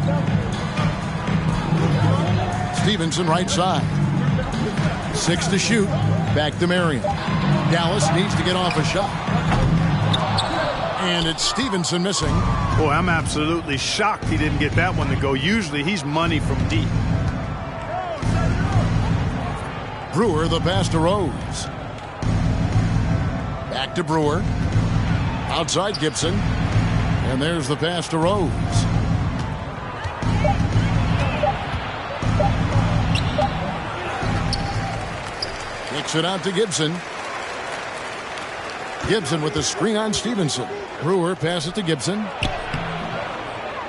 Speaker 11: Stevenson right side. 6 to shoot. Back to Marion. Dallas needs to get off a shot. And it's Stevenson missing.
Speaker 8: Boy, I'm absolutely shocked he didn't get that one to go. Usually he's money from deep.
Speaker 11: Brewer the pass to Rose. Back to Brewer. Outside Gibson. And there's the pass to Rose. Kicks it out to Gibson. Gibson with the screen on Stevenson. Brewer passes to Gibson.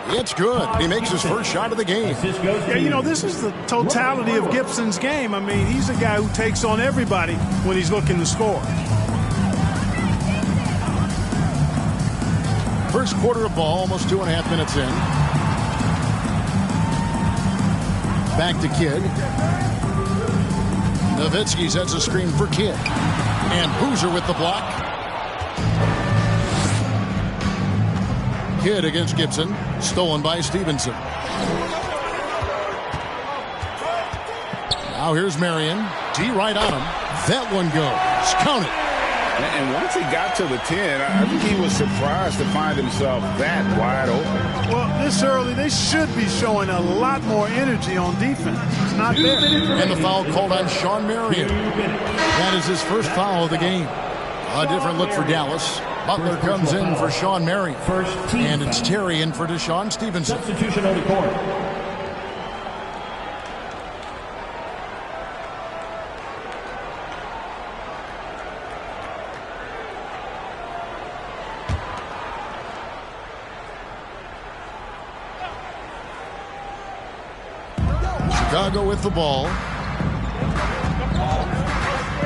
Speaker 11: It's good. He makes his first shot of the game.
Speaker 8: Yeah, you know, this is the totality of Gibson's game. I mean, he's a guy who takes on everybody when he's looking to score.
Speaker 11: First quarter of ball, almost 2.5 minutes in. Back to Kidd. Nowitzki sets a screen for Kidd. And Boozer with the block. Kidd against Gibson. Stolen by Stevenson. Now here's Marion. D right on him. That one goes. Count it.
Speaker 13: And once he got to the 10, I think he was surprised to find himself that wide open.
Speaker 8: Well, this early, they should be showing a lot more energy on defense. It's not there.
Speaker 11: And the foul called on Shawn Marion. That is his first foul of the game. A different look for Dallas. Butler comes in for Shawn Marion. And it's Terry in for Deshaun Stevenson.
Speaker 7: Substitution on the court.
Speaker 11: Chicago with the ball.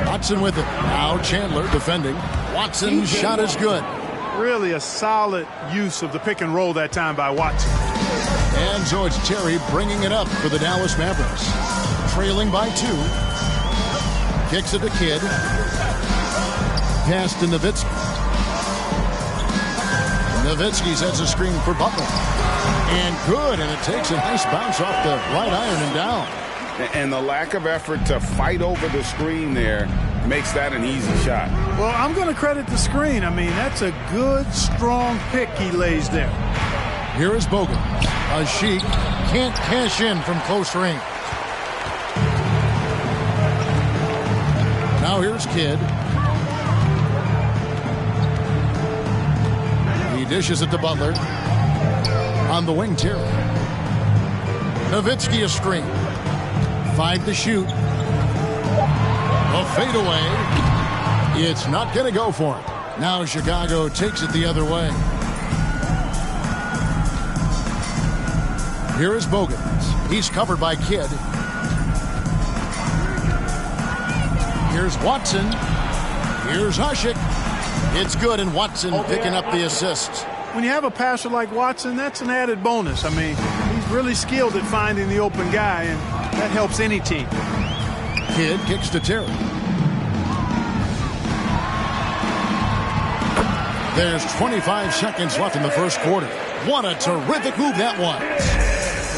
Speaker 11: Watson with it. Now Chandler defending. Watson's shot is good.
Speaker 8: Really a solid use of the pick and roll that time by Watson.
Speaker 11: And so it's Terry bringing it up for the Dallas Mavericks. Trailing by 2. Kicks it to Kidd. Pass to Nowitzki. Nowitzki sets a screen for Butler. And good, and it takes a nice bounce off the right iron and down.
Speaker 13: And the lack of effort to fight over the screen there makes that an easy shot.
Speaker 8: Well, I'm going to credit the screen. I mean, that's a good, strong pick he lays there.
Speaker 11: Here is Bogut. Asik can't cash in from close range. Now here's Kidd. He dishes it to Butler. On the wing, Terry. Nowitzki a screen. 5 to shoot. A fadeaway. It's not going to go for him. Now Chicago takes it the other way. Here is Bogut. He's covered by Kidd. Here's Watson. Here's Asik. It's good, and Watson picking up the assist.
Speaker 8: When you have a passer like Watson, that's an added bonus. I mean, he's really skilled at finding the open guy, and that helps any team.
Speaker 11: Kidd kicks to Terry. There's 25 seconds left in the first quarter. What a terrific move that was.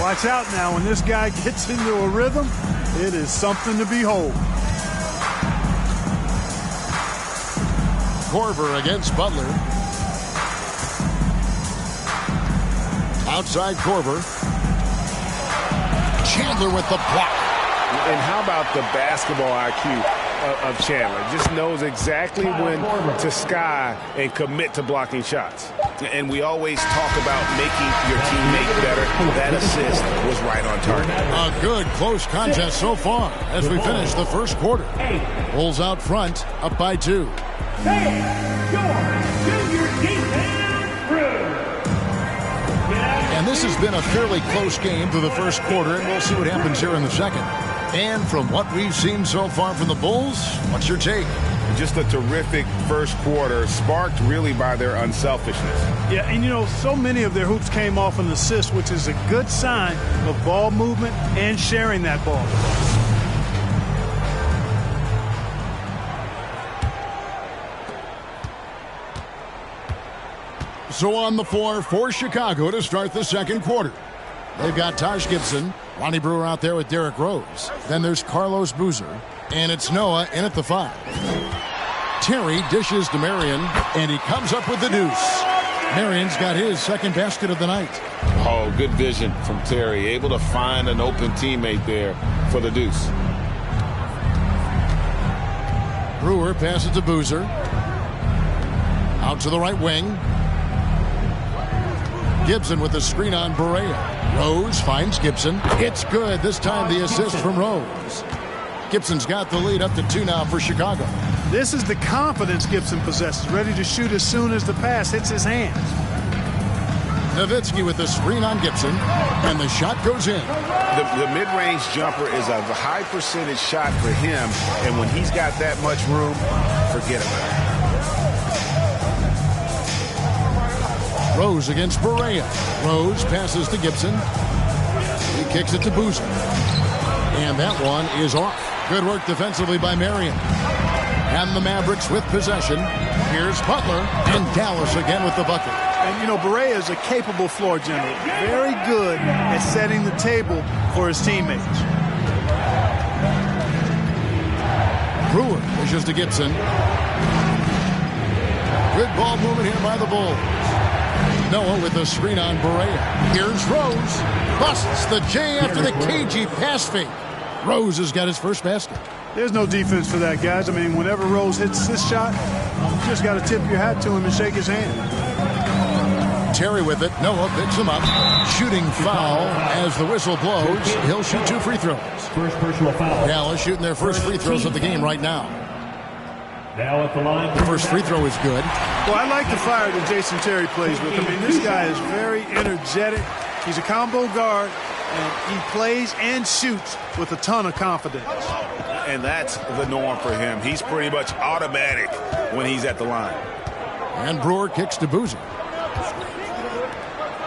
Speaker 8: Watch out now. When this guy gets into a rhythm, it is something to behold.
Speaker 11: Korver against Butler. Outside Korver. Chandler with the block.
Speaker 16: And how about the basketball IQ of Chandler? Just knows exactly when to sky and commit to blocking shots. And we always talk about making your teammate better. That assist was right on target.
Speaker 11: A good close contest so far as we finish the first quarter. Bulls out front, up by 2. And this has been a fairly close game through the first quarter, and we'll see what happens here in the second. And from what we've seen so far from the Bulls, what's your take?
Speaker 16: Just a terrific first quarter, sparked really by their unselfishness.
Speaker 8: Yeah, and you know, so many of their hoops came off an assist, which is a good sign of ball movement and sharing that ball.
Speaker 11: So on the floor for Chicago to start the second quarter. They've got Taj Gibson, Lonnie Brewer out there with Derrick Rose. Then there's Carlos Boozer, and it's Noah in at the 5. Terry dishes to Marion, and he comes up with the deuce. Marion's got his second basket of the night.
Speaker 13: Oh, good vision from Terry. Able to find an open teammate there for the deuce.
Speaker 11: Brewer passes to Boozer. Out to the right wing. Gibson with the screen on Barea. Rose finds Gibson. It's good. This time the assist from Rose. Gibson's got the lead up to 2 now for Chicago.
Speaker 8: This is the confidence Gibson possesses, ready to shoot as soon as the pass hits his hands.
Speaker 11: Nowitzki with the screen on Gibson, and the shot goes in.
Speaker 16: The mid-range jumper is a high percentage shot for him, and when he's got that much room, forget about it.
Speaker 11: Rose against Barea. Rose passes to Gibson. He kicks it to Boozer. And that one is off. Good work defensively by Marion. And the Mavericks with possession. Here's Butler, and Dallas again with the bucket.
Speaker 8: And, you know, Barea is a capable floor general. Very good at setting the table for his teammates.
Speaker 11: Brewer pushes to Gibson. Good ball movement here by the Bulls. Noah with the screen on Barea. Here's Rose. Busts the J after the cagey pass fake. Rose has got his first basket.
Speaker 8: There's no defense for that, guys. I mean, whenever Rose hits this shot, you just got to tip your hat to him and shake his hand.
Speaker 11: Terry with it. Noah picks him up. Shooting foul as the whistle blows. He'll shoot 2 free throws.
Speaker 7: First personal foul.
Speaker 11: Dallas shooting their first free throws of the game right now.
Speaker 7: Now at the line.
Speaker 11: The first free throw is good.
Speaker 8: Well, I like the fire that Jason Terry plays with. I mean, this guy is very energetic. He's a combo guard, and he plays and shoots with a ton of confidence.
Speaker 16: And that's the norm for him. He's pretty much automatic when he's at the line.
Speaker 11: And Brewer kicks to Boozer.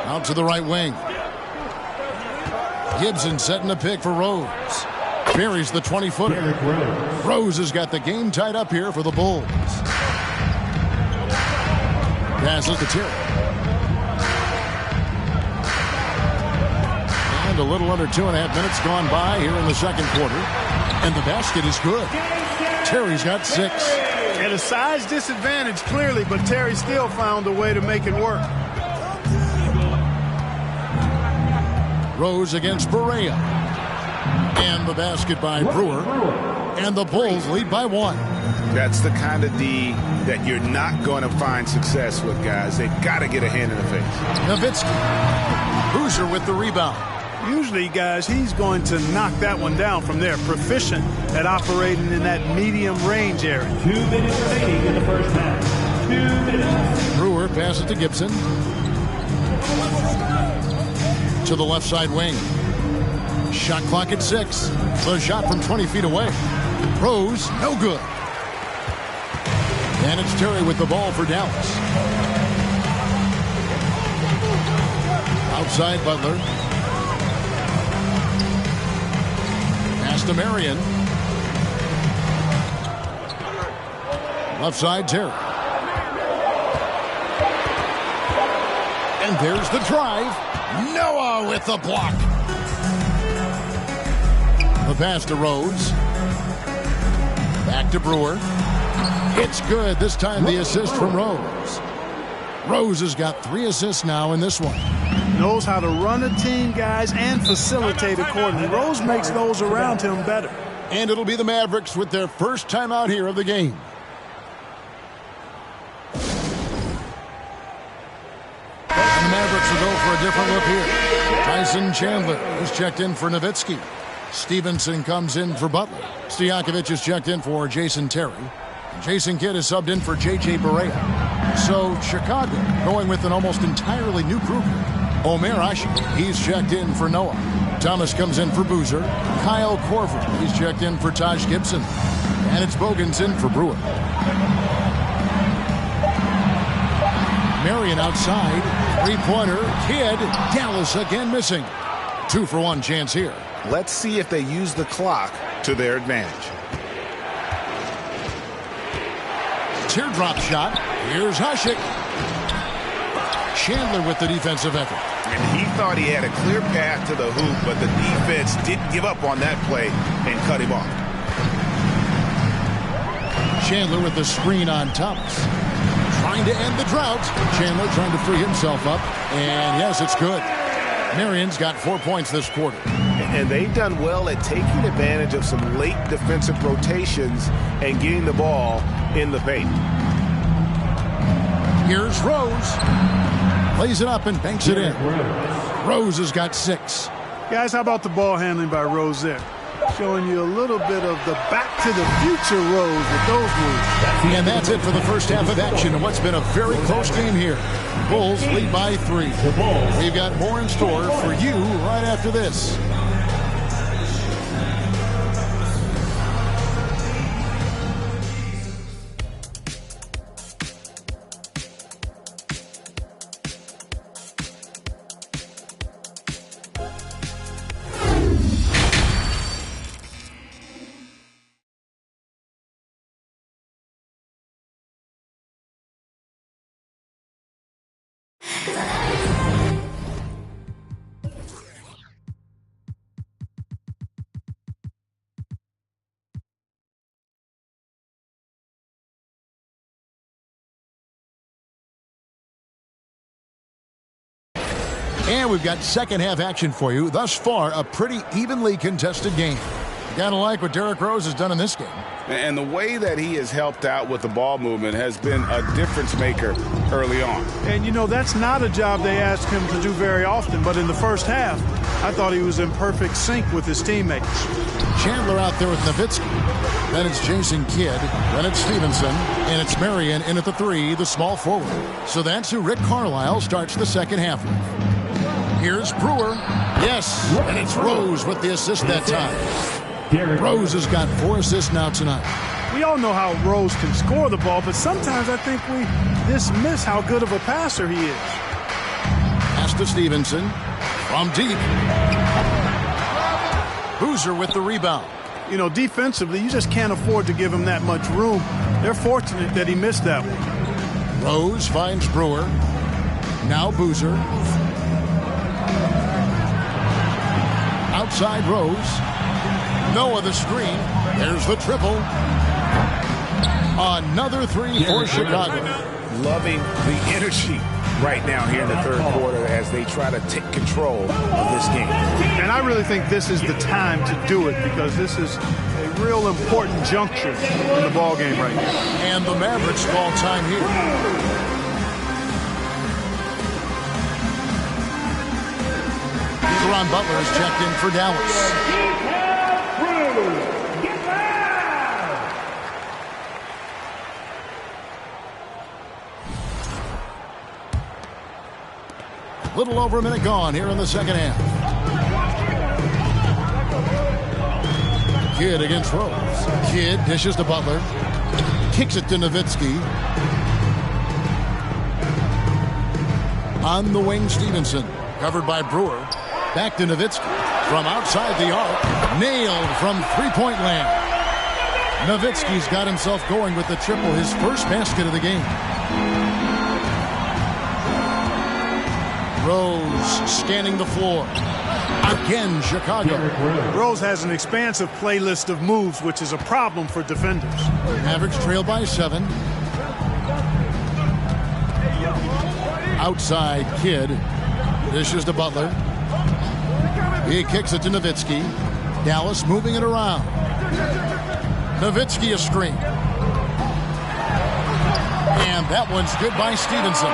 Speaker 11: Out to the right wing. Gibson setting the pick for Rose. Buries the 20-footer. Rose has got the game tied up here for the Bulls. Passes to Terry. And a little under 2.5 minutes gone by here in the second quarter. And the basket is good. Terry's got 6.
Speaker 8: At a size disadvantage, clearly, but Terry still found a way to make it work.
Speaker 11: Rose against Barea. And the basket by Brewer. And the Bulls lead by 1.
Speaker 16: That's the kind of D that you're not going to find success with, guys. They've got to get a hand in the face.
Speaker 11: Nowitzki. Boozer with the rebound.
Speaker 8: Usually, guys, he's going to knock that one down from there. Proficient at operating in that medium range area.
Speaker 7: 2 minutes remaining in the first half. 2 minutes.
Speaker 11: Brewer passes to Gibson. To the left side wing. Shot clock at 6. The shot from 20 feet away. Rose, no good. And it's Terry with the ball for Dallas. Outside Butler. Pass to Marion. Left side Terry. And there's the drive. Noah with the block. The pass to Rose. Back to Brewer. It's good. This time the assist from Rose. Rose has got 3 assists now in this one.
Speaker 8: Knows how to run a team, guys, and facilitate accordingly. Rose makes those around him better.
Speaker 11: And it'll be the Mavericks with their first timeout here of the game. And the Mavericks will go for a different look here. Tyson Chandler is checked in for Nowitzki. Stevenson comes in for Butler. Stojakovic is checked in for Jason Terry. And Jason Kidd is subbed in for J.J. Barea. So Chicago going with an almost entirely new group. Omer Ashe, he's checked in for Noah. Thomas comes in for Boozer. Kyle Korver, he's checked in for Taj Gibson. And it's Bogans in for Brewer. Marion outside. Three-pointer. Kidd. Dallas again missing. 2-for-1 chance here.
Speaker 16: Let's see if they use the clock to their advantage.
Speaker 11: Teardrop shot. Here's Hasek. Chandler with the defensive effort.
Speaker 13: And he thought he had a clear path to the hoop, but the defense didn't give up on that play and cut him off.
Speaker 11: Chandler with the screen on Thomas. Trying to end the drought. Chandler trying to free himself up. And yes, it's good. Marion's got 4 points this quarter.
Speaker 16: And they've done well at taking advantage of some late defensive rotations and getting the ball in the paint.
Speaker 11: Here's Rose. Plays it up and banks it in. Rose has got 6.
Speaker 8: Guys, how about the ball handling by Rose there? Showing you a little bit of the back-to-the-future Rose with those moves.
Speaker 11: And that's it for the first half of action in what's been a very close game here. Bulls lead by 3. We've got more in store for you right after this. And we've got second half action for you. Thus far, a pretty evenly contested game. You gotta like what Derrick Rose has done in this game.
Speaker 13: And the way that he has helped out with the ball movement has been a difference maker early on.
Speaker 8: And, you know, that's not a job they ask him to do very often. But in the first half, I thought he was in perfect sync with his teammates.
Speaker 11: Chandler out there with Nowitzki. Then it's Jason Kidd. Then it's Stevenson. And it's Marion in at the 3, the small forward. So that's who Rick Carlisle starts the second half with. Here's Brewer. Yes, and it's Rose with the assist that time. Rose has got 4 assists now tonight.
Speaker 8: We all know how Rose can score the ball, but sometimes I think we dismiss how good of a passer he is.
Speaker 11: Pass to Stevenson. From deep. Boozer with the rebound.
Speaker 8: You know, defensively, you just can't afford to give him that much room. They're fortunate that he missed that one.
Speaker 11: Rose finds Brewer. Now Boozer. Outside Rose. Noah the screen. There's the triple. Another 3 for Chicago.
Speaker 13: Loving the energy right now here in the third quarter as they try to take control of this game.
Speaker 8: And I really think this is the time to do it because this is a real important juncture in the ball game right here.
Speaker 11: And the Mavericks call time here. Ron Butler is checked in for Dallas. A little over a minute gone here in the second half. Kidd against Rose. Kidd dishes to Butler. Kicks it to Nowitzki. On the wing, Stevenson. Covered by Brewer. Back to Nowitzki. From outside the arc. Nailed from three-point land. Nowitzki's got himself going with the triple. His first basket of the game. Rose scanning the floor. Again, Chicago.
Speaker 8: Rose has an expansive playlist of moves, which is a problem for defenders.
Speaker 11: Mavericks trail by 7. Outside Kidd. Dishes to Butler. He kicks it to Nowitzki. Dallas moving it around. Nowitzki a screen. And that one's good by Stevenson.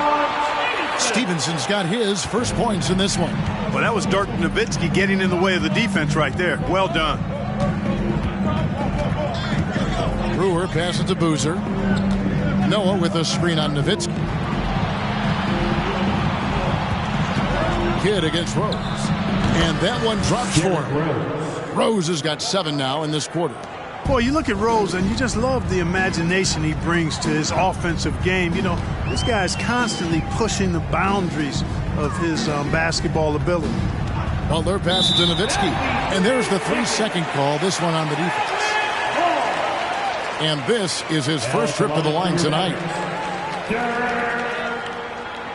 Speaker 11: Stevenson's got his first points in this one.
Speaker 8: Well, that was Dirk Nowitzki getting in the way of the defense right there. Well done.
Speaker 11: Brewer passes to Boozer. Noah with a screen on Nowitzki. Kidd against Rose. And that one drops for him. Rose has got 7 now in this quarter.
Speaker 8: Boy, you look at Rose, and you just love the imagination he brings to his offensive game. You know, this guy is constantly pushing the boundaries of his basketball ability.
Speaker 11: Butler passes to Nowitzki. And there's the 3-second call, this one on the defense. And this is his first trip to the line tonight.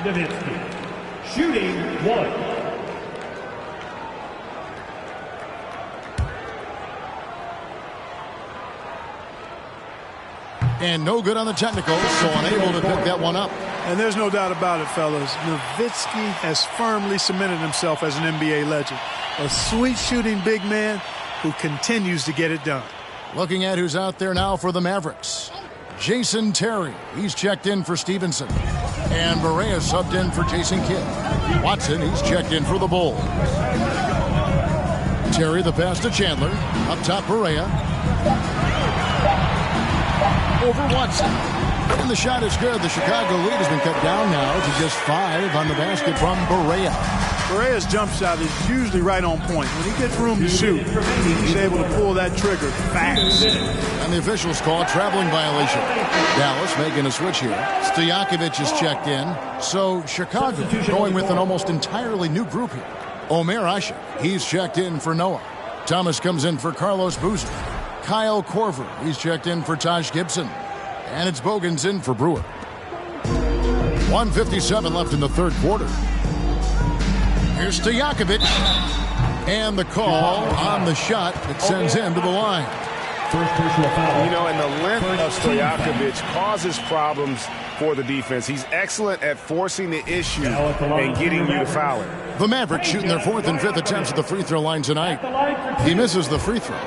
Speaker 7: Nowitzki. Shooting 1.
Speaker 11: And no good on the technical, so unable to pick that one up.
Speaker 8: And there's no doubt about it, fellas. Nowitzki has firmly cemented himself as an NBA legend. A sweet shooting big man who continues to get it done.
Speaker 11: Looking at who's out there now for the Mavericks. Jason Terry. He's checked in for Stevenson. And Barea subbed in for Jason Kidd. Watson, he's checked in for the Bulls. Terry the pass to Chandler. Up top, Barea. Over Watson. And the shot is good. The Chicago lead has been cut down now to just 5 on the basket from Barea.
Speaker 8: Barea's jump shot is usually right on point. When he gets room to shoot, he's able to pull that trigger fast.
Speaker 11: And the officials call a traveling violation. Dallas making a switch here. Stojakovic is checked in. So Chicago going with an almost entirely new group here. Omer Asik, he's checked in for Noah. Thomas comes in for Carlos Boozer. Kyle Korver, he's checked in for Taj Gibson. And it's Bogans in for Brewer. 1:57 left in the third quarter. Here's Stojakovic. And the call on the shot that sends him to the line.
Speaker 16: You know, and the length of Stojakovic causes problems for the defense. He's excellent at forcing the issue and getting you to foul him.
Speaker 11: The Mavericks shooting their 4th and 5th attempts at the free throw line tonight. He misses the free throw.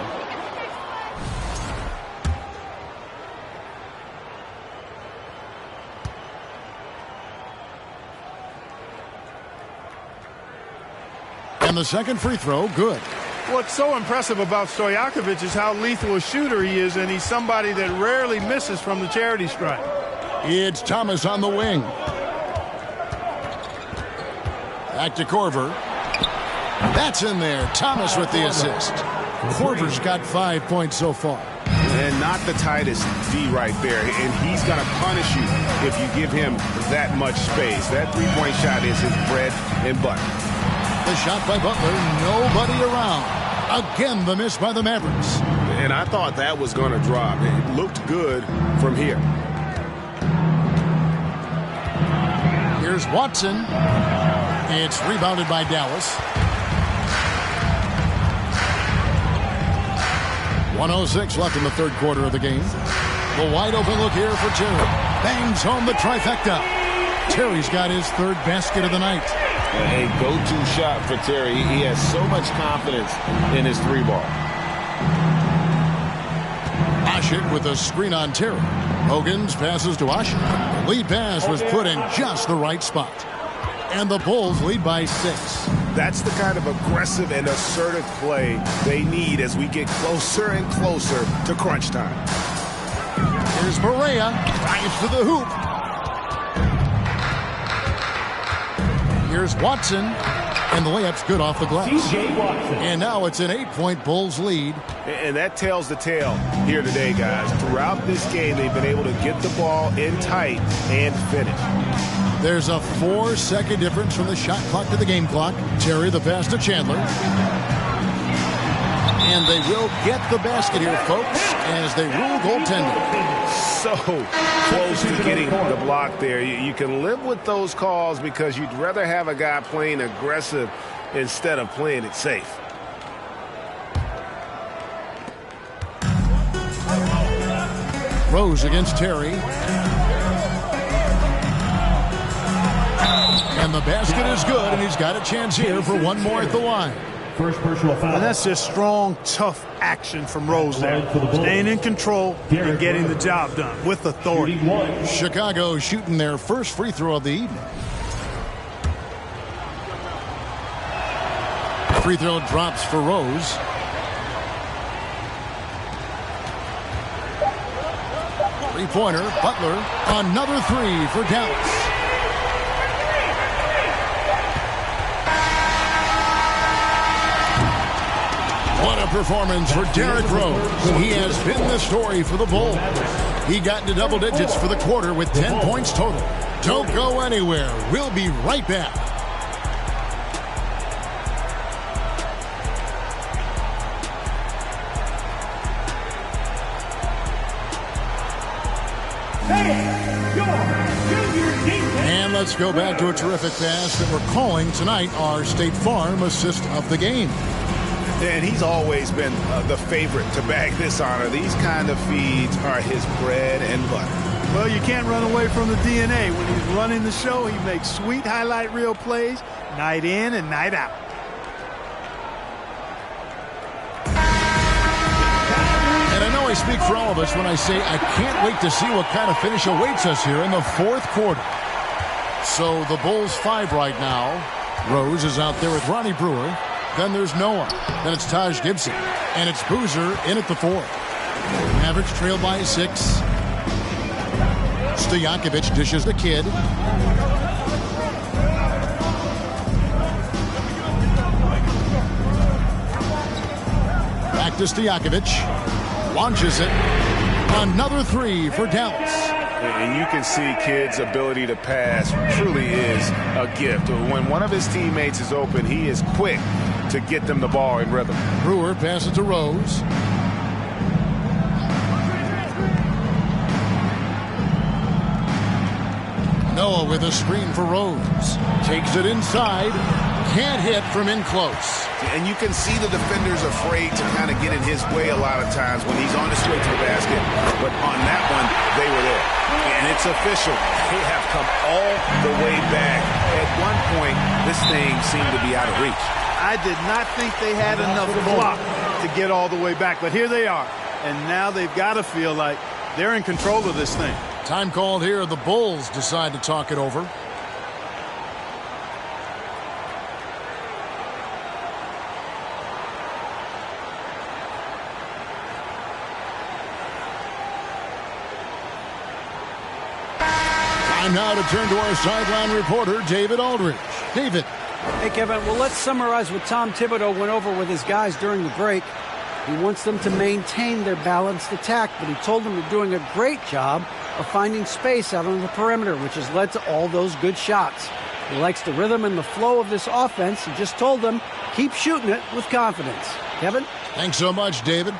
Speaker 11: And the second free throw, good.
Speaker 8: What's so impressive about Stojakovic is how lethal a shooter he is, and he's somebody that rarely misses from the charity stripe.
Speaker 11: It's Thomas on the wing. Back to Korver. That's in there. Thomas with the assist. Korver's got 5 points so far.
Speaker 16: And not the tightest D right there. And he's going to punish you if you give him that much space. That three-point shot is his bread and butter.
Speaker 11: The shot by Butler, nobody around. Again, the miss by the Mavericks.
Speaker 16: And I thought that was going to drop. It looked good from here.
Speaker 11: Here's Watson. It's rebounded by Dallas. 1:06 left in the third quarter of the game. The wide open look here for Terry. Bangs home the trifecta. Terry's got his 3rd basket of the night.
Speaker 16: A go-to shot for Terry. He has so much confidence in his 3-ball.
Speaker 11: Asik with a screen on Terry. Hogans passes to Asik. The lead pass was put in just the right spot. And the Bulls lead by 6.
Speaker 16: That's the kind of aggressive and assertive play they need as we get closer and closer to crunch time.
Speaker 11: Here's Barea. Drives to the hoop. Here's Watson, and the layup's good off the glass. And now it's an 8-point Bulls lead.
Speaker 16: And that tells the tale here today, guys. Throughout this game, they've been able to get the ball in tight and finish.
Speaker 11: There's a 4-second difference from the shot clock to the game clock. Terry the pass to Chandler. And they will get the basket here, folks, as they rule goaltending.
Speaker 16: So close to getting the block there. You can live with those calls because you'd rather have a guy playing aggressive instead of playing it safe.
Speaker 11: Rose against Terry. And the basket is good, and he's got a chance here for one more at the line.
Speaker 1: First personal foul.
Speaker 8: And that's just strong, tough action from Rose there. Staying in control and getting the job done with authority.
Speaker 11: Chicago shooting their first free throw of the evening. Free throw drops for Rose. Three-pointer, Butler. Another three for Dallas. What a performance for Derrick Rose. He has been the story for the Bulls. He got into double digits for the quarter with 10 points total. Don't go anywhere. We'll be right back. And let's go back to a terrific pass that we're calling tonight our State Farm assist of the game.
Speaker 13: And he's always been the favorite to bag this honor. These kind of feeds are his bread and butter.
Speaker 8: Well, you can't run away from the DNA. When he's running the show, he makes sweet highlight reel plays night in and night out.
Speaker 11: And I know I speak for all of us when I say I can't wait to see what kind of finish awaits us here in the fourth quarter. So the Bulls 5 right now. Rose is out there with Ronnie Brewer. Then there's Noah. Then it's Taj Gibson. And it's Boozer in at the 4. Mavericks trail by 6. Stojakovic dishes the kid. Back to Stojakovic. Launches it. Another three for Dallas.
Speaker 13: And you can see Kidd's ability to pass truly is a gift. When one of his teammates is open, he is quick to get them the ball in rhythm.
Speaker 11: Brewer passes to Rose. Noah with a screen for Rose. Takes it inside. Can't hit from in close.
Speaker 13: And you can see the defenders afraid to kind of get in his way a lot of times when he's on his way to the basket. But on that one, they were there. And it's official. They have come all the way back. At one point, this thing seemed to be out of reach.
Speaker 8: I did not think they had enough block to get all the way back, but here they are. And now they've got to feel like they're in control of this thing.
Speaker 11: Time called here. The Bulls decide to talk it over. Time now to turn to our sideline reporter, David Aldridge. David.
Speaker 12: Hey, Kevin. Well, let's summarize what Tom Thibodeau went over with his guys during the break. He wants them to maintain their balanced attack, but he told them they're doing a great job of finding space out on the perimeter, which has led to all those good shots. He likes the rhythm and the flow of this offense. He just told them, keep shooting it with confidence. Kevin?
Speaker 11: Thanks so much, David.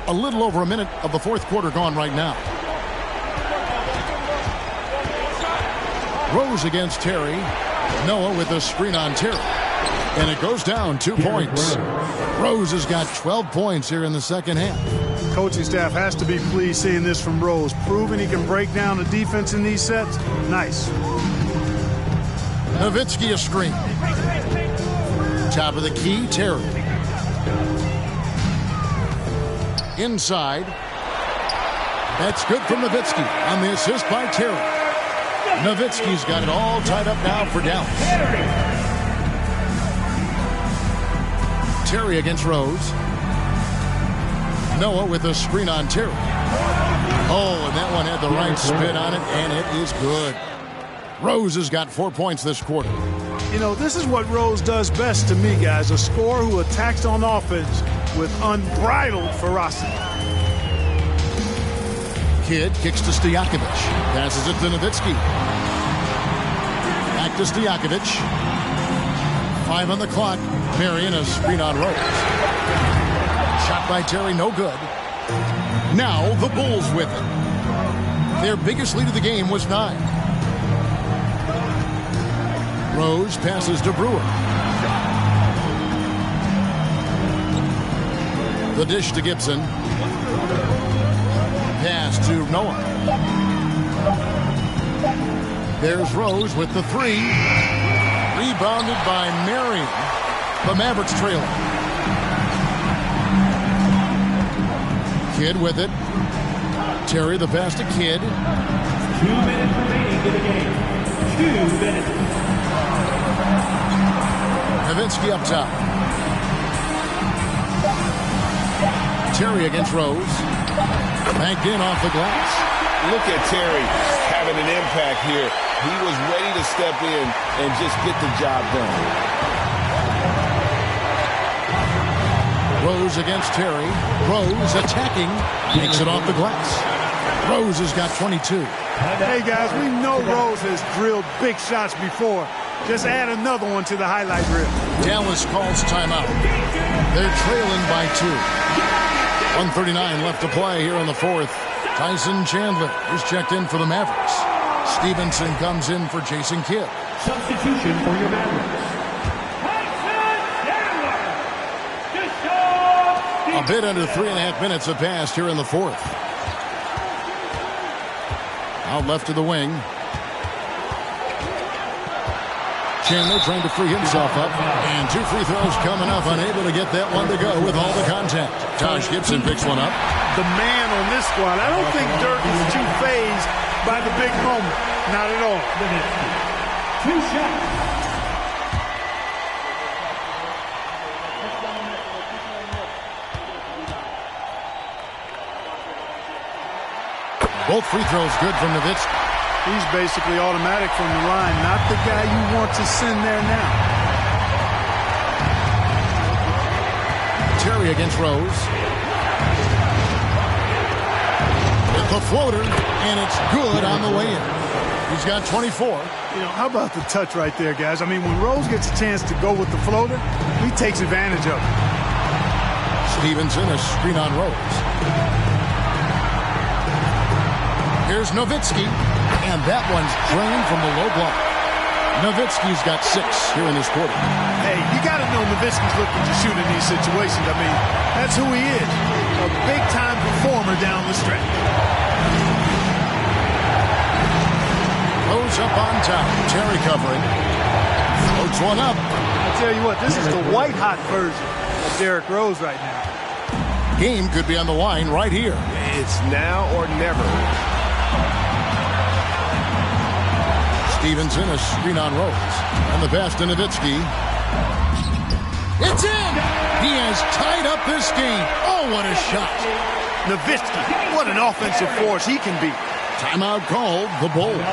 Speaker 11: A little over a minute of the fourth quarter gone right now. Rose against Terry. Noah with a screen on Terry. And it goes down 2 points. Rose has got 12 points here in the second half.
Speaker 8: Coaching staff has to be pleased seeing this from Rose. Proving he can break down the defense in these sets. Nice.
Speaker 11: Nowitzki a screen. Top of the key, Terry. Inside. That's good from Nowitzki on the assist by Terry. Nowitzki's got it all tied up now for Dallas. Terry against Rose. Noah with a screen on Terry. Oh, and that one had the right spin on it, and it is good. Rose has got 4 points this quarter.
Speaker 8: You know, this is what Rose does best to me, guys. A scorer who attacks on offense with unbridled ferocity.
Speaker 11: Kidd kicks to Stojakovic. Passes it to Nowitzki. Back to Stojakovic. 5 on the clock. Marion, a screen on Rose. Shot by Terry, no good. Now the Bulls with it. Their biggest lead of the game was 9. Rose passes to Brewer. The dish to Gibson. Pass to Noah. There's Rose with the 3. Rebounded by Marion. The Mavericks trailing. Kidd with it. Terry the pass to Kidd.
Speaker 7: 2 minutes remaining in the game. 2 minutes.
Speaker 11: Nowitzki up top. Terry against Rose. Banked in off the glass.
Speaker 13: Look at Terry having an impact here. He was ready to step in and just get the job done.
Speaker 11: Rose against Terry. Rose attacking. Takes it off the glass. Rose has got 22.
Speaker 8: Hey, guys, we know Rose has drilled big shots before. Just add another one to the highlight reel.
Speaker 11: Dallas calls timeout. They're trailing by 2. 1:39 left to play here in the fourth. Tyson Chandler is checked in for the Mavericks. Stevenson comes in for Jason Kidd.
Speaker 7: Substitution for your Mavericks.
Speaker 11: A bit under 3.5 minutes have passed here in the fourth. Out left to the wing. Chandler trying to free himself up. And 2 free throws coming up. Unable to get that one to go with all the contact. Taj Gibson picks one up.
Speaker 8: The man on this squad. I don't think Dirk is too fazed by the big moment. Not at all.
Speaker 7: 2 shots.
Speaker 11: Both free throws good from Nowitzki.
Speaker 8: He's basically automatic from the line. Not the guy you want to send there now.
Speaker 11: Terry against Rose. With the floater, and it's good on the way in. He's got 24.
Speaker 8: You know, how about the touch right there, guys? I mean, when Rose gets a chance to go with the floater, he takes advantage of it.
Speaker 11: Stevenson, a screen on Rose. Here's Nowitzki, and that one's drained from the low block. Nowitzki's got 6 here in this quarter.
Speaker 8: Hey, you got to know Nowitzki's looking to shoot in these situations. I mean, that's who he is. A big-time performer down the stretch.
Speaker 11: Rose up on top. Terry covering. Floats one up.
Speaker 8: I tell you what, this is the white-hot version of Derrick Rose right now.
Speaker 11: Game could be on the line right here.
Speaker 16: It's now or never.
Speaker 11: Stevenson, a screen on Rose. And the pass to Nowitzki. It's in! He has tied up this game. Oh, what a shot.
Speaker 8: Nowitzki, what an offensive force he can be.
Speaker 11: Timeout called, the Bulls.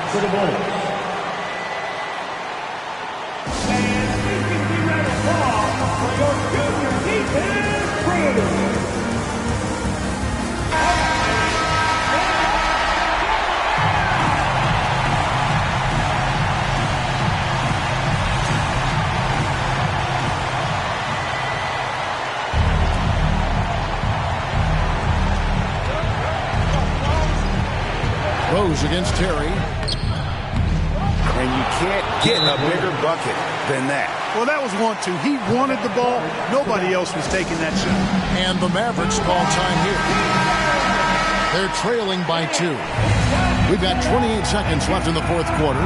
Speaker 11: Rose against Terry.
Speaker 13: And you can't get a bigger bucket than that.
Speaker 8: Well, that was 1-2. He wanted the ball. Nobody else was taking that shot.
Speaker 11: And the Mavericks call time here. They're trailing by 2. We've got 28 seconds left in the fourth quarter.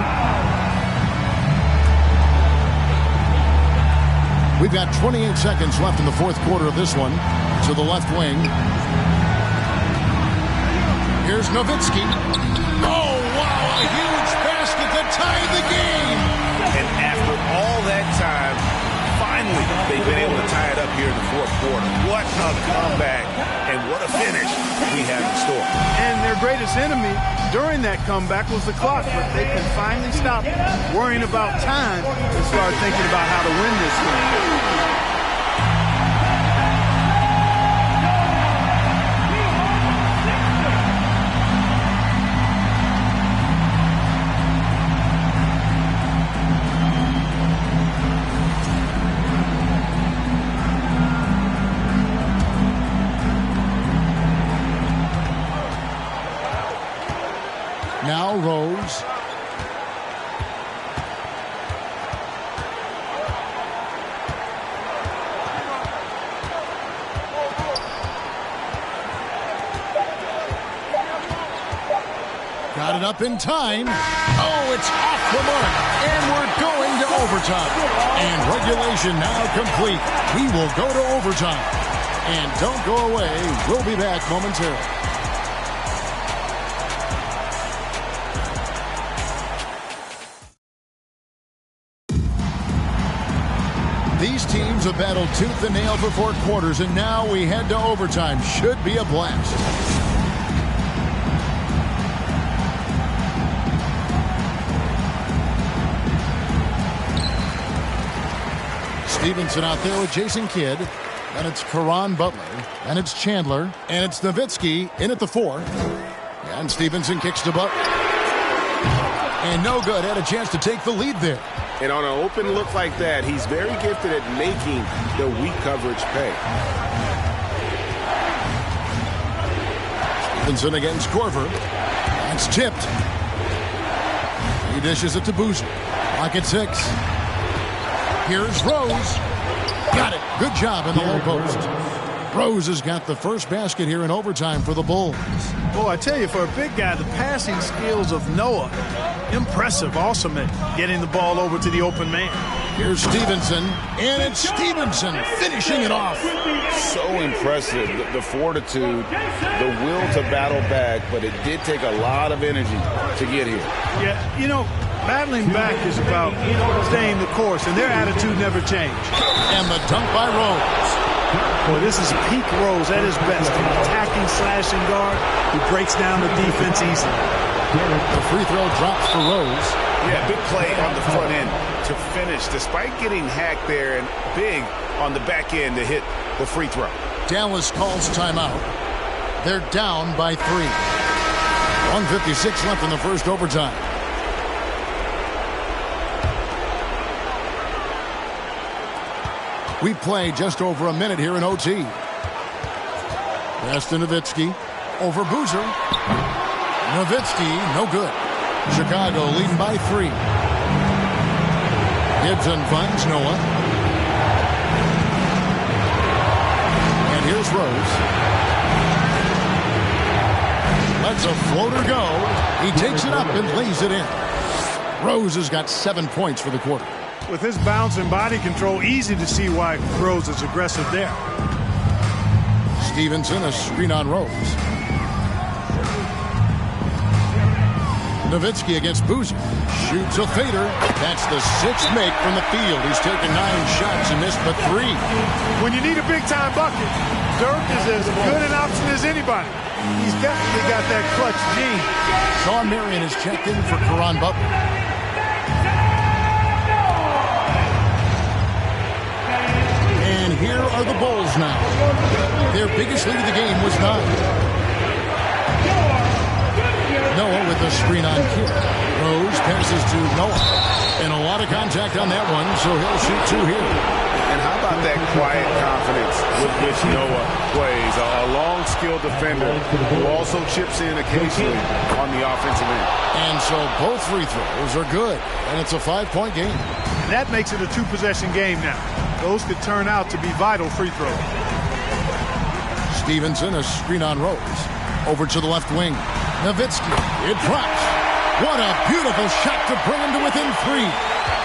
Speaker 11: We've got 28 seconds left in the fourth quarter of this one. To the left wing. Here's Nowitzki. Oh, wow, a huge basket to tie the game.
Speaker 13: And after all that time, finally, they've been able to tie it up here in the fourth quarter. What a comeback, and what a finish we have in store.
Speaker 8: And they're
Speaker 1: their greatest enemy during that comeback was the clock, but they can finally stop worrying about time and start thinking about how to win this game.
Speaker 11: Now Rose. Got it up in time. Oh, it's off the mark. And we're going to overtime. And regulation now complete. We will go to overtime. And don't go away. We'll be back momentarily. These teams have battled tooth and nail for 4 quarters, and now we head to overtime. Should be a blast. Stevenson out there with Jason Kidd. And it's Caron Butler. And it's Chandler. And it's Nowitzki in at the 4. And Stevenson kicks to Butler. And no good. Had a chance to take the lead there.
Speaker 16: And on an open look like that, he's very gifted at making the weak coverage pay.
Speaker 11: Stevenson against Korver. That's tipped. He dishes it to Boozer. Clock at 6. Here's Rose. Got it. Good job in the low post. Rose has got the first basket here in overtime for the Bulls.
Speaker 1: Boy, I tell you, for a big guy, the passing skills of Noah, impressive also at getting the ball over to the open man.
Speaker 11: Here's Stevenson, and it's Stevenson finishing it off.
Speaker 13: So impressive, the fortitude, the will to battle back, but it did take a lot of energy to get here.
Speaker 1: Yeah, you know, battling back is about staying the course, and their attitude never changed.
Speaker 11: And the dunk by Rose.
Speaker 1: Boy, this is peak Rose at his best. An attacking, slashing guard who breaks down the defense easily.
Speaker 11: The free throw drops for Rose.
Speaker 13: Yeah, big play on the front end to finish, despite getting hacked there, and big on the back end to hit the free throw.
Speaker 11: Dallas calls timeout. They're down by 3. 1:56 left in the first overtime. We play just over a minute here in OT. Pass to Nowitzki. Over Boozer. Nowitzki, no good. Chicago leading by 3. Gibson finds Noah. And here's Rose. Lets a floater go. He takes it up and lays it in. Rose has got 7 points for the quarter.
Speaker 1: With his bounce and body control, easy to see why Rose is aggressive there.
Speaker 11: Stevenson, a screen on Rose. Nowitzki against Boozer. Shoots a fader. That's the 6th make from the field. He's taken 9 shots and missed but 3.
Speaker 1: When you need a big-time bucket, Dirk is as good an option as anybody. He's definitely got that clutch gene.
Speaker 11: Sean Marion is checked in for Caron Butler. And here are the Bulls now. Their biggest lead of the game was 9. Noah with a screen on Kidd. Rose passes to Noah. And a lot of contact on that one, so he'll shoot 2 here.
Speaker 13: And how about that quiet confidence with which Noah plays? A long, skilled defender who also chips in occasionally on the offensive end.
Speaker 11: And so both free throws are good. And it's a 5-point game.
Speaker 1: And that makes it a 2-possession game now. Those could turn out to be vital free throws.
Speaker 11: Stevenson, a screen on Rose. Over to the left wing. Nowitzki. It drops. What a beautiful shot to bring him to within 3.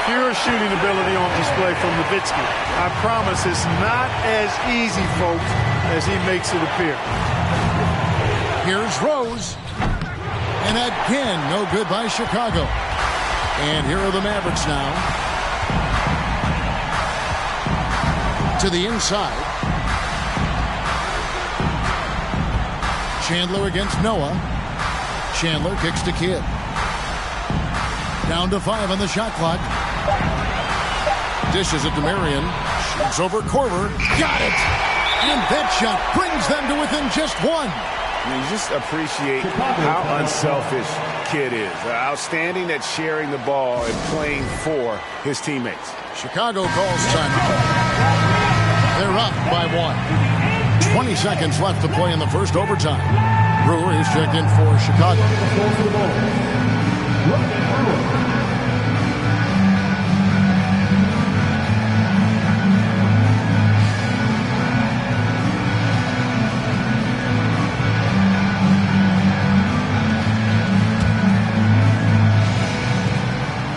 Speaker 1: Pure shooting ability on display from Nowitzki. I promise it's not as easy, folks, as he makes it appear.
Speaker 11: Here's Rose. And again, no good by Chicago. And here are the Mavericks now. To the inside. Chandler against Noah. Chandler kicks to Kidd. Down to 5 on the shot clock. Dishes it to Marion. Shoots over Korver. Got it! And that shot brings them to within just 1.
Speaker 13: You just appreciate how unselfish Kidd is. Outstanding at sharing the ball and playing for his teammates.
Speaker 11: Chicago calls timeout. They're up by 1. 20 seconds left to play in the first overtime. Brewer is checked in for Chicago.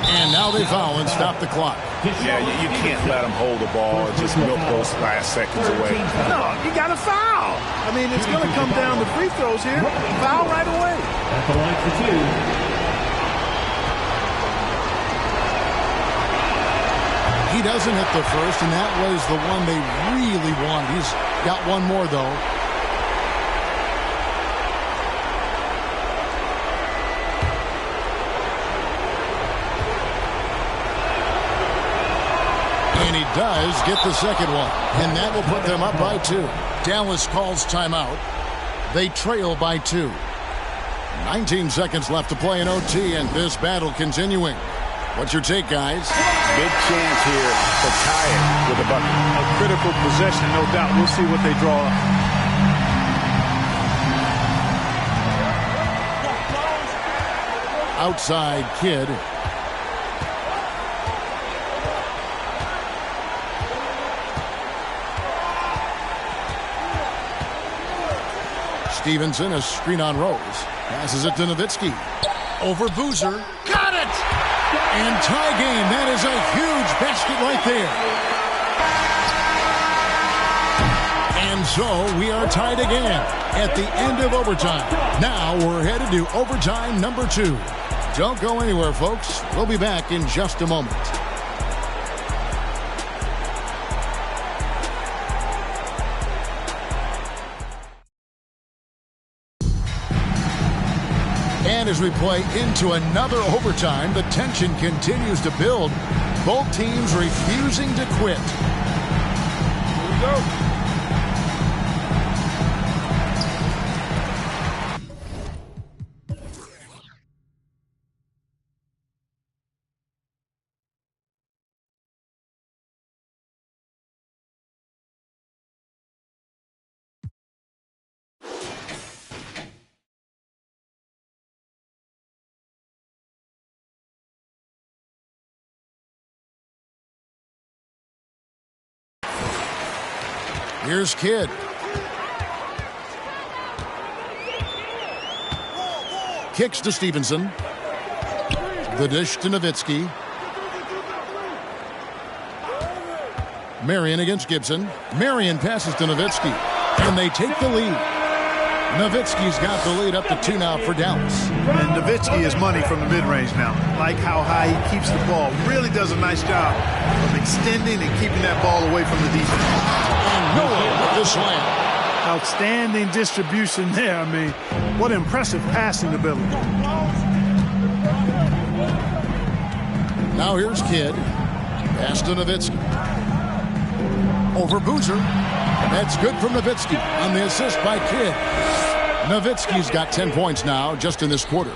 Speaker 11: And now they foul and stop the clock.
Speaker 13: Yeah, you can't let them hold the ball and just milk those last seconds away.
Speaker 1: No, you got to foul. I mean, it's going to come down to free throws here. Foul right away.
Speaker 7: At the line for 2.
Speaker 11: He doesn't hit the first, and that was the one they really wanted. He's got one more, though. And he does get the second one, and that will put them up by 2. Dallas calls timeout. They trail by 2. 19 seconds left to play in OT, and this battle continuing. What's your take, guys?
Speaker 13: Big chance here to tie it with a bucket.
Speaker 8: A critical possession, no doubt. We'll see what they draw up.
Speaker 11: Outside Kidd. Stevenson, a screen on Rose. Passes it to Nowitzki. Over Boozer. Got it! And tie game. That is a huge basket right there. And so we are tied again at the end of overtime. Now we're headed to overtime number 2. Don't go anywhere, folks. We'll be back in just a moment. And as we play into another overtime, the tension continues to build. Both teams refusing to quit. Here we go. Here's Kidd. Kicks to Stevenson. The dish to Nowitzki. Marion against Gibson. Marion passes to Nowitzki. And they take the lead. Nowitzki's got the lead up to 2 now for Dallas.
Speaker 1: And Nowitzki is money from the mid-range now. Like how high he keeps the ball. Really does a nice job of extending and keeping that ball away from the defense.
Speaker 11: Noah with the slam.
Speaker 8: Outstanding distribution there. I mean, what impressive passing ability.
Speaker 11: Now here's Kidd. Pass to Nowitzki. Over Boozer. That's good from Nowitzki on the assist by Kidd. Nowitzki's got 10 points now just in this quarter.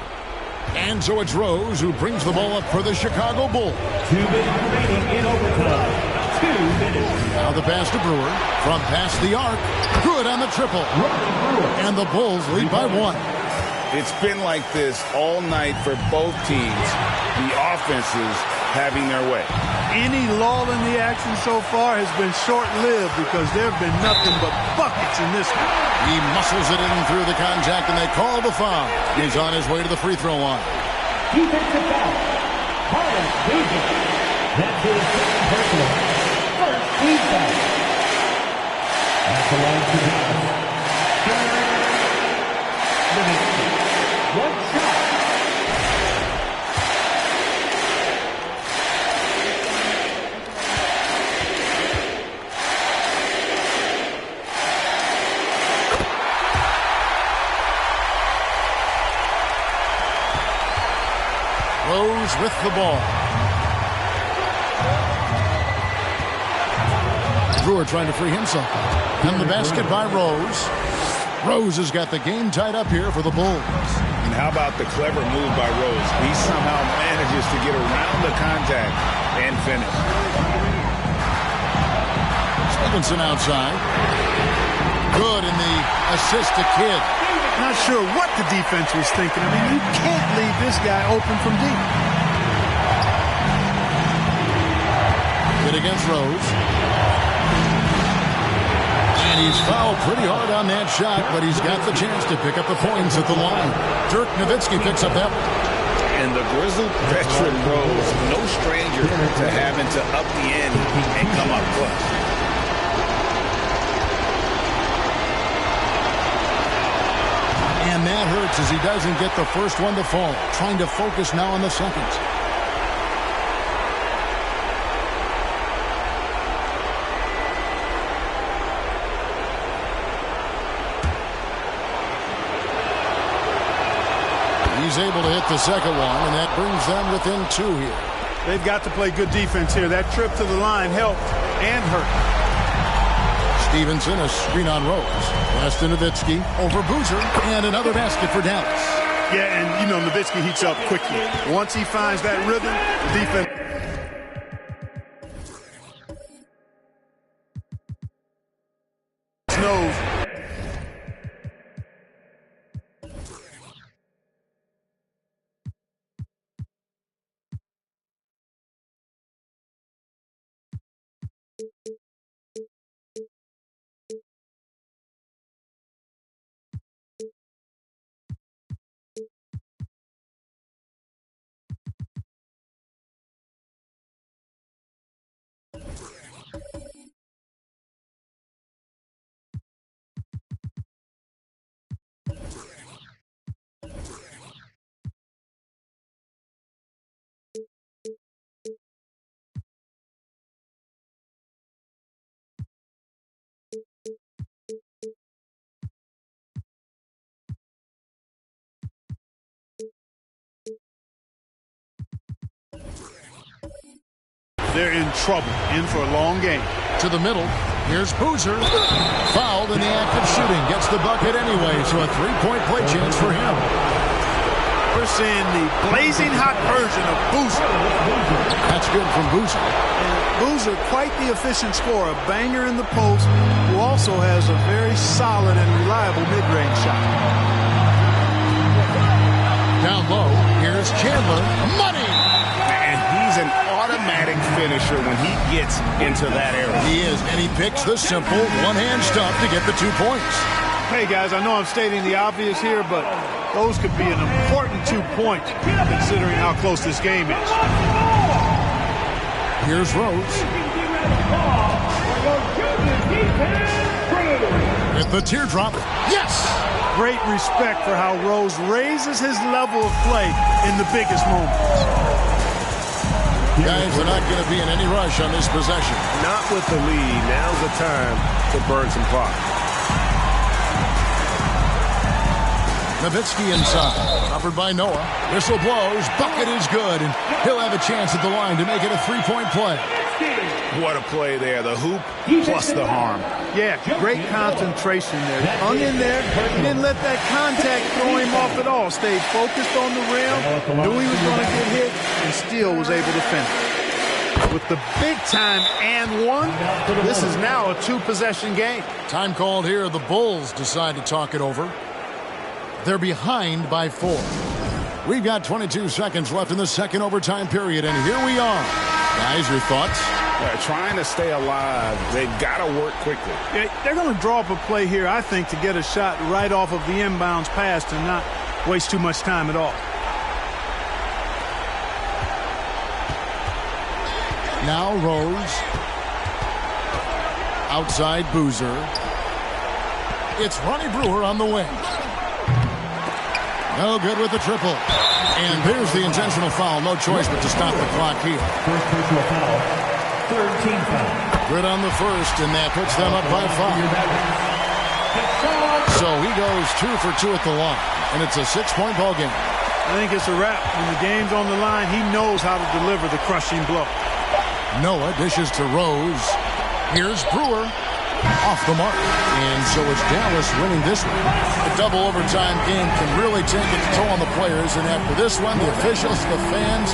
Speaker 11: And so it's Rose who brings the ball up for the Chicago Bulls.
Speaker 7: 2 minutes remaining in overtime. 2 minutes.
Speaker 11: Now the pass to Brewer from past the arc. Good on the triple. And the Bulls lead by 1.
Speaker 13: It's been like this all night for both teams. The offenses having their way.
Speaker 1: Any lull in the action so far has been short-lived because there have been nothing but buckets in this one.
Speaker 11: He muscles it in through the contact, and they call the foul. He's on his way to the free throw line.
Speaker 7: Defensive foul. Carlos Boozer. That's his second personal. First team foul. At the line to Dallas. One shot.
Speaker 11: Rose with the ball. Brewer trying to free himself. And the basket by Rose. Rose has got the game tied up here for the Bulls.
Speaker 13: And how about the clever move by Rose? He somehow manages to get around the contact and finish.
Speaker 11: Stevenson outside. Good in the assist to Kidd.
Speaker 1: Not sure what the defense was thinking. I mean, you can't leave this guy open from deep.
Speaker 11: Kidd against Rose. And he's fouled pretty hard on that shot, but he's got the chance to pick up the points at the line. Dirk Nowitzki picks up that one.
Speaker 13: And the grizzled veteran Rose, no stranger to having to up the ante and come up clutch.
Speaker 11: And that hurts as he doesn't get the first one to fall. Trying to focus now on the second. He's able to hit the second one, and that brings them within 2 here.
Speaker 1: They've got to play good defense here. That trip to the line helped and hurt.
Speaker 11: Stevenson, a screen on Rose. Pass to Nowitzki over Boozer, and another basket for Dallas.
Speaker 1: Yeah, and you know Nowitzki heats up quickly. Once he finds that rhythm, the defense. Knows. They're in trouble, in for a long game.
Speaker 11: To the middle, here's Boozer. Fouled in the act of shooting. Gets the bucket anyway, so a three-point play chance for him.
Speaker 1: We're seeing the blazing hot version of Boozer.
Speaker 11: That's good from Boozer.
Speaker 1: And Boozer, quite the efficient scorer. A banger in the post, who also has a very solid and reliable mid-range shot.
Speaker 11: Down low, here's Chandler. Money!
Speaker 13: And he's an automatic finisher when he gets into that area.
Speaker 11: He is, and he picks the simple one-hand stuff to get the 2 points.
Speaker 1: Hey, guys, I know I'm stating the obvious here, but those could be an important 2 points considering how close this game is.
Speaker 11: Here's Rose. With the teardrop. Yes!
Speaker 1: Great respect for how Rose raises his level of play in the biggest moments.
Speaker 11: Guys, we're not going to be in any rush on this possession.
Speaker 16: Not with the lead. Now's the time to burn some clock.
Speaker 11: Nowitzki inside. Offered by Noah. Whistle blows. Bucket is good. And he'll have a chance at the line to make it a three-point play.
Speaker 13: What a play there. The hoop plus the harm.
Speaker 1: Yeah, great concentration there. Hung in there. He didn't let that contact throw him off at all. Stayed focused on the rim. Knew he was going to get hit and still was able to finish. With the big time and one, this is now a two-possession game.
Speaker 11: Time called here. The Bulls decide to talk it over. They're behind by 4. We've got 22 seconds left in the second overtime period, and here we are. Guys, your thoughts?
Speaker 13: Trying to stay alive. They've got to work quickly.
Speaker 1: Yeah, they're going to draw up a play here, I think, to get a shot right off of the inbounds pass and not waste too much time at all.
Speaker 11: Now Rose. Outside Boozer. It's Ronnie Brewer on the wing. No good with the triple. And there's the intentional foul. No choice but to stop the clock here.
Speaker 7: First personal foul. Third team foul.
Speaker 11: Good on the first, and that puts them up by 5. So he goes 2 for 2 at the line, and it's a 6-point ball game.
Speaker 1: I think it's a wrap. When the game's on the line, he knows how to deliver the crushing blow.
Speaker 11: Noah dishes to Rose. Here's Brewer. Off the mark. And so it's Dallas winning this one. A double overtime game can really take its toll on the players. And after this one, the officials, the fans,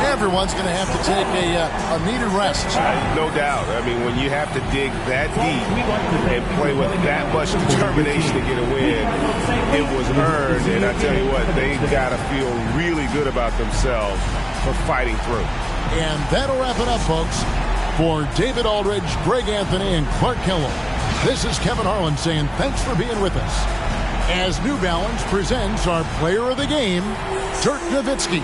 Speaker 11: everyone's going to have to take a needed rest.
Speaker 16: No doubt. I mean, when you have to dig that deep and play with that much determination to get a win, it was earned. And I tell you what, they got to feel really good about themselves for fighting through.
Speaker 11: And that'll wrap it up, folks. For David Aldridge, Greg Anthony, and Clark Kellogg, this is Kevin Harlan saying thanks for being with us. As New Balance presents our player of the game, Dirk Nowitzki.